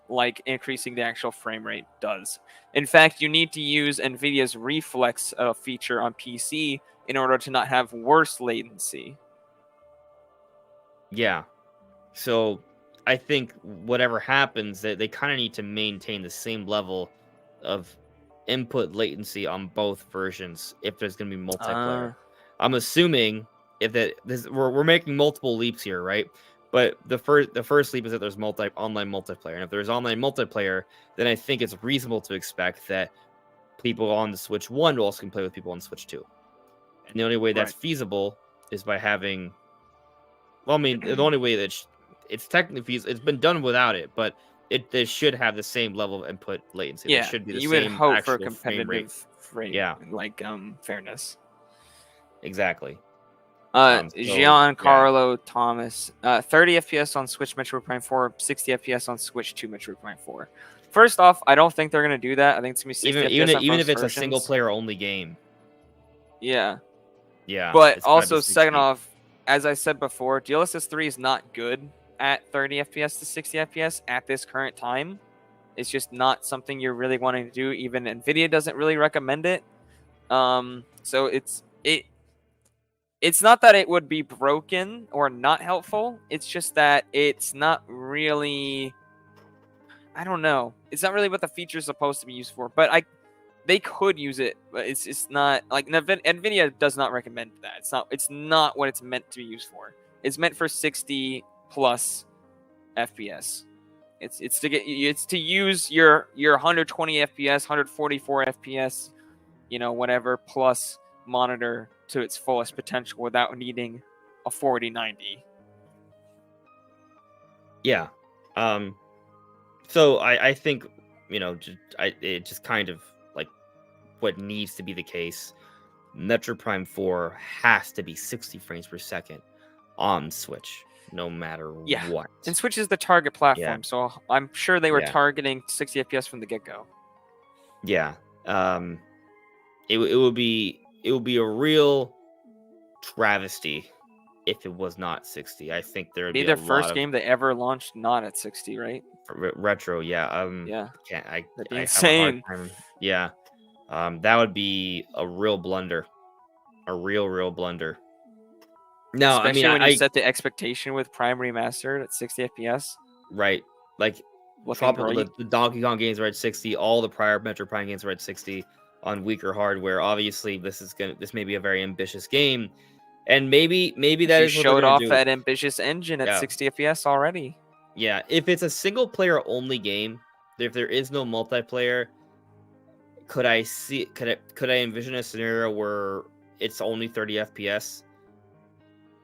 like increasing the actual frame rate does. In fact, you need to use NVIDIA's reflex feature on PC in order to not have worse latency. yeah. So I think whatever happens, that they kind of need to maintain the same level of input latency on both versions if there's going to be multiplayer. I'm assuming if that this we're making multiple leaps here, right? But the first leap is that there's online multiplayer, and if there's online multiplayer, then I think it's reasonable to expect that people on the Switch 1 also can play with people on Switch 2. And the only way that's Right. feasible is by having well, I mean, the only way that it's technically feasible, it's been done without it, but they should have the same level of input latency. They Yeah, should be the you would same hope for a actual frame rate. competitive frame, Yeah, like fairness. exactly. So yeah, Giancarlo Thomas, 30 FPS on Switch Metroid Prime 4, 60 FPS on Switch 2 Metroid Prime 4. First off, I don't think they're gonna do that. I think it's gonna be 60 FPS on even both if it's a versions. single player only game, Yeah, yeah, but it's gotta be also second 60. off, as I said before, DLSS 3 is not good at 30 FPS to 60 FPS at this current time. It's just not something you're really wanting to do. Even Nvidia doesn't really recommend it. So it's not that it would be broken or not helpful. It's just that it's not really. I don't know. It's not really what the feature is supposed to be used for. But they could use it, but it's not like Nvidia does not recommend that. It's not what it's meant to be used for. It's meant for 60 plus FPS. It's to use your 120 FPS, 144 FPS, whatever plus monitor to its fullest potential without needing a 4090. Yeah. So I think it just kind of like what needs to be the case. Metroid Prime 4 has to be 60 frames per second on Switch, no matter what. And Switch is the target platform, so I'm sure they were targeting 60 FPS from the get-go. Yeah. It would be a real travesty if it was not 60. I think there would be their first game they ever launched not at 60, right? Retro, yeah. Yeah. I insane. Have a hard time. Yeah. That would be a real blunder. A real blunder. No, especially I mean, when you set the expectation with Prime Remastered at 60 FPS. Right. Like the Donkey Kong games were at 60, all the prior Metro Prime games were at 60 on weaker hardware. Obviously, this may be a very ambitious game. And maybe that is what showed off do. that ambitious engine at 60 FPS already. Yeah, if it's a single player only game, if there is no multiplayer, could I envision a scenario where it's only 30 FPS?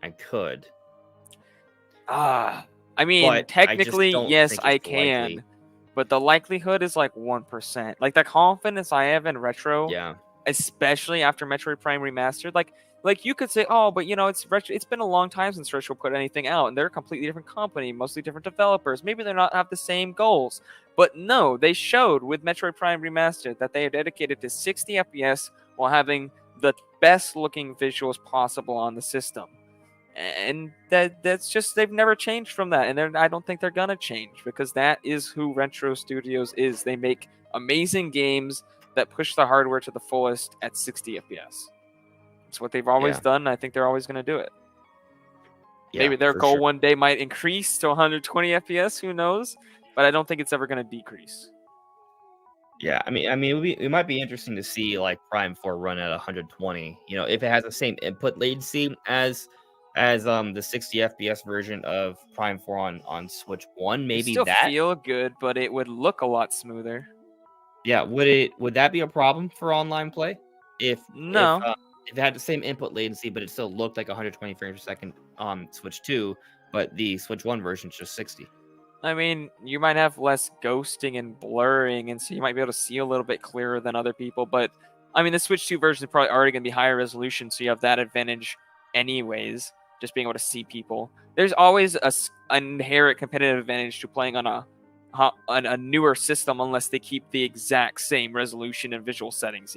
I could. I mean, but technically, yes, I can. Likely. But the likelihood is like 1%. Like the confidence I have in Retro, especially after Metroid Prime Remastered, like you could say, oh, but it's Retro. It's been a long time since Retro put anything out, and they're a completely different company, mostly different developers. Maybe they're not have the same goals, but no, they showed with Metroid Prime Remastered that they are dedicated to 60 FPS while having the best looking visuals possible on the system. And that's just they've never changed from that, and I don't think they're gonna change because that is who Retro Studios is. They make amazing games that push the hardware to the fullest at 60 FPS. It's what they've always done, and I think they're always gonna do it. Maybe their goal one day might increase to 120 FPS. Who knows? But I don't think it's ever gonna decrease. Yeah, I mean, it might be interesting to see like Prime 4 run at 120. If it has the same input latency as the 60 FPS version of Prime 4 on Switch 1, maybe still feel good, but it would look a lot smoother. Yeah, would that be a problem for online play? if No. if it had the same input latency, but it still looked like 120 frames per second on Switch 2, but the Switch 1 version is just 60. I mean, you might have less ghosting and blurring, and so you might be able to see a little bit clearer than other people. But I mean, the Switch 2 version is probably already going to be higher resolution, so you have that advantage, anyways. Just being able to see people. There's always an inherent competitive advantage to playing on a newer system, unless they keep the exact same resolution and visual settings.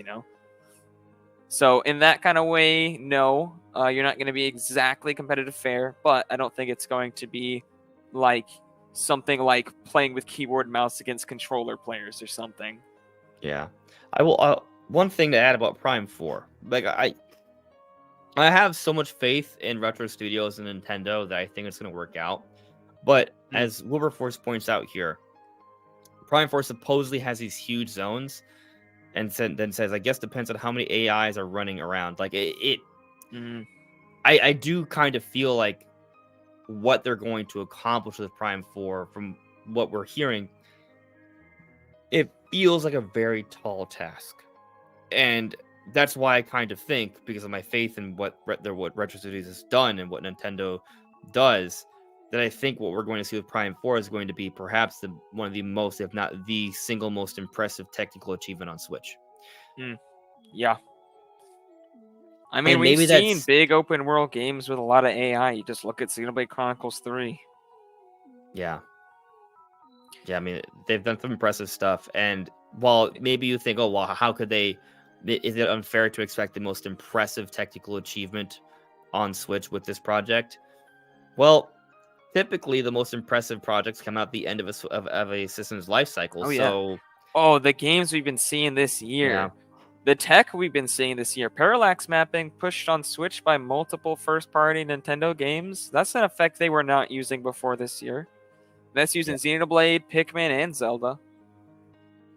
So in that kind of way, no, you're not going to be exactly competitive fair, but I don't think it's going to be like something like playing with keyboard and mouse against controller players or something. Yeah, I will. One thing to add about Prime 4, like I have so much faith in Retro Studios and Nintendo that I think it's going to work out. But as Wilberforce points out here, Prime 4 supposedly has these huge zones, and then says, I guess depends on how many AIs are running around. Like I do kind of feel like what they're going to accomplish with Prime 4, from what we're hearing, it feels like a very tall task. And that's why I kind of think, because of my faith in what Retro Studios has done and what Nintendo does, that I think what we're going to see with Prime 4 is going to be perhaps one of the most, if not the single most impressive technical achievement on Switch. Yeah. I mean, And we've maybe seen that's big open world games with a lot of AI. You just look at Xenoblade Chronicles 3. yeah. Yeah, I mean, they've done some impressive stuff. And while maybe you think, oh, well, how could they? Is it unfair to expect the most impressive technical achievement on Switch with this project? Well, typically the most impressive projects come out at the end of a system's life cycle. Oh, yeah. So, Oh, the games we've been seeing this year. yeah. The tech we've been seeing this year. Parallax mapping pushed on Switch by multiple first-party Nintendo games. That's an effect they were not using before this year. That's using Xenoblade, Pikmin, and Zelda.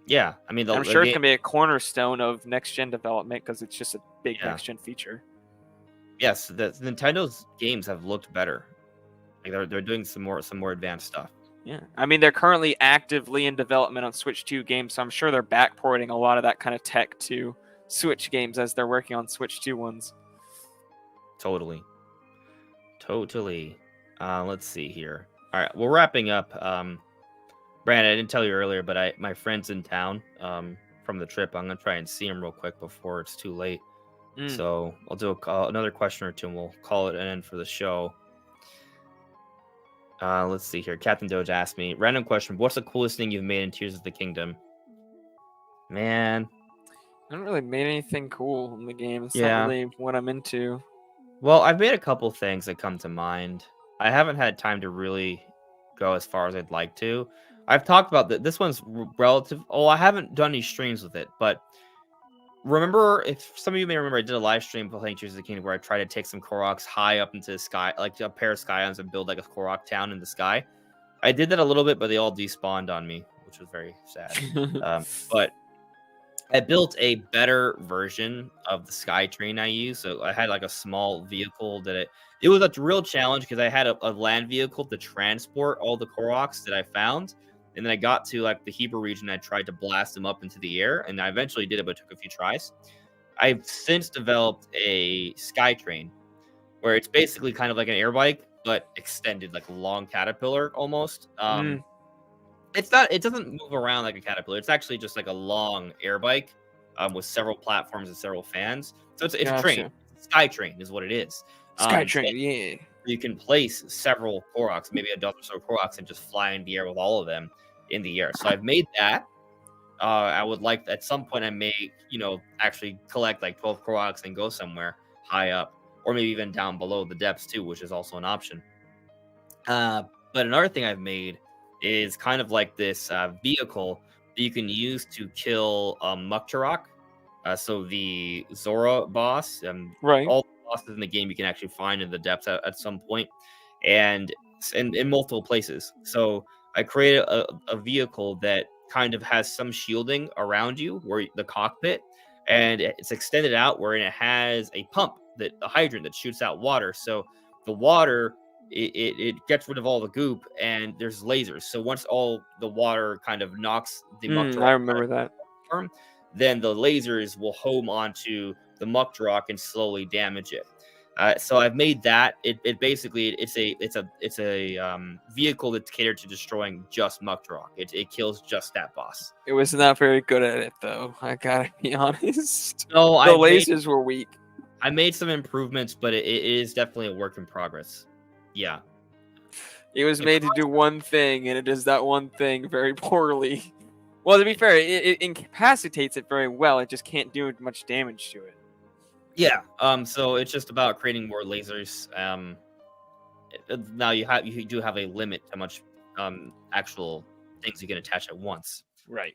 Yeah, I mean, I'm the sure it's game, going to be a cornerstone of next-gen development because it's just a big yeah. next-gen feature. Yes, the Nintendo's games have looked better. Like they're doing some more advanced stuff. Yeah, I mean, they're currently actively in development on Switch 2 games, so I'm sure they're backporting a lot of that kind of tech to Switch games as they're working on Switch 2 ones. Totally. Let's see here. All right, we're wrapping up. Brandon, I didn't tell you earlier, but my friend's in town from the trip. I'm gonna try and see him real quick before it's too late. So I'll do another question or two, and we'll call it an end for the show. Let's see here. Captain Doge asked me, random question: what's the coolest thing you've made in Tears of the Kingdom? Man, I haven't really made anything cool in the game. It's yeah. not really what I'm into. Well, I've made a couple things that come to mind. I haven't had time to really go as far as I'd like to. I've talked about that. This one's relative. Oh, I haven't done any streams with it, but remember, if some of you may remember, I did a live stream playing Tears of the Kingdom where I tried to take some Koroks high up into the sky, like a pair of Scions, and build like a Korok town in the sky. I did that a little bit, but they all despawned on me, which was very sad. But I built a better version of the Sky Train I use. So I had like a small vehicle that it was a real challenge because I had a land vehicle to transport all the Koroks that I found. And then I got to like the Hebrew region. I tried to blast them up into the air, and I eventually did it, but it took a few tries. I've since developed a Sky Train where it's basically kind of like an air bike, but extended, like a long caterpillar almost. It's not. It doesn't move around like a caterpillar. It's actually just like a long air bike with several platforms and several fans. So it's a train. Sky Train is what it is. Sky Train, yeah. You can place several Koroks, maybe a dozen or so Koroks, and just fly in the air with all of them in the air. So I've made that. I would like at some point I may, actually collect like 12 Koroks and go somewhere high up, or maybe even down below the depths too, which is also an option. But another thing I've made is kind of like this vehicle that you can use to kill Muktarok. So the Zora boss, right. All the bosses in the game you can actually find in the depths at some point, and in multiple places. So I created a vehicle that kind of has some shielding around you, where the cockpit, and it's extended out where it has a pump, a hydrant that shoots out water. So the water, it gets rid of all the goop, and there's lasers. So once all the water kind of knocks the Muktarok I remember that. then the lasers will home onto the muck rock and slowly damage it. So I've made that. It basically it's a vehicle that's catered to destroying just muck rock. It kills just that boss. It was not very good at it, though. I gotta be honest. No, The lasers were weak. I made some improvements, but it is definitely a work in progress. Yeah. It was made to do one thing, and it does that one thing very poorly. Well, to be fair, it incapacitates it very well. It just can't do much damage to it. Yeah. So it's just about creating more lasers. Now you do have a limit to how much actual things you can attach at once. Right.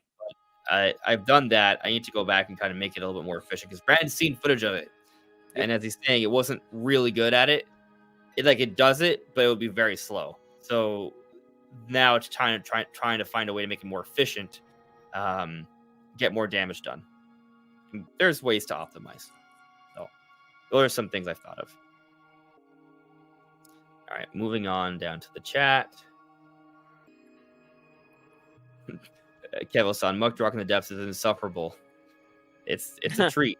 I've done that. I need to go back and kind of make it a little bit more efficient because Brandon's seen footage of it, and as he's saying, it wasn't really good at it. It does it, but it would be very slow. So now it's trying to find a way to make it more efficient, get more damage done. There's ways to optimize. So those are some things I've thought of. All right, moving on down to the chat. Kevo-san, muck rock in the depths is insufferable. It's a treat.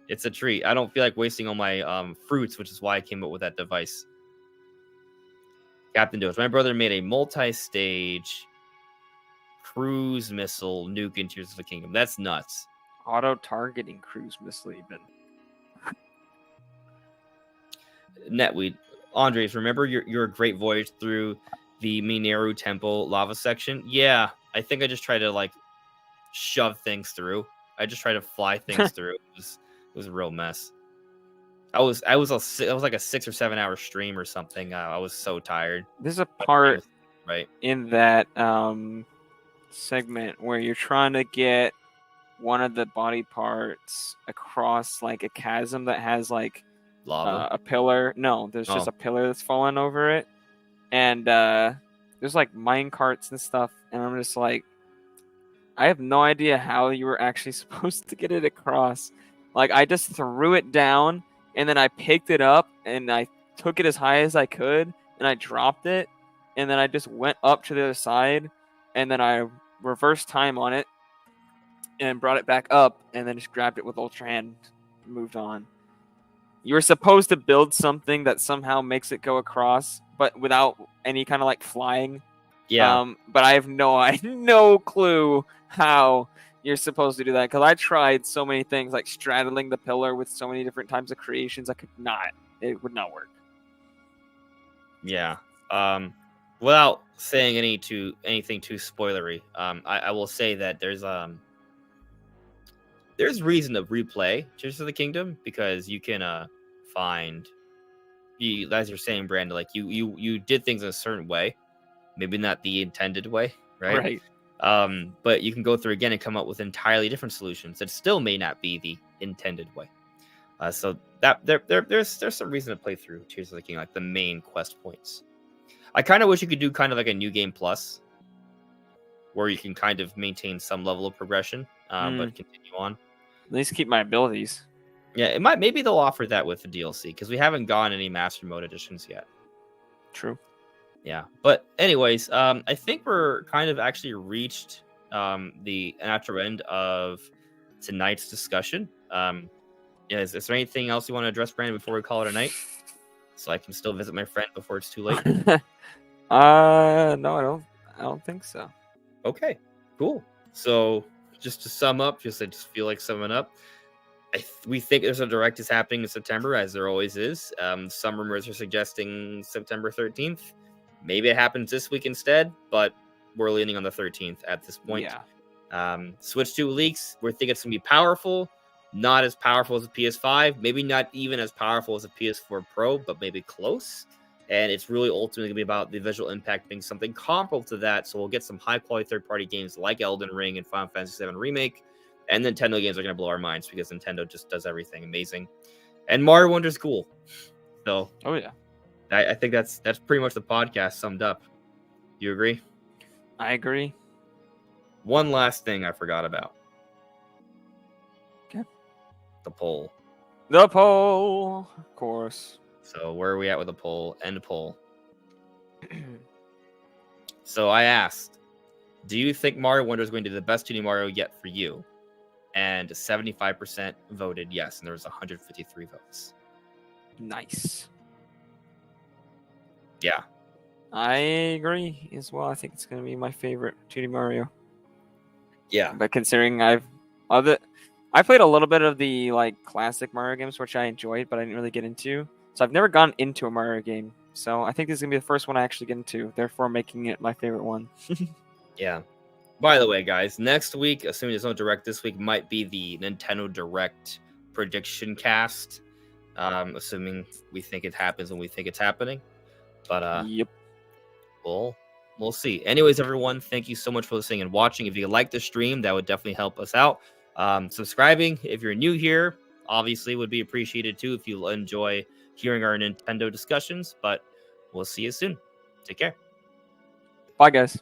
It's a treat. I don't feel like wasting all my fruits, which is why I came up with that device. Captain Dose. My brother made a multi-stage cruise missile nuke in Tears of the Kingdom. That's nuts. Auto-targeting cruise missile even. Netweed. Andres, remember your great voyage through the Mineru Temple lava section? Yeah, I think I just tried to shove things through. I just tried to fly things through. It was a real mess. I was like a 6 or 7 hour stream or something. I was so tired. There's a part right in that segment where you're trying to get one of the body parts across like a chasm that has like lava. A pillar. No, there's just a pillar that's fallen over it, and there's like mine carts and stuff. And I'm just like, I have no idea how you were actually supposed to get it across. Like I just threw it down. And then I picked it up and I took it as high as I could and I dropped it. And then I just went up to the other side and then I reversed time on it and brought it back up and then just grabbed it with Ultra Hand and moved on. You were supposed to build something that somehow makes it go across, but without any kind of like flying. Yeah. But I have no clue how you're supposed to do that, because I tried so many things like straddling the pillar with so many different types of creations. It would not work. Yeah. Without saying anything too spoilery, I will say that there's reason to replay Tears of the Kingdom because you can find, as you're saying, Brandon, like you did things in a certain way, maybe not the intended way, right? But you can go through again and come up with entirely different solutions that still may not be the intended way. So that there's some reason to play through Tears of the Kingdom, like the main quest points. I kind of wish you could do kind of like a new game plus, where you can kind of maintain some level of progression, but continue on. At least keep my abilities. Yeah, maybe they'll offer that with the DLC because we haven't gotten any Master Mode editions yet. True. Yeah, but anyways, I think we're kind of actually reached the natural end of tonight's discussion. Is there anything else you want to address, Brandon, before we call it a night? So I can still visit my friend before it's too late. No, I don't think so. Okay, cool. So just to sum up, I just feel like summing up. We think there's a direct is happening in September, as there always is. Some rumors are suggesting September 13th. Maybe it happens this week instead, but we're leaning on the 13th at this point. Yeah. Switch 2 leaks. We think it's going to be powerful. Not as powerful as a PS5. Maybe not even as powerful as a PS4 Pro, but maybe close. And it's really ultimately going to be about the visual impact being something comparable to that. So we'll get some high-quality third-party games like Elden Ring and Final Fantasy VII Remake. And Nintendo games are going to blow our minds because Nintendo just does everything amazing. And Mario Wonder's cool. So, oh yeah. I think that's pretty much the podcast summed up. Do you agree? I agree. One last thing I forgot about. Okay. The poll. The poll, of course. So where are we at with the poll? End poll. So I asked, do you think Mario Wonder is going to be the best 2D Mario yet for you? and 75% voted yes, and there was 153 votes. Nice. Yeah. I agree as well. I think it's going to be my favorite 2D Mario. Yeah. But considering I played a little bit of the like classic Mario games, which I enjoyed, but I didn't really get into. So I've never gone into a Mario game. So I think this is going to be the first one I actually get into, therefore making it my favorite one. Yeah. By the way, guys, next week, assuming there's no Direct this week, might be the Nintendo Direct prediction cast. Assuming we think it happens when we think it's happening. But Yep. we'll see. Anyways, everyone, thank you so much for listening and watching. If you like the stream, that would definitely help us out. Subscribing, if you're new here, obviously would be appreciated too if you enjoy hearing our Nintendo discussions. But we'll see you soon. Take care. Bye, guys.